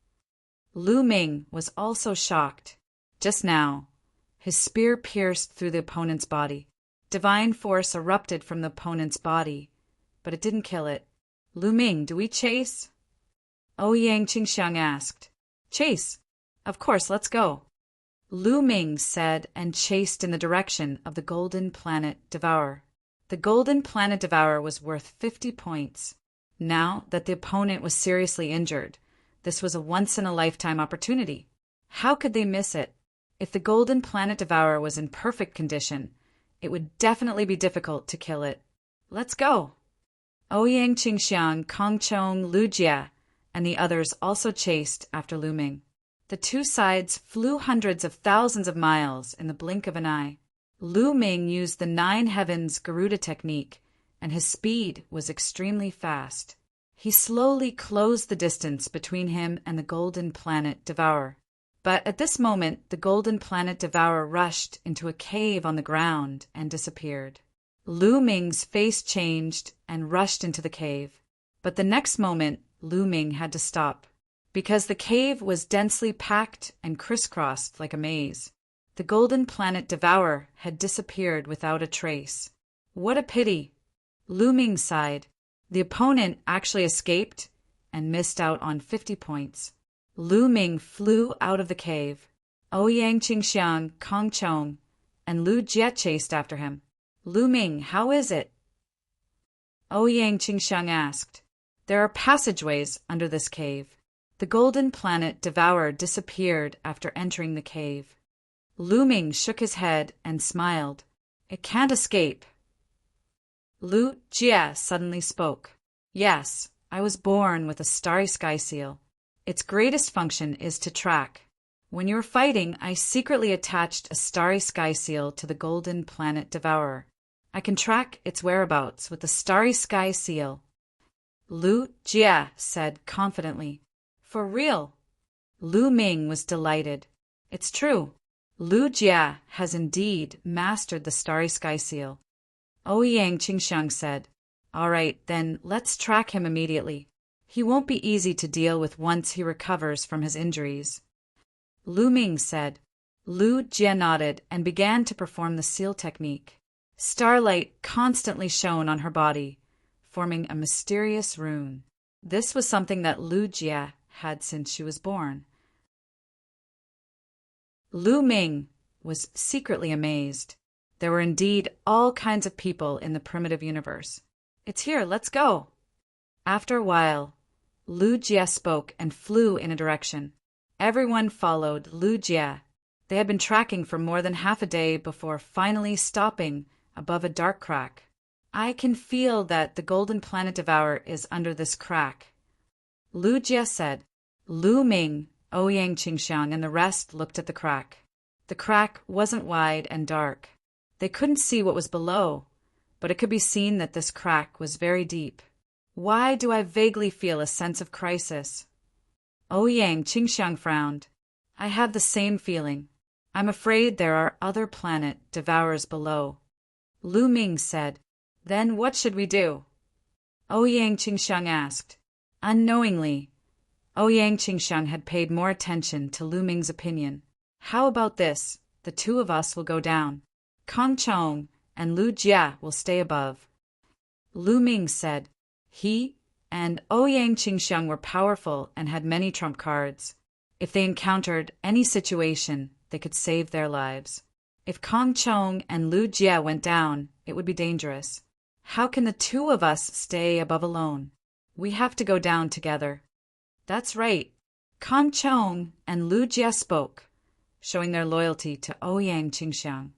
Speaker 1: Lu Ming was also shocked. Just now, his spear pierced through the opponent's body. Divine force erupted from the opponent's body, but it didn't kill it. Lu Ming, do we chase? Ouyang Qingxiang asked. Chase! Of course, let's go. Lu Ming said, and chased in the direction of the Golden Planet Devourer. The Golden Planet Devourer was worth 50 points. Now that the opponent was seriously injured, this was a once-in-a-lifetime opportunity. How could they miss it? If the Golden Planet Devourer was in perfect condition, it would definitely be difficult to kill it. Let's go! Ouyang Qingxiang, Kong Chong, Lu Jie, and the others also chased after Lu Ming. The two sides flew hundreds of thousands of miles in the blink of an eye. Lu Ming used the Nine Heavens Garuda technique, and his speed was extremely fast. He slowly closed the distance between him and the Golden Planet Devourer. But at this moment, the Golden Planet Devourer rushed into a cave on the ground and disappeared. Lu Ming's face changed and rushed into the cave. But the next moment, Lu Ming had to stop, because the cave was densely packed and crisscrossed like a maze. The Golden Planet Devourer had disappeared without a trace. What a pity! Lu Ming sighed. The opponent actually escaped and missed out on 50 points. Lu Ming flew out of the cave. Ouyang Qingxiang, Kong Chong, and Lu Jie chased after him. Lu Ming, how is it? Ouyang Qingxiang asked. There are passageways under this cave. The Golden Planet Devourer disappeared after entering the cave. Lu Ming shook his head and smiled. It can't escape. Lu Jie suddenly spoke. Yes, I was born with a starry sky seal. Its greatest function is to track. When you were fighting, I secretly attached a starry sky seal to the Golden Planet Devourer. I can track its whereabouts with the starry sky seal. Lu Jie said confidently. For real? Lu Ming was delighted. It's true. Lu Jie has indeed mastered the starry sky seal. Ouyang Qingxiang said, All right, then let's track him immediately. He won't be easy to deal with once he recovers from his injuries. Lu Ming said. Lu Jie nodded and began to perform the seal technique. Starlight constantly shone on her body, forming a mysterious rune. This was something that Lu Jie had since she was born. Lu Ming was secretly amazed. There were indeed all kinds of people in the primitive universe. It's here, let's go. After a while, Lu Jie spoke and flew in a direction. Everyone followed Lu Jie. They had been tracking for more than half a day before finally stopping above a dark crack. I can feel that the Golden Planet Devourer is under this crack. Lu Jie said. Lu Ming, Ouyang Qingxiang, and the rest looked at the crack. The crack wasn't wide and dark. They couldn't see what was below, but it could be seen that this crack was very deep. Why do I vaguely feel a sense of crisis? Ouyang Qingxiang frowned. I have the same feeling. I'm afraid there are other planet devourers below. Lu Ming said. Then what should we do? Ouyang Qingxiang asked. Unknowingly, Ouyang Qingxiang had paid more attention to Lu Ming's opinion. How about this? The two of us will go down. Kong Chong and Lu Jie will stay above. Lu Ming said. He and Ouyang Qingxiang were powerful and had many trump cards. If they encountered any situation, they could save their lives. If Kong Chong and Lu Jie went down, it would be dangerous. How can the two of us stay above alone? We have to go down together. That's right. Kong Chong and Lu Jie spoke, showing their loyalty to Ouyang Qingxiang.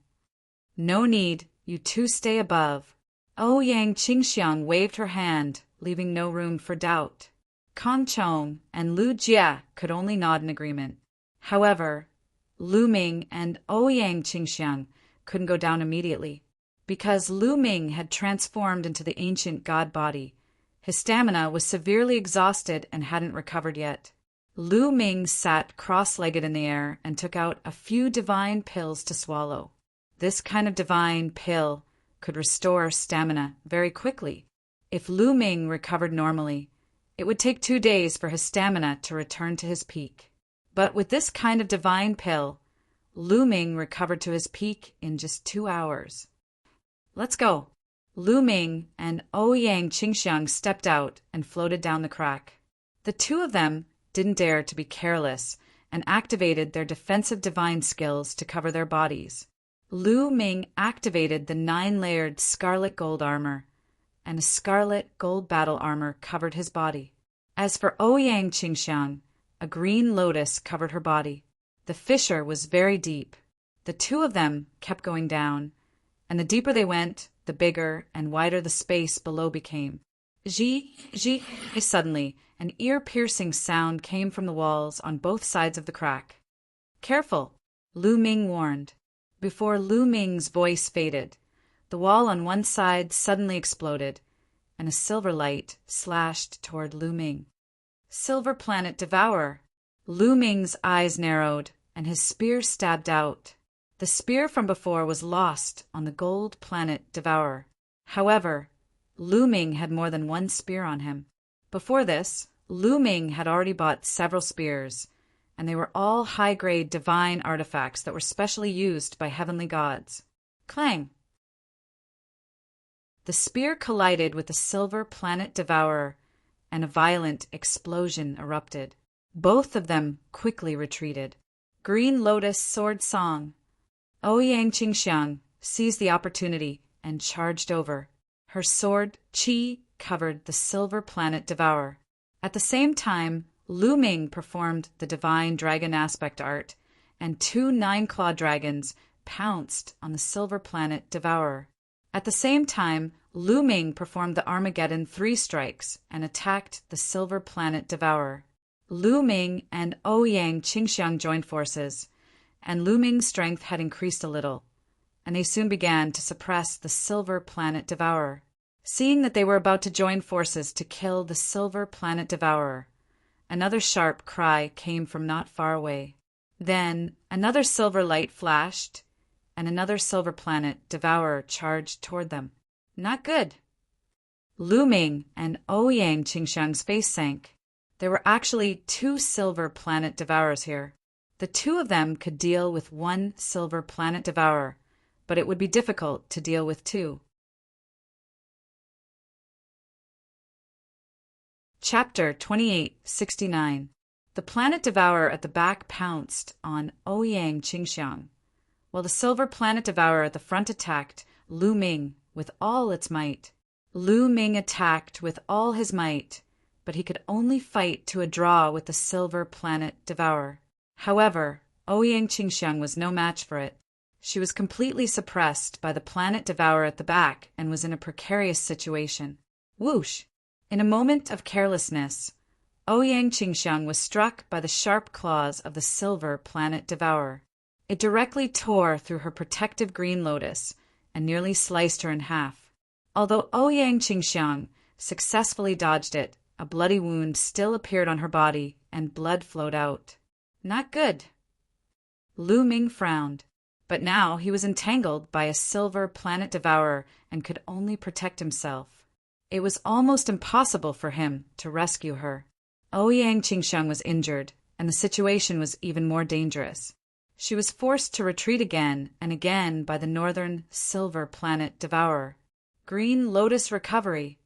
Speaker 1: No need, you two stay above. Ouyang Qingxiang waved her hand, leaving no room for doubt. Kong Chong and Lu Jie could only nod in agreement. However, Lu Ming and Ouyang Qingxiang couldn't go down immediately, because Lu Ming had transformed into the ancient god body. His stamina was severely exhausted and hadn't recovered yet. Lu Ming sat cross-legged in the air and took out a few divine pills to swallow. This kind of divine pill could restore stamina very quickly. If Lu Ming recovered normally, it would take 2 days for his stamina to return to his peak. But with this kind of divine pill, Lu Ming recovered to his peak in just 2 hours. Let's go. Lu Ming and Ouyang Qingxiang stepped out and floated down the crack. The two of them didn't dare to be careless and activated their defensive divine skills to cover their bodies. Lu Ming activated the 9-layered scarlet gold armor, and a scarlet gold battle armor covered his body. As for Ouyang Qingxiang, a green lotus covered her body. The fissure was very deep. The two of them kept going down, and the deeper they went, the bigger and wider the space below became. Suddenly, an ear-piercing sound came from the walls on both sides of the crack. "Careful," Lu Ming warned. Before Lu Ming's voice faded, the wall on one side suddenly exploded, and a silver light slashed toward Lu Ming. "Silver Planet Devourer!" Lu Ming's eyes narrowed, and his spear stabbed out. The spear from before was lost on the Gold Planet Devourer. However, Lu Ming had more than one spear on him. Before this, Lu Ming had already bought several spears, and they were all high-grade divine artifacts that were specially used by heavenly gods. Clang! The spear collided with the Silver Planet Devourer, and a violent explosion erupted. Both of them quickly retreated. Green Lotus Sword Song. Ouyang Qingxiang seized the opportunity and charged over. Her sword, Qi, covered the Silver Planet Devourer. At the same time, Lu Ming performed the divine dragon aspect art, and 2 9-clawed dragons pounced on the Silver Planet Devourer. At the same time, Lu Ming performed the Armageddon 3 strikes and attacked the Silver Planet Devourer. Lu Ming and Ouyang Qingxiang joined forces, and Lu Ming's strength had increased a little, and they soon began to suppress the Silver Planet Devourer. Seeing that they were about to join forces to kill the Silver Planet Devourer, another sharp cry came from not far away. Then another silver light flashed, and another Silver Planet Devourer charged toward them. Not good. Lu Ming and Ouyang Qingxiang's face sank. There were actually 2 Silver Planet Devourers here. The 2 of them could deal with 1 Silver Planet Devourer, but it would be difficult to deal with 2. Chapter 2869. The Planet Devourer at the back pounced on Ouyang Qingxiang, while the Silver Planet Devourer at the front attacked Lu Ming with all its might. Lu Ming attacked with all his might, but he could only fight to a draw with the Silver Planet Devourer. However, Ouyang Qingxiang was no match for it. She was completely suppressed by the Planet Devourer at the back and was in a precarious situation. Whoosh! In a moment of carelessness, Ouyang Qingxiang was struck by the sharp claws of the Silver Planet Devourer. It directly tore through her protective green lotus and nearly sliced her in half. Although Ouyang Qingxiang successfully dodged it, a bloody wound still appeared on her body and blood flowed out. Not good. Lu Ming frowned, but now he was entangled by a Silver Planet Devourer and could only protect himself. It was almost impossible for him to rescue her. Ouyang Qingxiang was injured, and the situation was even more dangerous. She was forced to retreat again and again by the northern Silver Planet Devourer. Green Lotus Recovery.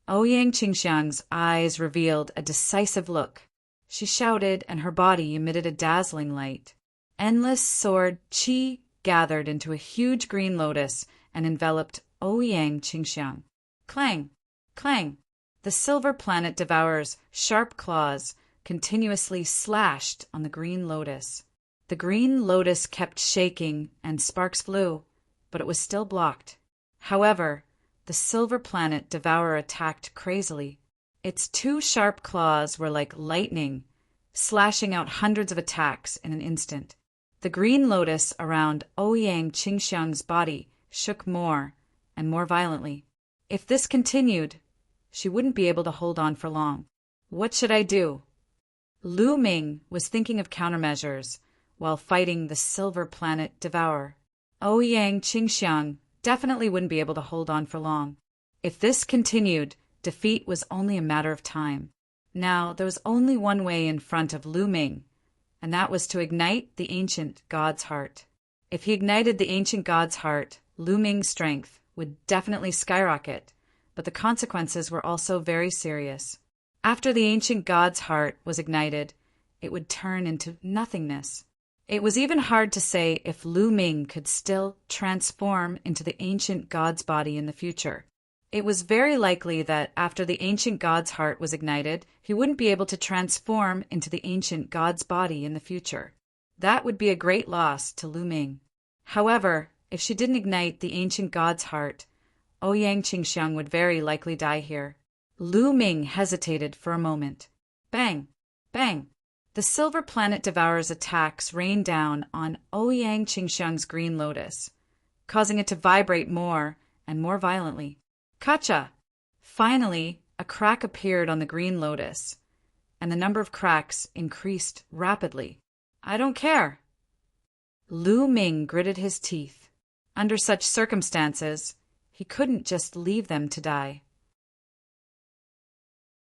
Speaker 1: Ouyang Qingxiang's eyes revealed a decisive look. She shouted, and her body emitted a dazzling light. Endless sword Qi gathered into a huge green lotus and enveloped Ouyang Qingxiang. Clang! Clang! The Silver Planet Devourer's sharp claws continuously slashed on the green lotus. The green lotus kept shaking and sparks flew, but it was still blocked. However, the Silver Planet Devourer attacked crazily. Its 2 sharp claws were like lightning, slashing out hundreds of attacks in an instant. The green lotus around Ouyang Qingxiang's body shook more and more violently. If this continued, she wouldn't be able to hold on for long. What should I do? Lu Ming was thinking of countermeasures while fighting the Silver Planet Devourer. Ouyang Qingxiang definitely wouldn't be able to hold on for long. If this continued, defeat was only a matter of time. Now, there was only one way in front of Lu Ming, and that was to ignite the ancient god's heart. If he ignited the ancient god's heart, Lu Ming's strength would definitely skyrocket, but the consequences were also very serious. After the ancient god's heart was ignited, it would turn into nothingness. It was even hard to say if Lu Ming could still transform into the ancient god's body in the future. It was very likely that after the ancient god's heart was ignited, he wouldn't be able to transform into the ancient god's body in the future. That would be a great loss to Lu Ming. However, if she didn't ignite the ancient god's heart, Ouyang Qingxiang would very likely die here. Lu Ming hesitated for a moment. Bang! Bang! The Silver Planet Devourer's attacks rained down on Ouyang Qingxiang's green lotus, causing it to vibrate more and more violently. Kacha! Finally, a crack appeared on the green lotus, and the number of cracks increased rapidly. I don't care. Lu Ming gritted his teeth. Under such circumstances, he couldn't just leave them to die.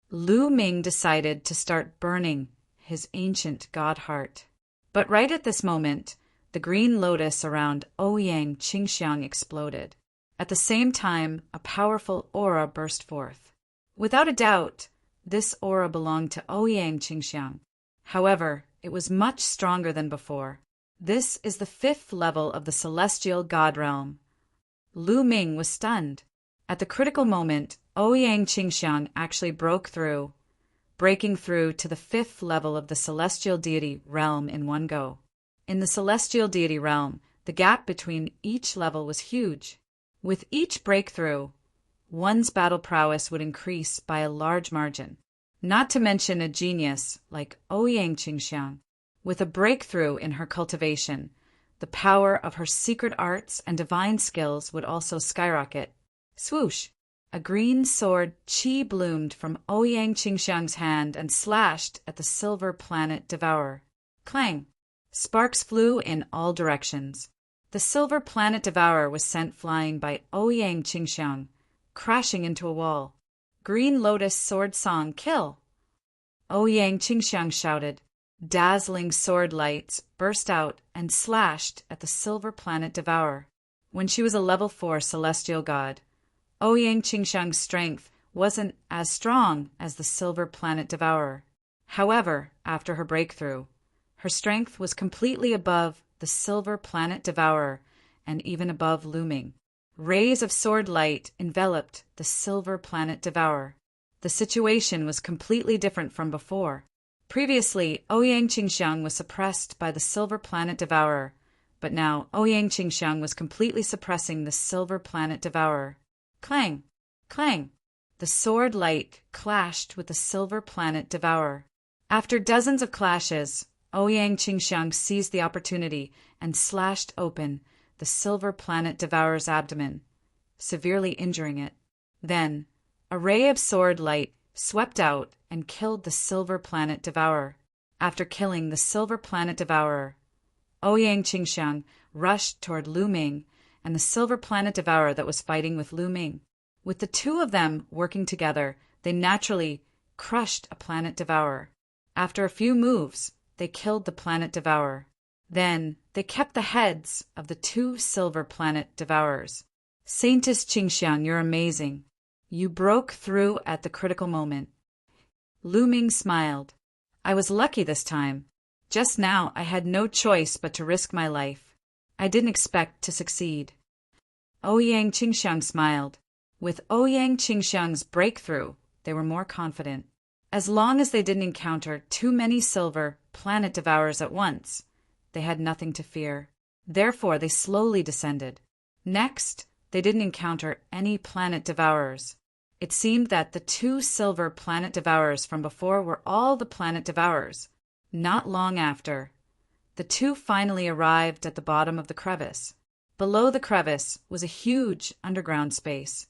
Speaker 1: Lu Ming decided to start burning his ancient god heart. But right at this moment, the green lotus around Ouyang Qingxiang exploded. At the same time, a powerful aura burst forth. Without a doubt, this aura belonged to Ouyang Qingxiang. However, it was much stronger than before. This is the 5th level of the celestial god realm. Lu Ming was stunned. At the critical moment, Ouyang Qingxiang actually broke through, breaking through to the 5th level of the celestial deity realm in one go. In the celestial deity realm, the gap between each level was huge. With each breakthrough, one's battle prowess would increase by a large margin. Not to mention a genius like Ouyang Qingxiang. With a breakthrough in her cultivation, the power of her secret arts and divine skills would also skyrocket. Swoosh! A green sword chi bloomed from Ouyang Qingxiang's hand and slashed at the Silver Planet Devourer. Clang! Sparks flew in all directions. The Silver Planet Devourer was sent flying by Ouyang Qingxiang, crashing into a wall. Green Lotus Sword Song Kill! Ouyang Qingxiang shouted. Dazzling sword lights burst out and slashed at the Silver Planet Devourer. When she was a level 4 celestial god, Ouyang Qingxiang's strength wasn't as strong as the Silver Planet Devourer. However, after her breakthrough, her strength was completely above the Silver Planet Devourer and even above Lu Ming. Rays of sword light enveloped the Silver Planet Devourer. The situation was completely different from before. Previously, Ouyang Qingxiang was suppressed by the Silver Planet Devourer, but now Ouyang Qingxiang was completely suppressing the Silver Planet Devourer. Clang! Clang! The sword light clashed with the Silver Planet Devourer. After dozens of clashes, Ouyang Qingxiang seized the opportunity and slashed open the Silver Planet Devourer's abdomen, severely injuring it. Then, a ray of sword light swept out and killed the Silver Planet Devourer. After killing the Silver Planet Devourer, Ouyang Qingxiang rushed toward Lu Ming and the Silver Planet Devourer that was fighting with Lu Ming. With the two of them working together, they naturally crushed a Planet Devourer. After a few moves, they killed the Planet Devourer. Then, they kept the heads of the 2 Silver Planet Devourers. Saintess Qingxiang, you're amazing. You broke through at the critical moment. Lu Ming smiled. I was lucky this time. Just now, I had no choice but to risk my life. I didn't expect to succeed. Ouyang Qingxiang smiled. With Ouyang Qingxiang's breakthrough, they were more confident. As long as they didn't encounter too many Silver Planet Devourers at once, they had nothing to fear. Therefore, they slowly descended. Next, they didn't encounter any Planet Devourers. It seemed that the 2 Silver Planet Devourers from before were all the Planet Devourers. Not long after, the 2 finally arrived at the bottom of the crevice. Below the crevice was a huge underground space.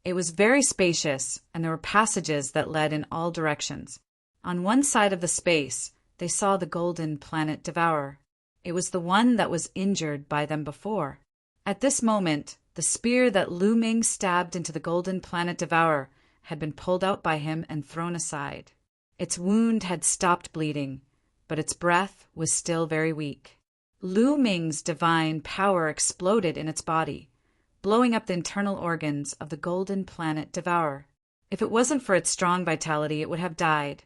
Speaker 1: It was very spacious, and there were passages that led in all directions. On one side of the space, they saw the Golden Planet Devourer. It was the one that was injured by them before. At this moment, the spear that Lu Ming stabbed into the Golden Planet Devourer had been pulled out by him and thrown aside. Its wound had stopped bleeding, but its breath was still very weak. Lu Ming's divine power exploded in its body, blowing up the internal organs of the Golden Planet Devourer. If it wasn't for its strong vitality, it would have died.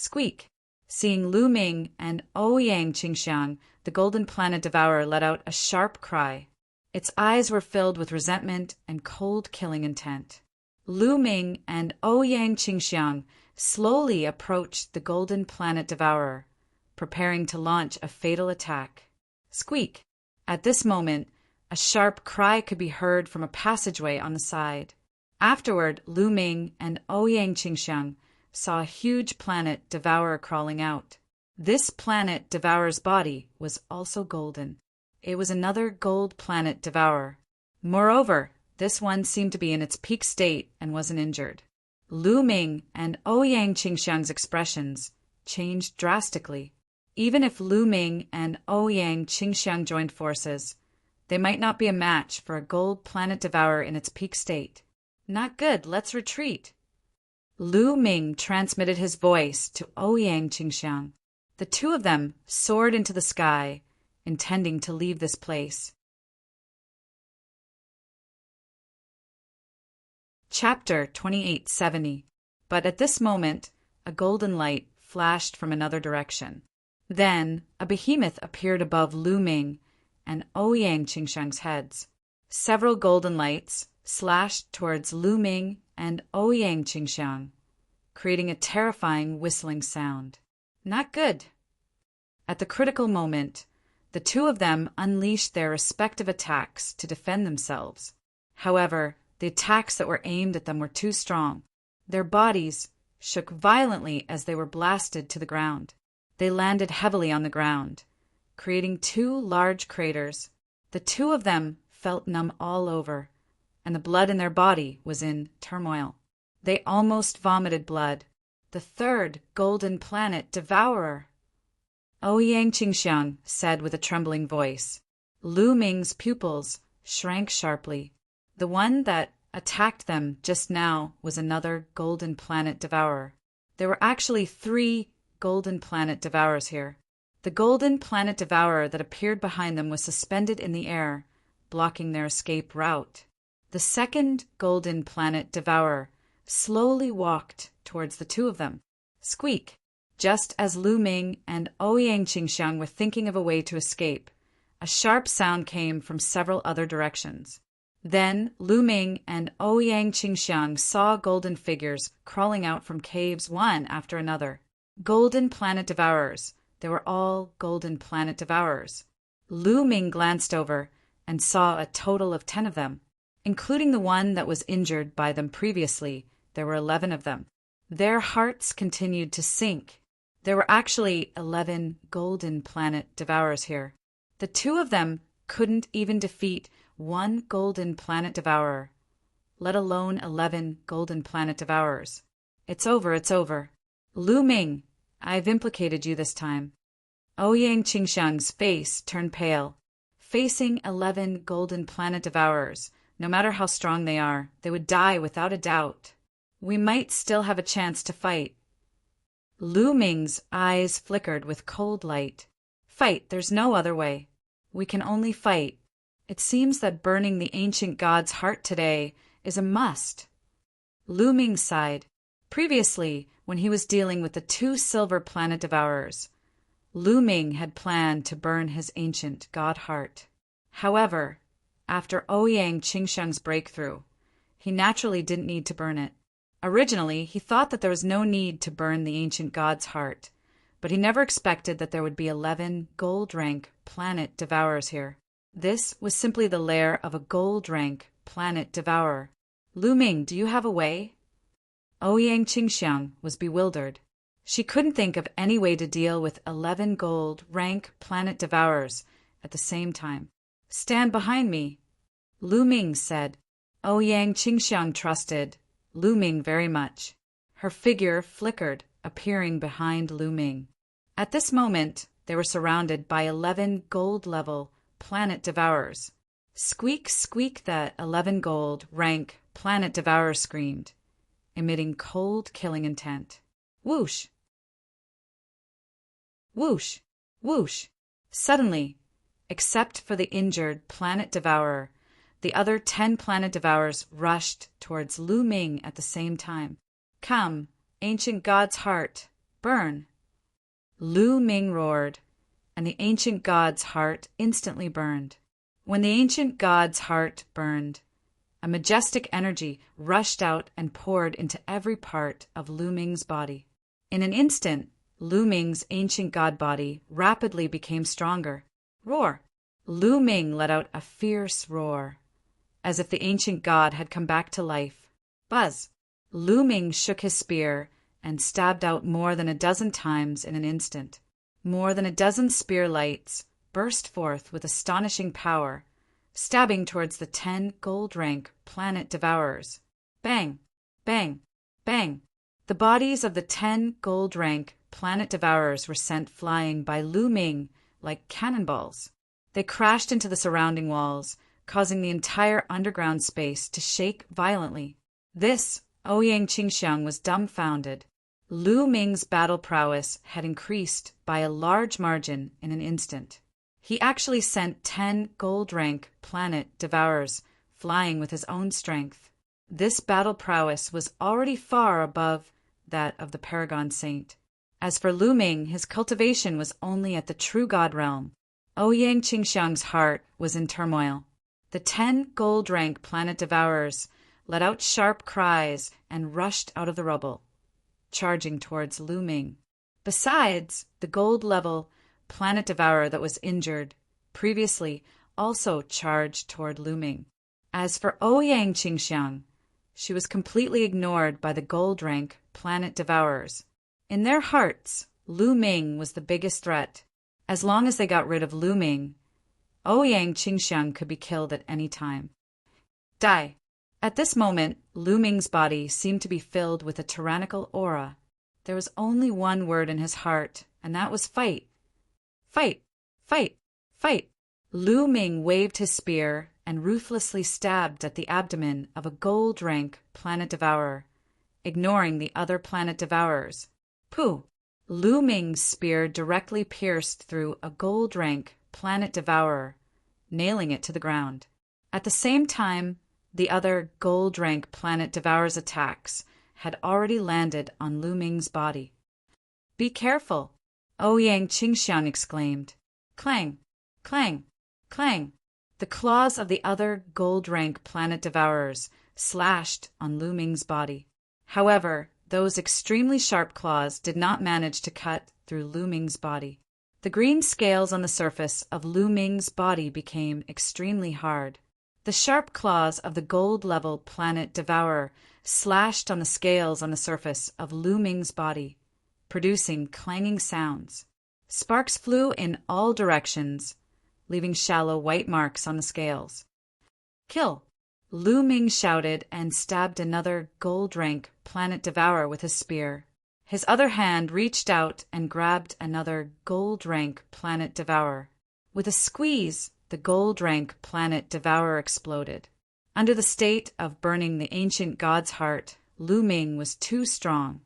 Speaker 1: Squeak! Seeing Lu Ming and Ouyang Qingxiang, the Golden Planet Devourer let out a sharp cry. Its eyes were filled with resentment and cold killing intent. Lu Ming and Ouyang Qingxiang slowly approached the Golden Planet Devourer, preparing to launch a fatal attack. Squeak! At this moment, a sharp cry could be heard from a passageway on the side. Afterward, Lu Ming and Ouyang Qingxiang saw a huge planet devourer crawling out. This planet devourer's body was also golden. It was another gold planet devourer. Moreover, this one seemed to be in its peak state and wasn't injured. Lu Ming and Ouyang Qingxiang's expressions changed drastically. Even if Lu Ming and Ouyang Qingxiang joined forces, they might not be a match for a gold planet devourer in its peak state. Not good, let's retreat. Lu Ming transmitted his voice to Ouyang Qingxiang. The two of them soared into the sky, intending to leave this place. Chapter 2870. But at this moment, a golden light flashed from another direction. Then, a behemoth appeared above Lu Ming and Ouyang Qingxiang's heads. Several golden lights slashed towards Lu Ming and Ouyang Qingxiang, creating a terrifying whistling sound. Not good. At the critical moment, the two of them unleashed their respective attacks to defend themselves. However, the attacks that were aimed at them were too strong. Their bodies shook violently as they were blasted to the ground. They landed heavily on the ground, creating two large craters. The two of them felt numb all over, and the blood in their body was in turmoil. They almost vomited blood. The third Golden Planet Devourer! Ouyang Qingxiang said with a trembling voice. Lu Ming's pupils shrank sharply. The one that attacked them just now was another Golden Planet Devourer. There were actually 3 Golden Planet Devourers here. The Golden Planet Devourer that appeared behind them was suspended in the air, blocking their escape route. The second Golden Planet Devourer slowly walked towards the two of them. Squeak! Just as Lu Ming and Ouyang Qingxiang were thinking of a way to escape, a sharp sound came from several other directions. Then Lu Ming and Ouyang Qingxiang saw golden figures crawling out from caves one after another. Golden Planet Devourers. They were all Golden Planet Devourers. Lu Ming glanced over and saw a total of 10 of them. Including the one that was injured by them previously, there were 11 of them. Their hearts continued to sink. There were actually 11 Golden Planet Devourers here. The two of them couldn't even defeat one Golden Planet Devourer, let alone 11 Golden Planet Devourers. It's over, it's over. Lu Ming, I've implicated you this time. Ouyang Qingxiang's face turned pale. Facing 11 Golden Planet Devourers, no matter how strong they are, they would die without a doubt. We might still have a chance to fight. Lu Ming's eyes flickered with cold light. Fight, there's no other way. We can only fight. It seems that burning the ancient god's heart today is a must. Lu Ming sighed. Previously, when he was dealing with the 2 Silver Planet Devourers, Lu Ming had planned to burn his ancient god heart. However, after Ouyang Qingxiang's breakthrough, he naturally didn't need to burn it. Originally, he thought that there was no need to burn the ancient god's heart, but he never expected that there would be 11 gold-rank planet devourers here. This was simply the lair of a gold-rank planet devourer. Lu Ming, do you have a way? Ouyang Qingxiang was bewildered. She couldn't think of any way to deal with 11 gold-rank planet devourers at the same time. Stand behind me, Lu Ming said. Ouyang Qingxiang trusted Lu Ming very much. Her figure flickered, appearing behind Lu Ming. At this moment, they were surrounded by 11 gold-level planet devourers. Squeak, squeak, that 11 gold-rank planet devourer screamed, emitting cold, killing intent. Whoosh! Whoosh! Whoosh! Suddenly, except for the injured planet devourer, the other 10 planet devourers rushed towards Lu Ming at the same time. Come, ancient god's heart, burn. Lu Ming roared, and the ancient god's heart instantly burned. When the ancient god's heart burned, a majestic energy rushed out and poured into every part of Lu Ming's body. In an instant, Lu Ming's ancient god body rapidly became stronger. Roar! Lu Ming let out a fierce roar, as if the ancient god had come back to life. Buzz! Lu Ming shook his spear and stabbed out more than a dozen times in an instant. More than a dozen spear lights burst forth with astonishing power, stabbing towards the 10 gold-rank planet devourers. Bang! Bang! Bang! The bodies of the 10 gold-rank planet devourers were sent flying by Lu Ming like cannonballs. They crashed into the surrounding walls, causing the entire underground space to shake violently. This, Ouyang Qingxiang was dumbfounded. Lu Ming's battle prowess had increased by a large margin in an instant. He actually sent 10 gold-rank planet devourers flying with his own strength. This battle prowess was already far above that of the Paragon Saint. As for Lu Ming, his cultivation was only at the true god realm. Ouyang Qingxiang's heart was in turmoil. The 10 gold-rank planet devourers let out sharp cries and rushed out of the rubble, charging towards Lu Ming. Besides, the gold-level planet devourer that was injured previously also charged toward Lu Ming. As for Ouyang Qingxiang, she was completely ignored by the gold-rank planet devourers. In their hearts, Lu Ming was the biggest threat. As long as they got rid of Lu Ming, Ouyang Qingxiang could be killed at any time. Die! At this moment, Lu Ming's body seemed to be filled with a tyrannical aura. There was only one word in his heart, and that was fight. Fight! Fight! Fight! Lu Ming waved his spear and ruthlessly stabbed at the abdomen of a gold-rank planet devourer, ignoring the other planet devourers. Pooh! Lu Ming's spear directly pierced through a gold-rank planet devourer, nailing it to the ground. At the same time, the other gold-rank planet devourer's attacks had already landed on Lu Ming's body. Be careful! Ouyang Qingxiang exclaimed. Clang! Clang! Clang! The claws of the other gold-rank planet devourers slashed on Lu Ming's body. However, those extremely sharp claws did not manage to cut through Lu Ming's body. The green scales on the surface of Lu Ming's body became extremely hard. The sharp claws of the gold-level planet devourer slashed on the scales on the surface of Lu Ming's body, producing clanging sounds. Sparks flew in all directions, leaving shallow white marks on the scales. Kill! Lu Ming shouted and stabbed another gold-rank planet devourer with his spear. His other hand reached out and grabbed another gold-rank planet devourer. With a squeeze, the gold-rank planet devourer exploded. Under the state of burning the ancient god's heart, Lu Ming was too strong.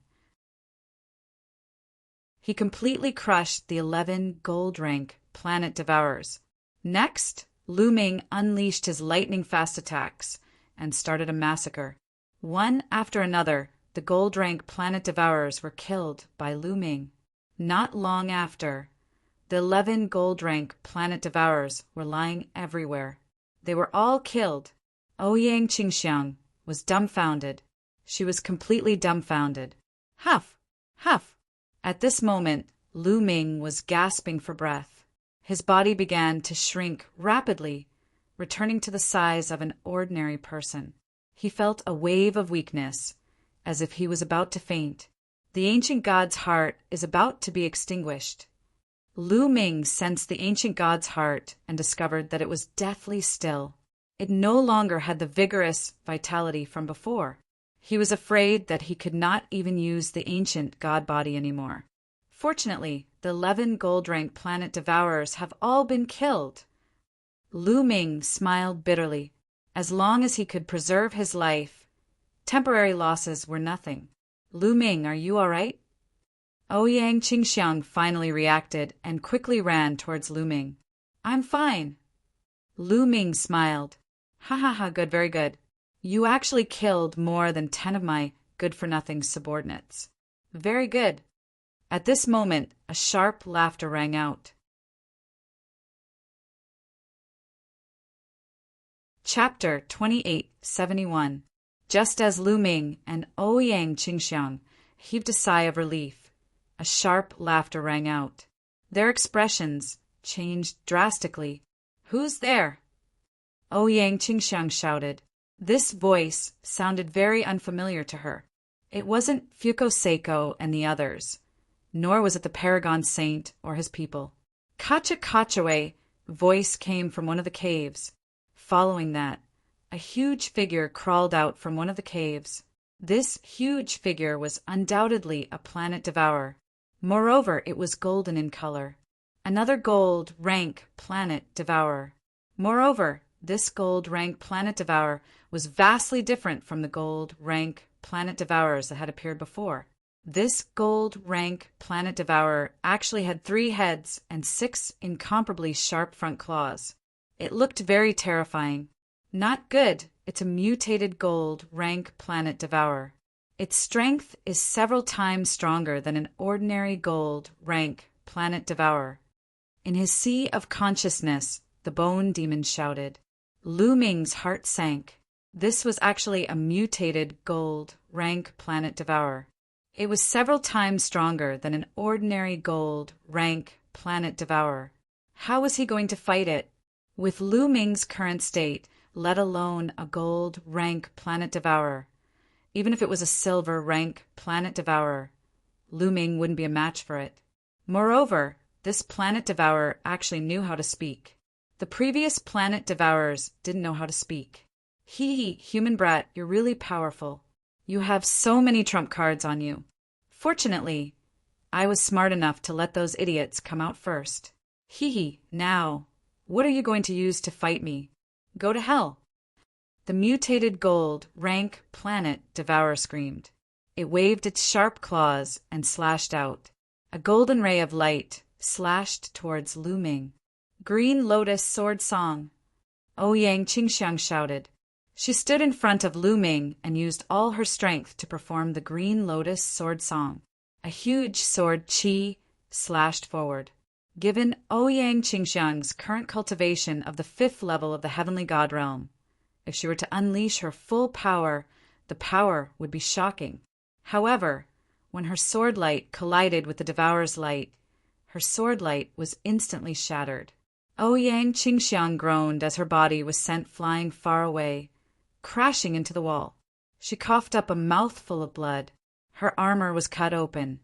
Speaker 1: He completely crushed the 11 gold-rank planet devourers. Next, Lu Ming unleashed his lightning-fast attacks and started a massacre. One after another, the gold-rank planet devourers were killed by Lu Ming. Not long after, the 11 gold-rank planet devourers were lying everywhere. They were all killed. Ouyang Qingxiang was dumbfounded. She was completely dumbfounded. Huff! Huff! At this moment, Lu Ming was gasping for breath. His body began to shrink rapidly, returning to the size of an ordinary person. He felt a wave of weakness, as if he was about to faint. The ancient god's heart is about to be extinguished. Lu Ming sensed the ancient god's heart and discovered that it was deathly still. It no longer had the vigorous vitality from before. He was afraid that he could not even use the ancient god body anymore. Fortunately, the 11 gold-rank planet devourers have all been killed. Lu Ming smiled bitterly. As long as he could preserve his life, temporary losses were nothing. Lu Ming, are you all right? Ouyang Qingxiang finally reacted and quickly ran towards Lu Ming. I'm fine. Lu Ming smiled. Ha ha ha, good, very good. You actually killed more than 10 of my good-for-nothing subordinates. Very good. At this moment, a sharp laughter rang out. Chapter 2871. Just as Lu Ming and Ouyang Qingxiang heaved a sigh of relief, a sharp laughter rang out. Their expressions changed drastically. "Who's there?" Ouyang Qingxiang shouted. This voice sounded very unfamiliar to her. It wasn't Fuko Seiko and the others, nor was it the Paragon Saint or his people. "Kacha Kachawe," voice came from one of the caves. Following that, a huge figure crawled out from one of the caves. This huge figure was undoubtedly a planet devourer. Moreover, it was golden in color. Another gold rank planet devourer. Moreover, this gold rank planet devourer was vastly different from the gold rank planet devourers that had appeared before. This gold rank planet devourer actually had 3 heads and 6 incomparably sharp front claws. It looked very terrifying. Not good, it's a mutated gold rank planet devourer. Its strength is several times stronger than an ordinary gold rank planet devourer. In his sea of consciousness, the bone demon shouted. Lu Ming's heart sank. This was actually a mutated gold rank planet devourer. It was several times stronger than an ordinary gold rank planet devourer. How was he going to fight it? With Lu Ming's current state, let alone a gold rank planet devourer, even if it was a silver rank planet devourer, Lu Ming wouldn't be a match for it. Moreover, this planet devourer actually knew how to speak. The previous planet devourers didn't know how to speak. Human brat, you're really powerful. You have so many trump cards on you. Fortunately, I was smart enough to let those idiots come out first. Now, what are you going to use to fight me? Go to hell. The mutated gold rank planet devourer screamed. It waved its sharp claws and slashed out. A golden ray of light slashed towards Lu Ming. Green Lotus Sword Song. Ouyang Qingxiang shouted. She stood in front of Lu Ming and used all her strength to perform the Green Lotus Sword Song. A huge sword qi slashed forward. Given Ouyang Qingxiang's current cultivation of the 5th level of the Heavenly God Realm, if she were to unleash her full power, the power would be shocking. However, when her sword light collided with the Devourer's light, her sword light was instantly shattered. Ouyang Qingxiang groaned as her body was sent flying far away, crashing into the wall. She coughed up a mouthful of blood. Her armor was cut open,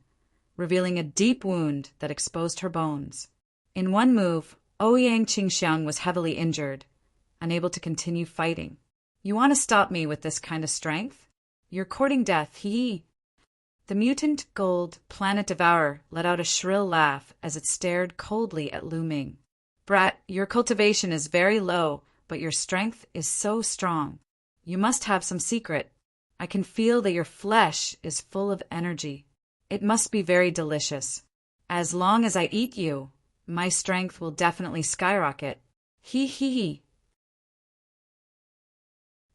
Speaker 1: revealing a deep wound that exposed her bones. In one move, Ouyang Qingxiang was heavily injured, unable to continue fighting. You want to stop me with this kind of strength? You're courting death, The mutant gold planet devourer let out a shrill laugh as it stared coldly at Lu Ming. Brat, your cultivation is very low, but your strength is so strong. You must have some secret. I can feel that your flesh is full of energy. It must be very delicious. As long as I eat you, my strength will definitely skyrocket.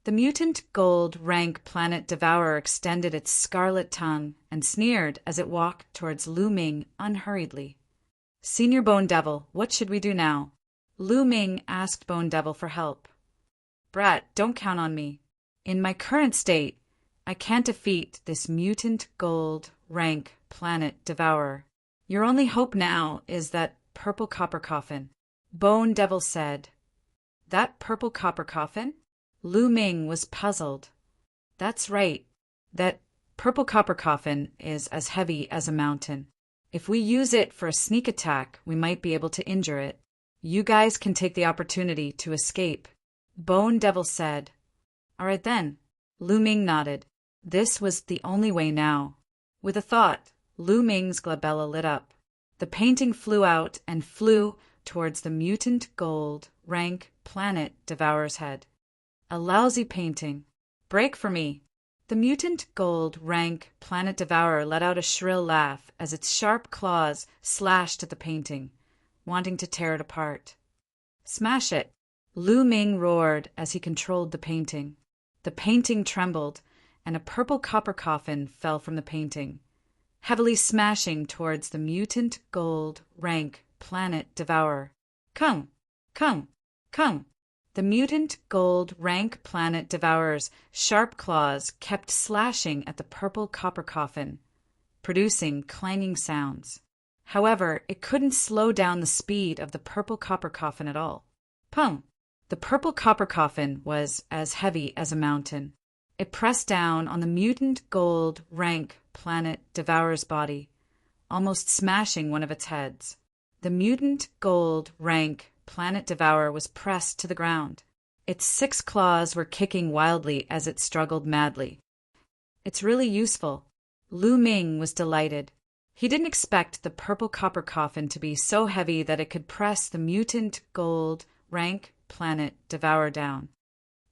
Speaker 1: The mutant gold rank planet devourer extended its scarlet tongue and sneered as it walked towards Lu Ming unhurriedly. Senior Bone Devil, what should we do now? Lu Ming asked Bone Devil for help. Brat, don't count on me. In my current state, I can't defeat this mutant gold rank planet devourer. Your only hope now is that purple copper coffin. Bone Devil said. That purple copper coffin? Lu Ming was puzzled. That's right. That purple copper coffin is as heavy as a mountain. If we use it for a sneak attack, we might be able to injure it. You guys can take the opportunity to escape. Bone Devil said. All right then. Lu Ming nodded. This was the only way now. With a thought, Lu Ming's glabella lit up. The painting flew out and flew towards the mutant gold rank planet devourer's head. A lousy painting. Break for me. The mutant gold rank planet devourer let out a shrill laugh as its sharp claws slashed at the painting, wanting to tear it apart. Smash it. Lu Ming roared as he controlled the painting. The painting trembled, and a purple copper coffin fell from the painting. heavily smashing towards the mutant gold rank planet devourer. Come, come, come. The mutant gold rank planet devourer's sharp claws kept slashing at the purple copper coffin, producing clanging sounds. However, it couldn't slow down the speed of the purple copper coffin at all. Pum! The purple copper coffin was as heavy as a mountain. It pressed down on the mutant gold rank planet devourer's body, almost smashing one of its heads. The mutant gold rank planet devourer was pressed to the ground. Its 6 claws were kicking wildly as it struggled madly. It's really useful. Lu Ming was delighted. He didn't expect the purple copper coffin to be so heavy that it could press the mutant gold rank planet devourer down.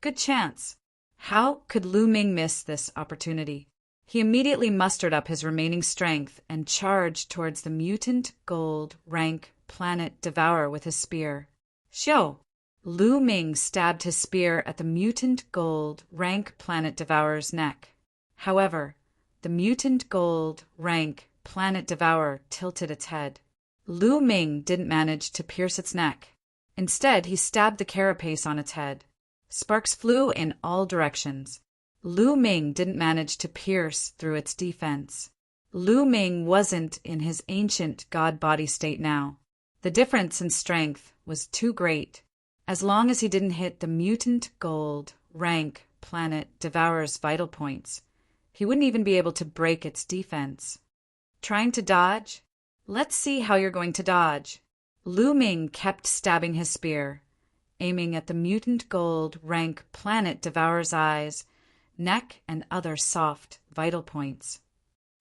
Speaker 1: Good chance. How could Lu Ming miss this opportunity? He immediately mustered up his remaining strength and charged towards the mutant gold rank planet devourer with his spear. Xiao! Lu Ming stabbed his spear at the mutant gold rank planet devourer's neck. However, the mutant gold rank planet devourer tilted its head. Lu Ming didn't manage to pierce its neck. Instead, he stabbed the carapace on its head. Sparks flew in all directions. Lu Ming didn't manage to pierce through its defense. Lu Ming wasn't in his ancient god body state now. The difference in strength was too great. As long as he didn't hit the mutant gold rank planet devourer's vital points, he wouldn't even be able to break its defense. Trying to dodge? Let's see how you're going to dodge. Lu Ming kept stabbing his spear, aiming at the mutant gold rank planet devourer's eyes, neck, and other soft, vital points.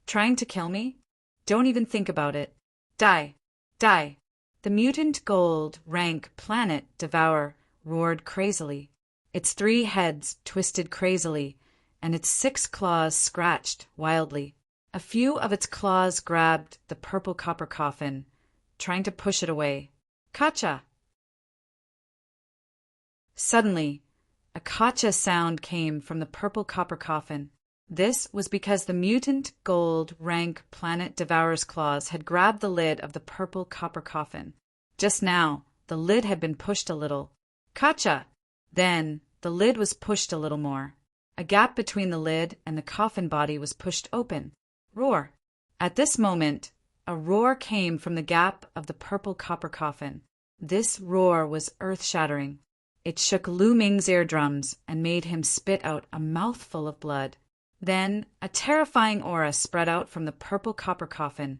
Speaker 1: Trying to kill me? Don't even think about it. Die! Die! The mutant gold rank planet devourer roared crazily. Its 3 heads twisted crazily, and its 6 claws scratched wildly. A few of its claws grabbed the purple copper coffin, trying to push it away. Kacha! Suddenly, a kacha sound came from the purple copper coffin. This was because the mutant gold rank planet devourer's claws had grabbed the lid of the purple copper coffin. Just now, the lid had been pushed a little. Kacha! Then, the lid was pushed a little more. A gap between the lid and the coffin body was pushed open. Roar! At this moment, a roar came from the gap of the purple copper coffin. This roar was earth-shattering. It shook Lu Ming's eardrums and made him spit out a mouthful of blood. Then, a terrifying aura spread out from the purple copper coffin,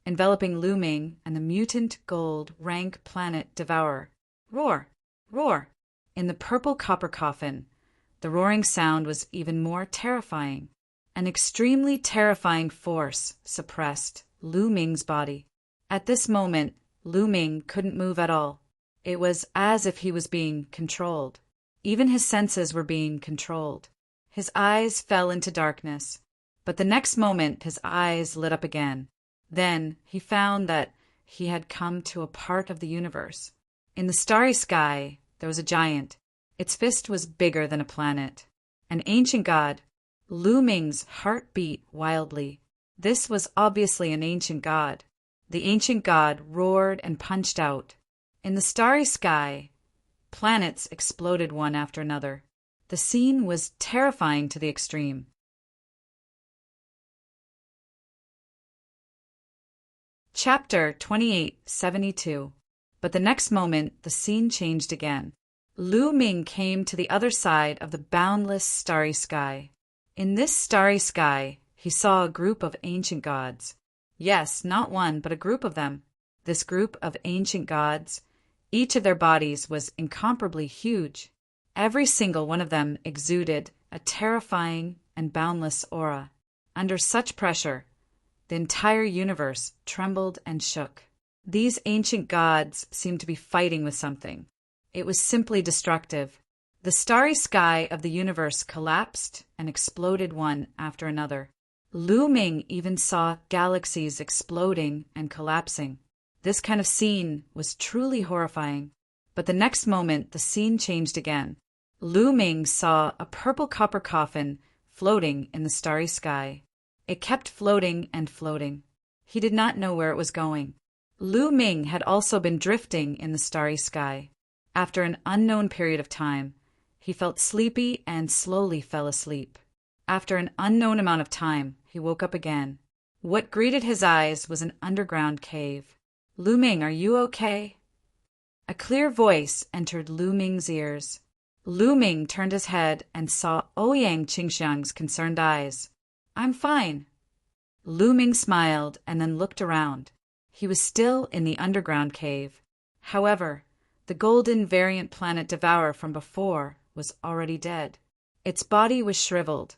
Speaker 1: enveloping Lu Ming and the mutant gold rank planet devourer. Roar! Roar! In the purple copper coffin, the roaring sound was even more terrifying. An extremely terrifying force suppressed Lu Ming's body. At this moment, Lu Ming couldn't move at all. It was as if he was being controlled. Even his senses were being controlled. His eyes fell into darkness, but the next moment his eyes lit up again. Then he found that he had come to a part of the universe. In the starry sky, there was a giant. Its fist was bigger than a planet. An ancient god. Lu Ming's heart beat wildly. This was obviously an ancient god. The ancient god roared and punched out. In the starry sky, planets exploded one after another. The scene was terrifying to the extreme. Chapter 2872. But the next moment, the scene changed again. Lu Ming came to the other side of the boundless starry sky. In this starry sky, he saw a group of ancient gods. Yes, not one, but a group of them. This group of ancient gods, each of their bodies was incomparably huge. Every single one of them exuded a terrifying and boundless aura. Under such pressure, the entire universe trembled and shook. These ancient gods seemed to be fighting with something. It was simply destructive. The starry sky of the universe collapsed and exploded one after another. Lu Ming even saw galaxies exploding and collapsing. This kind of scene was truly horrifying. But the next moment, the scene changed again. Lu Ming saw a purple copper coffin floating in the starry sky. It kept floating and floating. He did not know where it was going. Lu Ming had also been drifting in the starry sky. After an unknown period of time, he felt sleepy and slowly fell asleep. After an unknown amount of time, he woke up again. What greeted his eyes was an underground cave. Lu Ming, are you okay? A clear voice entered Lu Ming's ears. Lu Ming turned his head and saw Ouyang Qingxiang's concerned eyes. I'm fine. Lu Ming smiled and then looked around. He was still in the underground cave. However, the golden variant planet Devourer from before was already dead. Its body was shriveled,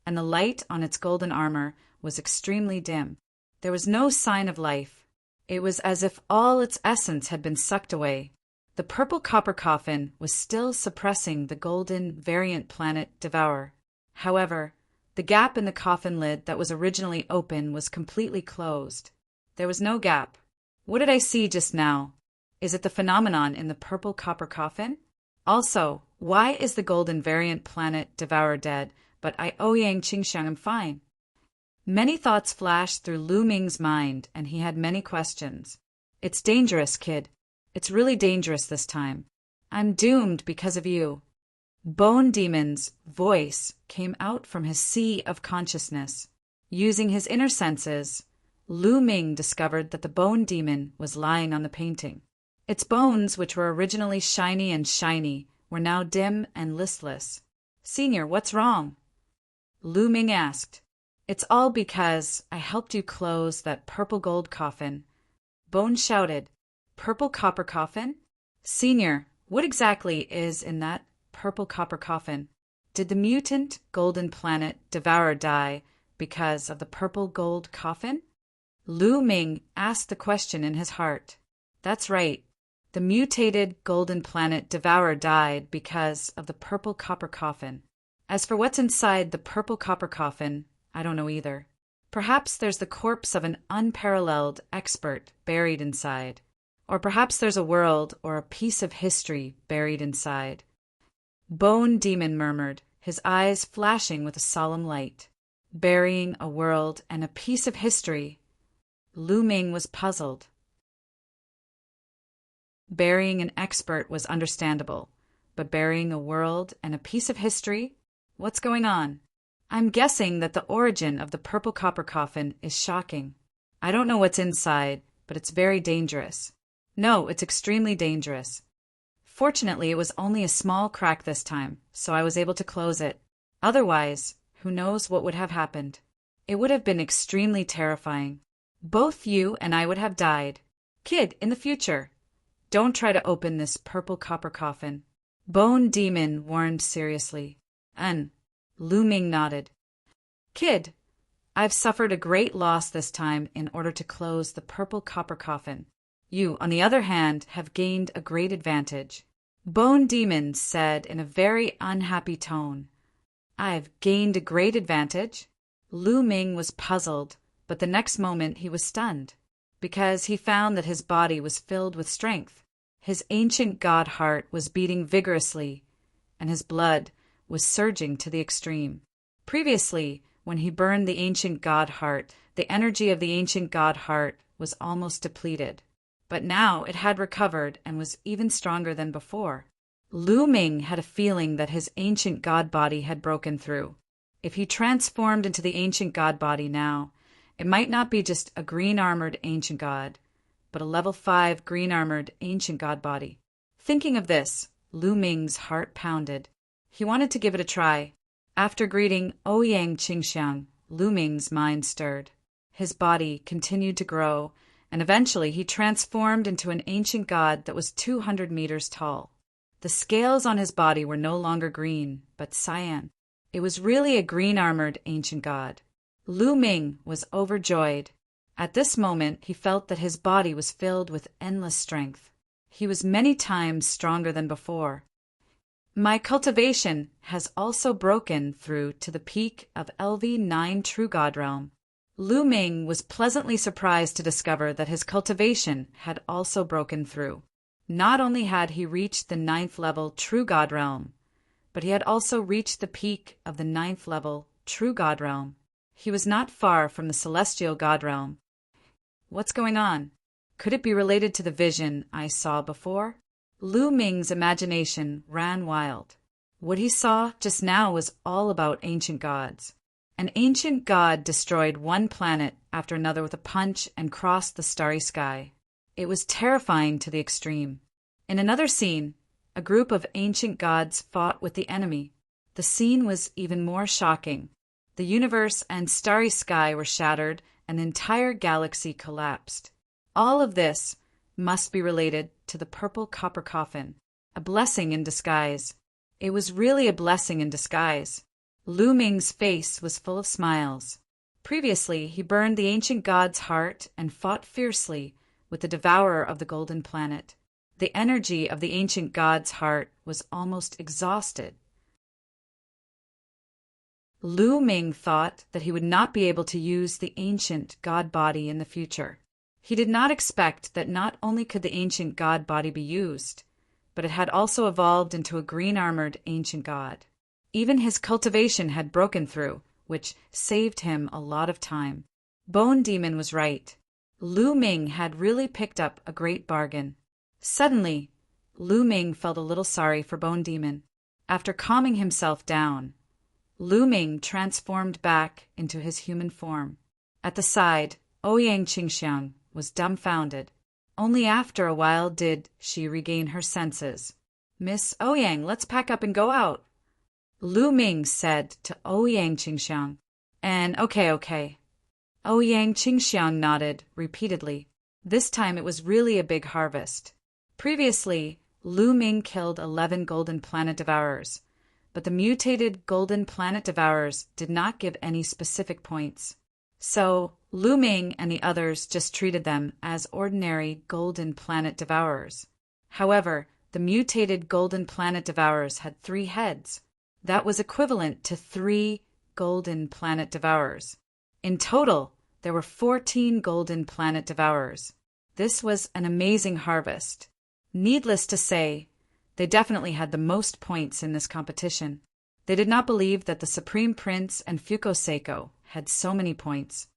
Speaker 1: and the light on its golden armor was extremely dim. There was no sign of life. It was as if all its essence had been sucked away. The purple copper coffin was still suppressing the golden variant planet Devourer. However, the gap in the coffin lid that was originally open was completely closed. There was no gap. What did I see just now? Is it the phenomenon in the purple copper coffin? Also, why is the golden variant planet Devourer dead, but Ouyang Qingxiang am fine? Many thoughts flashed through Lu Ming's mind, and he had many questions. It's dangerous, kid. It's really dangerous this time. I'm doomed because of you. Bone Demon's voice came out from his sea of consciousness. Using his inner senses, Lu Ming discovered that the Bone Demon was lying on the painting. Its bones, which were originally shiny, were now dim and listless. Senior, what's wrong? Lu Ming asked. It's all because I helped you close that purple gold coffin. Bone shouted. Purple copper coffin? Senior, what exactly is in that purple copper coffin? Did the mutant golden planet Devourer die because of the purple gold coffin? Lu Ming asked the question in his heart. That's right. The mutated golden planet Devourer died because of the purple copper coffin. As for what's inside the purple copper coffin, I don't know either. Perhaps there's the corpse of an unparalleled expert buried inside. Or perhaps there's a world or a piece of history buried inside. Bone Demon murmured, his eyes flashing with a solemn light. Burying a world and a piece of history. Lu Ming was puzzled. Burying an expert was understandable, but burying a world and a piece of history? What's going on? I'm guessing that the origin of the purple copper coffin is shocking. I don't know what's inside, but it's very dangerous. No, it's extremely dangerous. Fortunately, it was only a small crack this time, so I was able to close it. Otherwise, who knows what would have happened. It would have been extremely terrifying. Both you and I would have died. Kid, in the future, don't try to open this purple copper coffin. Bone Demon warned seriously. Lu Ming nodded. Kid, I've suffered a great loss this time in order to close the purple copper coffin. You, on the other hand, have gained a great advantage. Bone Demon said in a very unhappy tone. I've gained a great advantage? Lu Ming was puzzled, but the next moment he was stunned, because he found that his body was filled with strength. His ancient god heart was beating vigorously, and his blood was surging to the extreme. Previously, when he burned the ancient god heart, the energy of the ancient god heart was almost depleted. But now it had recovered and was even stronger than before. Lu Ming had a feeling that his ancient god body had broken through. If he transformed into the ancient god body now, it might not be just a green-armored ancient god, but a level 5 green-armored ancient god body. Thinking of this, Lu Ming's heart pounded. He wanted to give it a try. After greeting Ouyang Qingxiang, Lu Ming's mind stirred. His body continued to grow, and eventually he transformed into an ancient god that was 200 meters tall. The scales on his body were no longer green, but cyan. It was really a green-armored ancient god. Lu Ming was overjoyed. At this moment, he felt that his body was filled with endless strength. He was many times stronger than before. My cultivation has also broken through to the peak of LV9 True God Realm. Lu Ming was pleasantly surprised to discover that his cultivation had also broken through. Not only had he reached the 9th level True God Realm, but he had also reached the peak of the 9th level True God Realm. He was not far from the celestial god realm. What's going on? Could it be related to the vision I saw before? Lu Ming's imagination ran wild. What he saw just now was all about ancient gods. An ancient god destroyed one planet after another with a punch and crossed the starry sky. It was terrifying to the extreme. In another scene, a group of ancient gods fought with the enemy. The scene was even more shocking. The universe and starry sky were shattered, and the entire galaxy collapsed. All of this must be related to the purple copper coffin, a blessing in disguise. It was really a blessing in disguise. Lu Ming's face was full of smiles. Previously, he burned the ancient god's heart and fought fiercely with the devourer of the golden planet. The energy of the ancient god's heart was almost exhausted. Lu Ming thought that he would not be able to use the ancient god body in the future. He did not expect that not only could the ancient god body be used, but it had also evolved into a green-armored ancient god. Even his cultivation had broken through, which saved him a lot of time. Bone Demon was right. Lu Ming had really picked up a great bargain. Suddenly, Lu Ming felt a little sorry for Bone Demon. After calming himself down, Lu Ming transformed back into his human form. At the side, Ouyang Qingxiang was dumbfounded. Only after a while did she regain her senses. "Miss Ouyang, let's pack up and go out," Lu Ming said to Ouyang Qingxiang. "And okay. Ouyang Qingxiang nodded repeatedly. This time it was really a big harvest. Previously, Lu Ming killed 11 golden planet devourers, but the mutated golden planet devourers did not give any specific points. So, Lu Ming and the others just treated them as ordinary golden planet devourers. However, the mutated golden planet devourers had 3 heads. That was equivalent to 3 golden planet devourers. In total, there were 14 golden planet devourers. This was an amazing harvest. Needless to say, they definitely had the most points in this competition. They did not believe that the Supreme Prince and Fuko Seiko had so many points.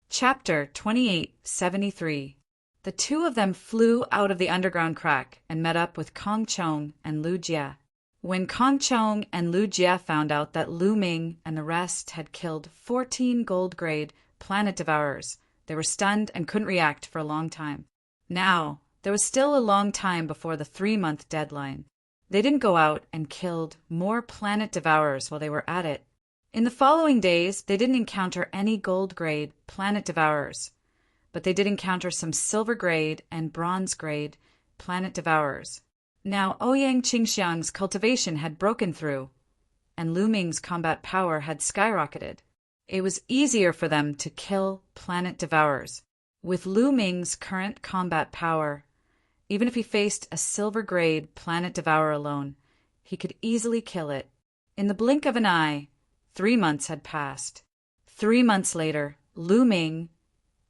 Speaker 1: Chapter 2873. The two of them flew out of the underground crack and met up with Kong Chong and Lu Jie. When Kong Chong and Lu Jie found out that Lu Ming and the rest had killed 14 gold-grade planet devourers, they were stunned and couldn't react for a long time. Now, there was still a long time before the 3-month deadline. They didn't go out and killed more planet devourers while they were at it. In the following days, they didn't encounter any gold-grade planet devourers, but they did encounter some silver-grade and bronze-grade planet devourers. Now Ouyang Qingxiang's cultivation had broken through, and Lu Ming's combat power had skyrocketed. It was easier for them to kill planet devourers. With Lu Ming's current combat power, even if he faced a silver-grade planet devourer alone, he could easily kill it. In the blink of an eye, 3 months had passed. 3 months later, Lu Ming,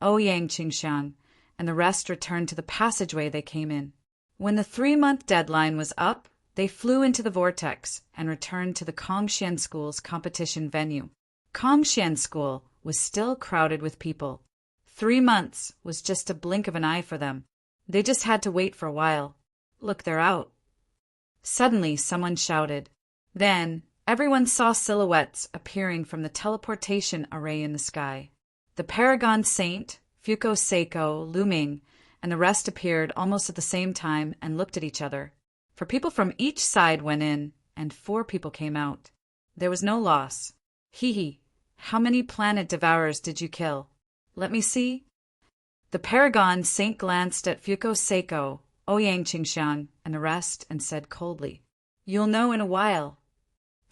Speaker 1: Ouyang Qingxiang, and the rest returned to the passageway they came in. When the 3-month deadline was up, they flew into the vortex and returned to the Kongxian School's competition venue. Kongxian School was still crowded with people. 3 months was just a blink of an eye for them. They just had to wait for a while. Look, they're out. Suddenly, someone shouted. Then, everyone saw silhouettes appearing from the teleportation array in the sky. The Paragon Saint, Fuko Seiko, Lu Ming, and the rest appeared almost at the same time and looked at each other. For people from each side went in, and 4 people came out. There was no loss. Hee, how many planet devourers did you kill? Let me see. The Paragon Saint glanced at Fuko Seiko, Ouyang Qingxiang, and the rest and said coldly, "You'll know in a while."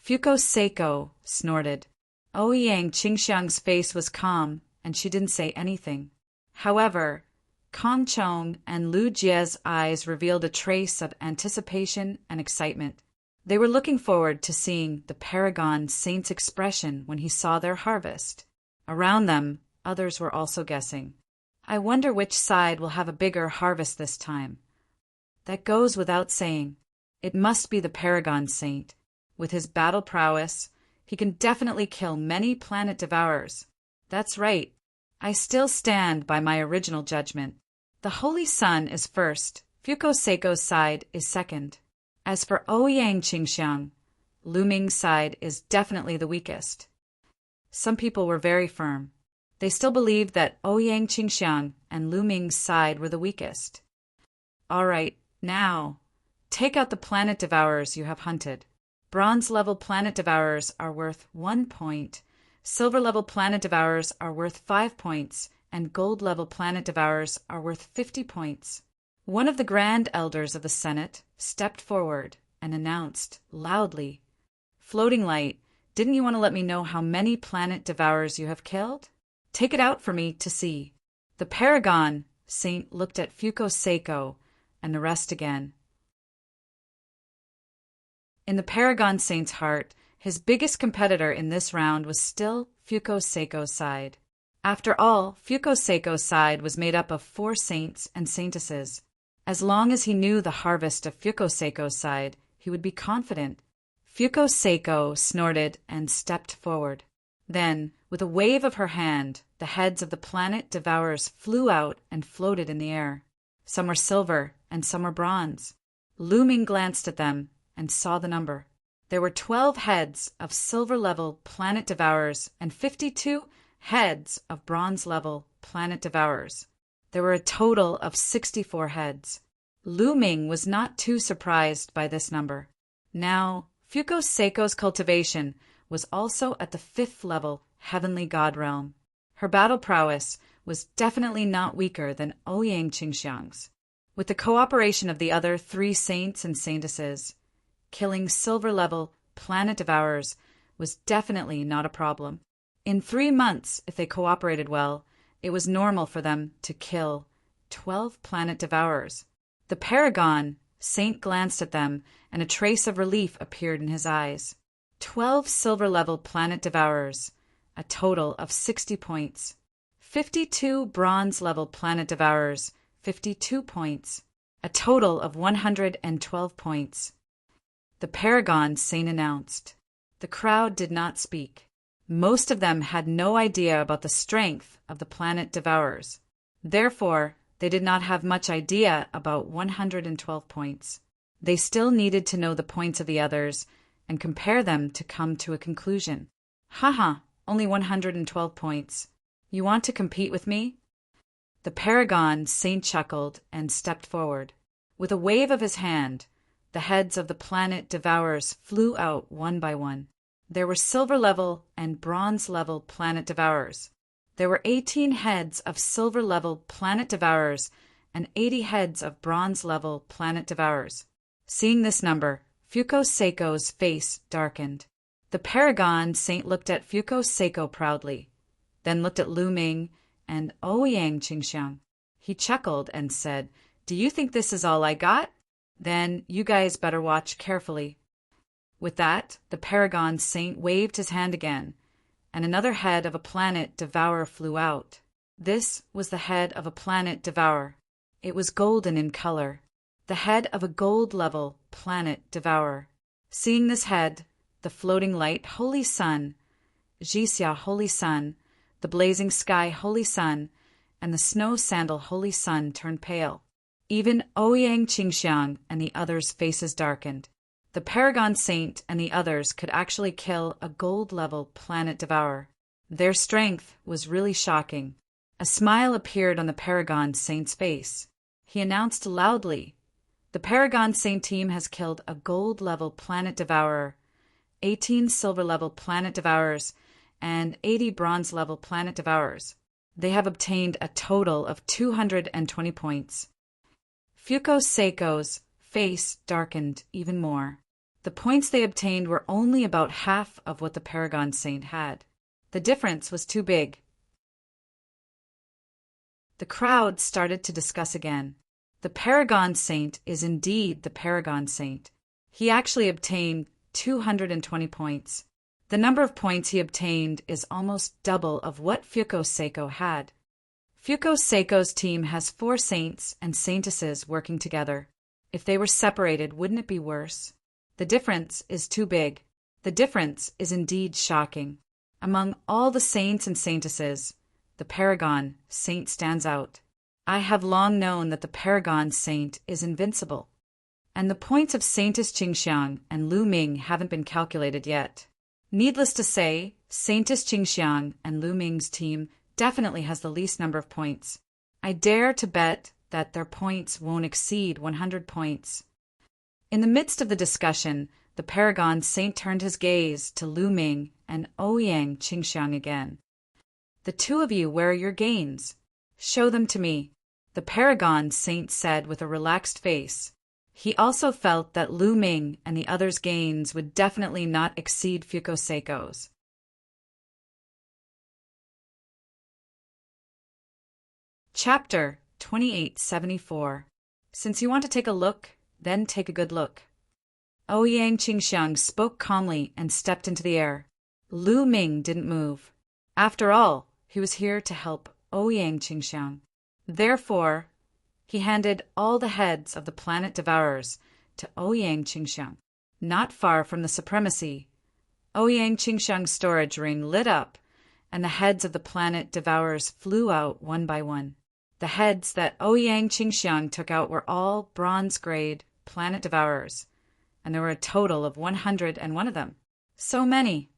Speaker 1: Fuko Seiko snorted. Ouyang Qingxiang's face was calm, and she didn't say anything. However, Kong Chong and Lu Jie's eyes revealed a trace of anticipation and excitement. They were looking forward to seeing the Paragon Saint's expression when he saw their harvest. Around them, others were also guessing. I wonder which side will have a bigger harvest this time. That goes without saying. It must be the Paragon Saint. With his battle prowess, he can definitely kill many planet devourers. That's right. I still stand by my original judgment. The Holy Sun is first, Fuko Seiko's side is second. As for Ouyang Qingxiang, Lu Ming's side is definitely the weakest. Some people were very firm. They still believed that Ouyang Qingxiang and Lu Ming's side were the weakest. All right, now, take out the planet devourers you have hunted. Bronze-level planet devourers are worth 1 point, silver-level planet devourers are worth 5 points, and gold-level planet devourers are worth 50 points. One of the Grand Elders of the Senate stepped forward and announced loudly, "Floating Light, didn't you want to let me know how many planet devourers you have killed? Take it out for me to see." The Paragon Saint looked at Fuko Seiko and the rest again. In the Paragon Saint's heart, his biggest competitor in this round was still Fuko Seiko's side. After all, Fuko Seiko's side was made up of 4 saints and saintesses. As long as he knew the harvest of Fuko Seiko's side, he would be confident. Fuko Seiko snorted and stepped forward. Then, with a wave of her hand, the heads of the planet devourers flew out and floated in the air. Some were silver and some were bronze. Lu Ming glanced at them and saw the number. There were 12 heads of silver-level planet devourers and 52 heads of bronze-level planet devourers. There were a total of 64 heads. Lu Ming was not too surprised by this number. Now, Fuko Seiko's cultivation was also at the 5th level heavenly god realm. Her battle prowess was definitely not weaker than Ouyang Qingxiang's. With the cooperation of the other 3 saints and saintesses, killing silver-level planet devourers was definitely not a problem. In 3 months, if they cooperated well, it was normal for them to kill 12 planet devourers. The Paragon Saint glanced at them, and a trace of relief appeared in his eyes. 12 silver-level planet devourers, a total of 60 points. 52 bronze-level planet devourers, 52 points, a total of 112 points. The Paragon Saint announced. The crowd did not speak. Most of them had no idea about the strength of the planet devourers. Therefore, they did not have much idea about 112 points. They still needed to know the points of the others and compare them to come to a conclusion. Haha, only 112 points. You want to compete with me? The Paragon Saint chuckled and stepped forward. With a wave of his hand, the heads of the planet devourers flew out one by one. There were silver-level and bronze-level planet devourers. There were 18 heads of silver-level planet devourers and 80 heads of bronze-level planet devourers. Seeing this number, Fuko Seiko's face darkened. The Paragon Saint looked at Fuko Seiko proudly, then looked at Lu Ming and Ouyang Qingxiang. He chuckled and said, "Do you think this is all I got? Then you guys better watch carefully." With that, the Paragon Saint waved his hand again, and another head of a planet devourer flew out. This was the head of a planet devourer. It was golden in color, the head of a gold-level planet devourer. Seeing this head, the floating light Holy Sun, Jixia Holy Sun, the blazing sky Holy Sun, and the snow sandal Holy Sun turned pale. Even Ouyang Qingxiang and the others' faces darkened. The Paragon Saint and the others could actually kill a gold-level planet devourer. Their strength was really shocking. A smile appeared on the Paragon Saint's face. He announced loudly, "The Paragon Saint team has killed a gold-level planet devourer, 18 silver-level planet devourers, and 80 bronze-level planet devourers. They have obtained a total of 220 points." Fuko Seiko's face darkened even more. The points they obtained were only about half of what the Paragon Saint had. The difference was too big. The crowd started to discuss again. The Paragon Saint is indeed the Paragon Saint. He actually obtained 220 points. The number of points he obtained is almost double of what Fuko Seiko had. Fuko Seiko's team has 4 saints and saintesses working together. If they were separated, wouldn't it be worse? The difference is too big. The difference is indeed shocking. Among all the saints and saintesses, the paragon saint stands out. I have long known that the paragon saint is invincible. And the points of Saintess Qingxiang and Lu Ming haven't been calculated yet. Needless to say, Saintess Qingxiang and Lu Ming's team definitely has the least number of points. I dare to bet that their points won't exceed 100 points. In the midst of the discussion, the paragon saint turned his gaze to Lu Ming and Ouyang Qingxiang again. The two of you, where are your gains? Show them to me, the paragon saint said with a relaxed face. He also felt that Lu Ming and the others' gains would definitely not exceed Fukoseiko's. Chapter 2874. Since you want to take a look, then take a good look. Ouyang Qingxiang spoke calmly and stepped into the air. Lu Ming didn't move. After all, he was here to help Ouyang Qingxiang. Therefore, he handed all the heads of the planet devourers to Ouyang Qingxiang. Not far from the supremacy, Ouyang Qingxiang's storage ring lit up, and the heads of the planet devourers flew out one by one. The heads that Ouyang Qingxiang took out were all bronze-grade planet devourers, and there were a total of 101 of them. So many.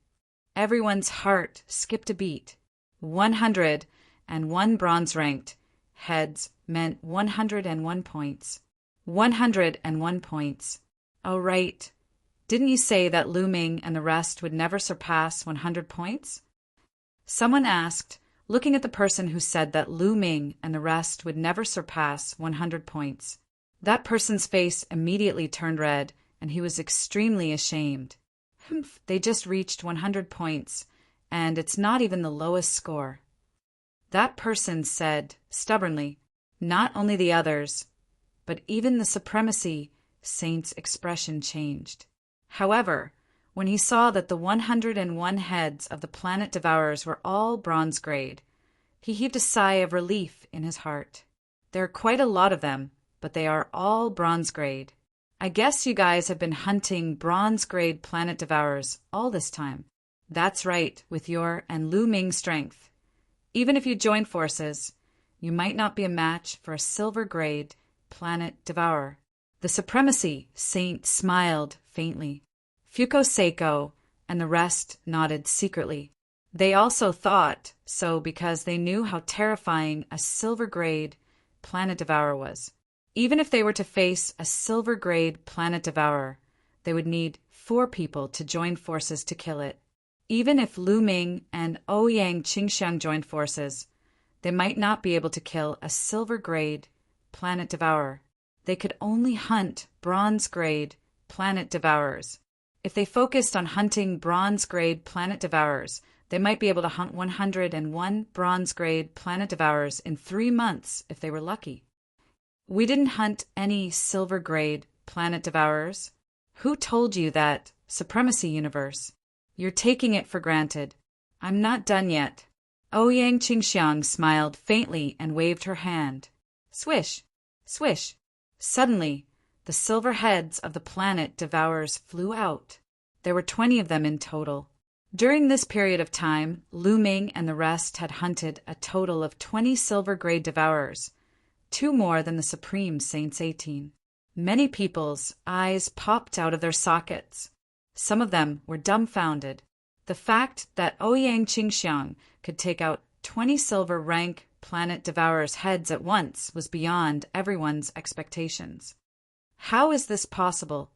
Speaker 1: Everyone's heart skipped a beat. 101 bronze-ranked heads meant 101 points. 101 points. Oh, right. Didn't you say that Lu Ming and the rest would never surpass 100 points? Someone asked, looking at the person who said that Lu Ming and the rest would never surpass 100 points. That person's face immediately turned red, and he was extremely ashamed. Humph, they just reached 100 points, and it's not even the lowest score. That person said, stubbornly, not only the others, but even the supremacy saint's expression changed. However, when he saw that the 101 heads of the planet devourers were all bronze grade, he heaved a sigh of relief in his heart. There are quite a lot of them, but they are all bronze grade. I guess you guys have been hunting bronze grade planet devourers all this time. That's right, with your and Lu Ming's strength. Even if you join forces, you might not be a match for a silver grade planet devourer. The supremacy saint smiled faintly. Fuko Seiko and the rest nodded secretly. They also thought so because they knew how terrifying a silver grade planet devourer was. Even if they were to face a silver grade planet devourer, they would need 4 people to join forces to kill it. Even if Lu Ming and Ouyang Qingxiang joined forces, they might not be able to kill a silver grade planet devourer. They could only hunt bronze grade planet devourers. If they focused on hunting bronze grade planet devourers, they might be able to hunt 101 bronze grade planet devourers in 3 months if they were lucky. We didn't hunt any silver grade planet devourers. Who told you that, Supremacy Universe? You're taking it for granted. I'm not done yet. Ouyang Qingxiang smiled faintly and waved her hand. Swish, swish. Suddenly, the silver heads of the planet devourers flew out. There were 20 of them in total. During this period of time, Lu Ming and the rest had hunted a total of 20 silver grade devourers, 2 more than the Supreme Saint's 18. Many people's eyes popped out of their sockets. Some of them were dumbfounded. The fact that Ouyang Qingxiang could take out 20 silver rank planet devourers' heads at once was beyond everyone's expectations. How is this possible?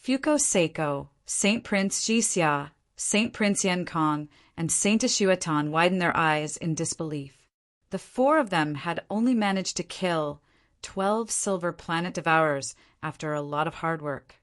Speaker 1: Fuko Seiko, Saint Prince Jixia, Saint Prince Yenkong, and Saint Xuetan widened their eyes in disbelief. The 4 of them had only managed to kill 12 silver planet devourers after a lot of hard work.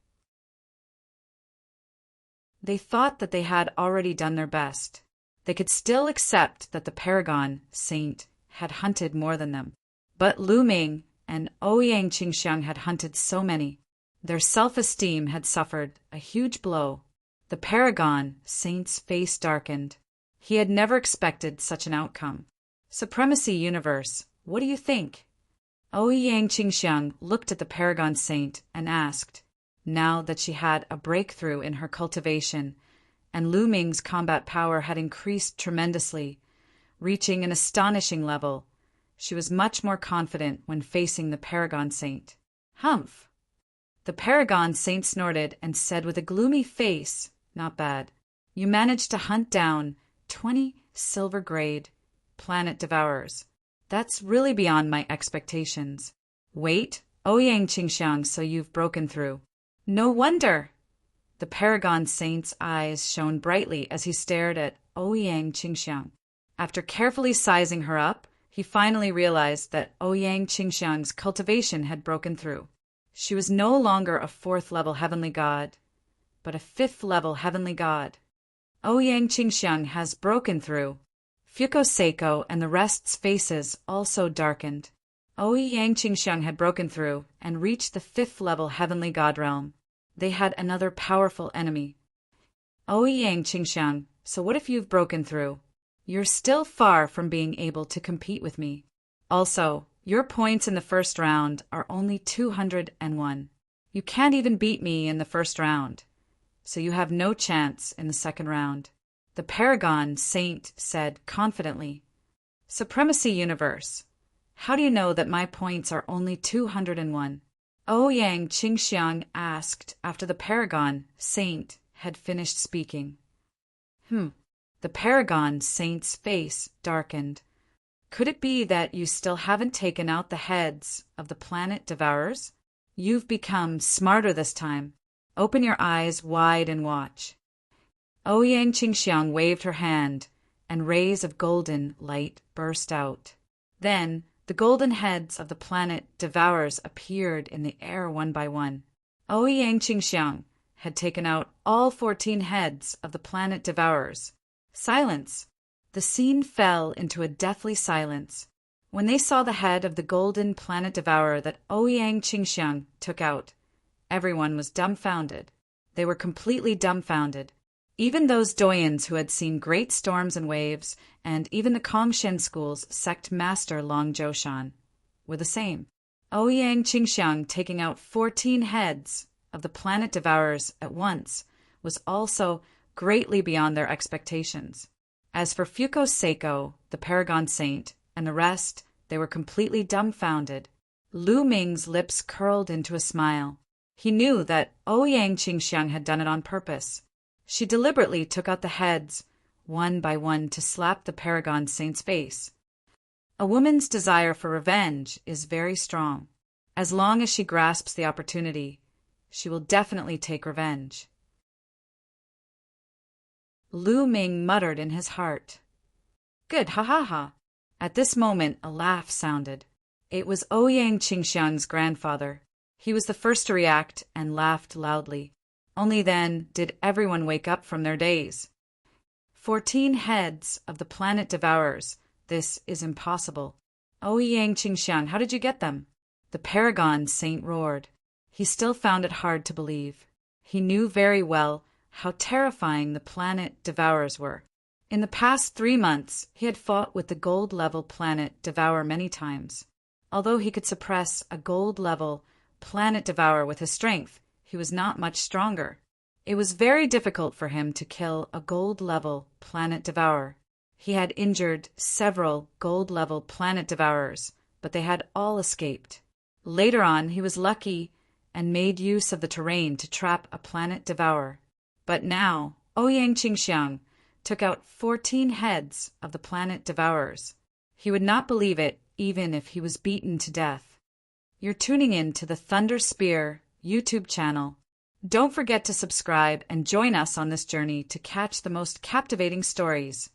Speaker 1: They thought that they had already done their best. They could still accept that the Paragon Saint had hunted more than them. But Lu Ming and Ouyang Qingxiang had hunted so many. Their self-esteem had suffered a huge blow. The Paragon Saint's face darkened. He had never expected such an outcome. Supremacy Universe, what do you think? Ouyang Qingxiang looked at the Paragon Saint and asked, now that she had a breakthrough in her cultivation and Lu Ming's combat power had increased tremendously, reaching an astonishing level. She was much more confident when facing the Paragon Saint. Humph! The Paragon Saint snorted and said with a gloomy face, "Not bad. You managed to hunt down 20 silver-grade planet devourers. That's really beyond my expectations. Wait, Ouyang Qingxiang, so you've broken through." "No wonder!" The Paragon Saint's eyes shone brightly as he stared at Ouyang Qingxiang. After carefully sizing her up, he finally realized that Ouyang Qingxiang's cultivation had broken through. She was no longer a 4th-level heavenly god, but a 5th-level heavenly god. Ouyang Qingxiang has broken through. Fuko Seiko and the rest's faces also darkened. Ouyang Qingxiang had broken through and reached the 5th-level heavenly god realm. They had another powerful enemy. Ouyang Qingxiang, so what if you've broken through? You're still far from being able to compete with me. Also, your points in the first round are only 201. You can't even beat me in the first round, so you have no chance in the second round. The Paragon Saint said confidently. Supremacy Universe, how do you know that my points are only 201? Ouyang Qingxiang asked after the Paragon Saint had finished speaking. The Paragon Saint's face darkened. Could it be that you still haven't taken out the heads of the planet devourers? You've become smarter this time. Open your eyes wide and watch. Ouyang Qingxiang waved her hand, and rays of golden light burst out. Then, the golden heads of the planet devourers appeared in the air one by one. Ouyang Qingxiang had taken out all 14 heads of the planet devourers. Silence! The scene fell into a deathly silence. When they saw the head of the golden planet devourer that Ouyang Qingxiang took out, everyone was dumbfounded. They were completely dumbfounded. Even those doyens who had seen great storms and waves, and even the Kongshen School's sect master Long Zhoushan, were the same. Ouyang Qingxiang taking out 14 heads of the planet devourers at once was also greatly beyond their expectations. As for Fuko Seiko, the Paragon Saint, and the rest, they were completely dumbfounded. Lu Ming's lips curled into a smile. He knew that Ouyang Qingxiang had done it on purpose. She deliberately took out the heads, one by one, to slap the Paragon Saint's face. A woman's desire for revenge is very strong. As long as she grasps the opportunity, she will definitely take revenge. Lu Ming muttered in his heart. Good, ha ha ha. At this moment, a laugh sounded. It was Ouyang Qingxiang's grandfather. He was the first to react and laughed loudly. Only then did everyone wake up from their daze. 14 heads of the planet devourers. This is impossible. Ouyang Qingxiang, how did you get them? The Paragon Saint roared. He still found it hard to believe. He knew very well how terrifying the planet devourers were. In the past 3 months, he had fought with the gold-level planet devourer many times. Although he could suppress a gold-level planet devourer with his strength, he was not much stronger. It was very difficult for him to kill a gold-level planet devourer. He had injured several gold-level planet devourers, but they had all escaped. Later on, he was lucky and made use of the terrain to trap a planet devourer. But now, Ouyang Qingxiang took out 14 heads of the planet devourers. He would not believe it even if he was beaten to death. You're tuning in to the Thunder Spear YouTube channel. Don't forget to subscribe and join us on this journey to catch the most captivating stories.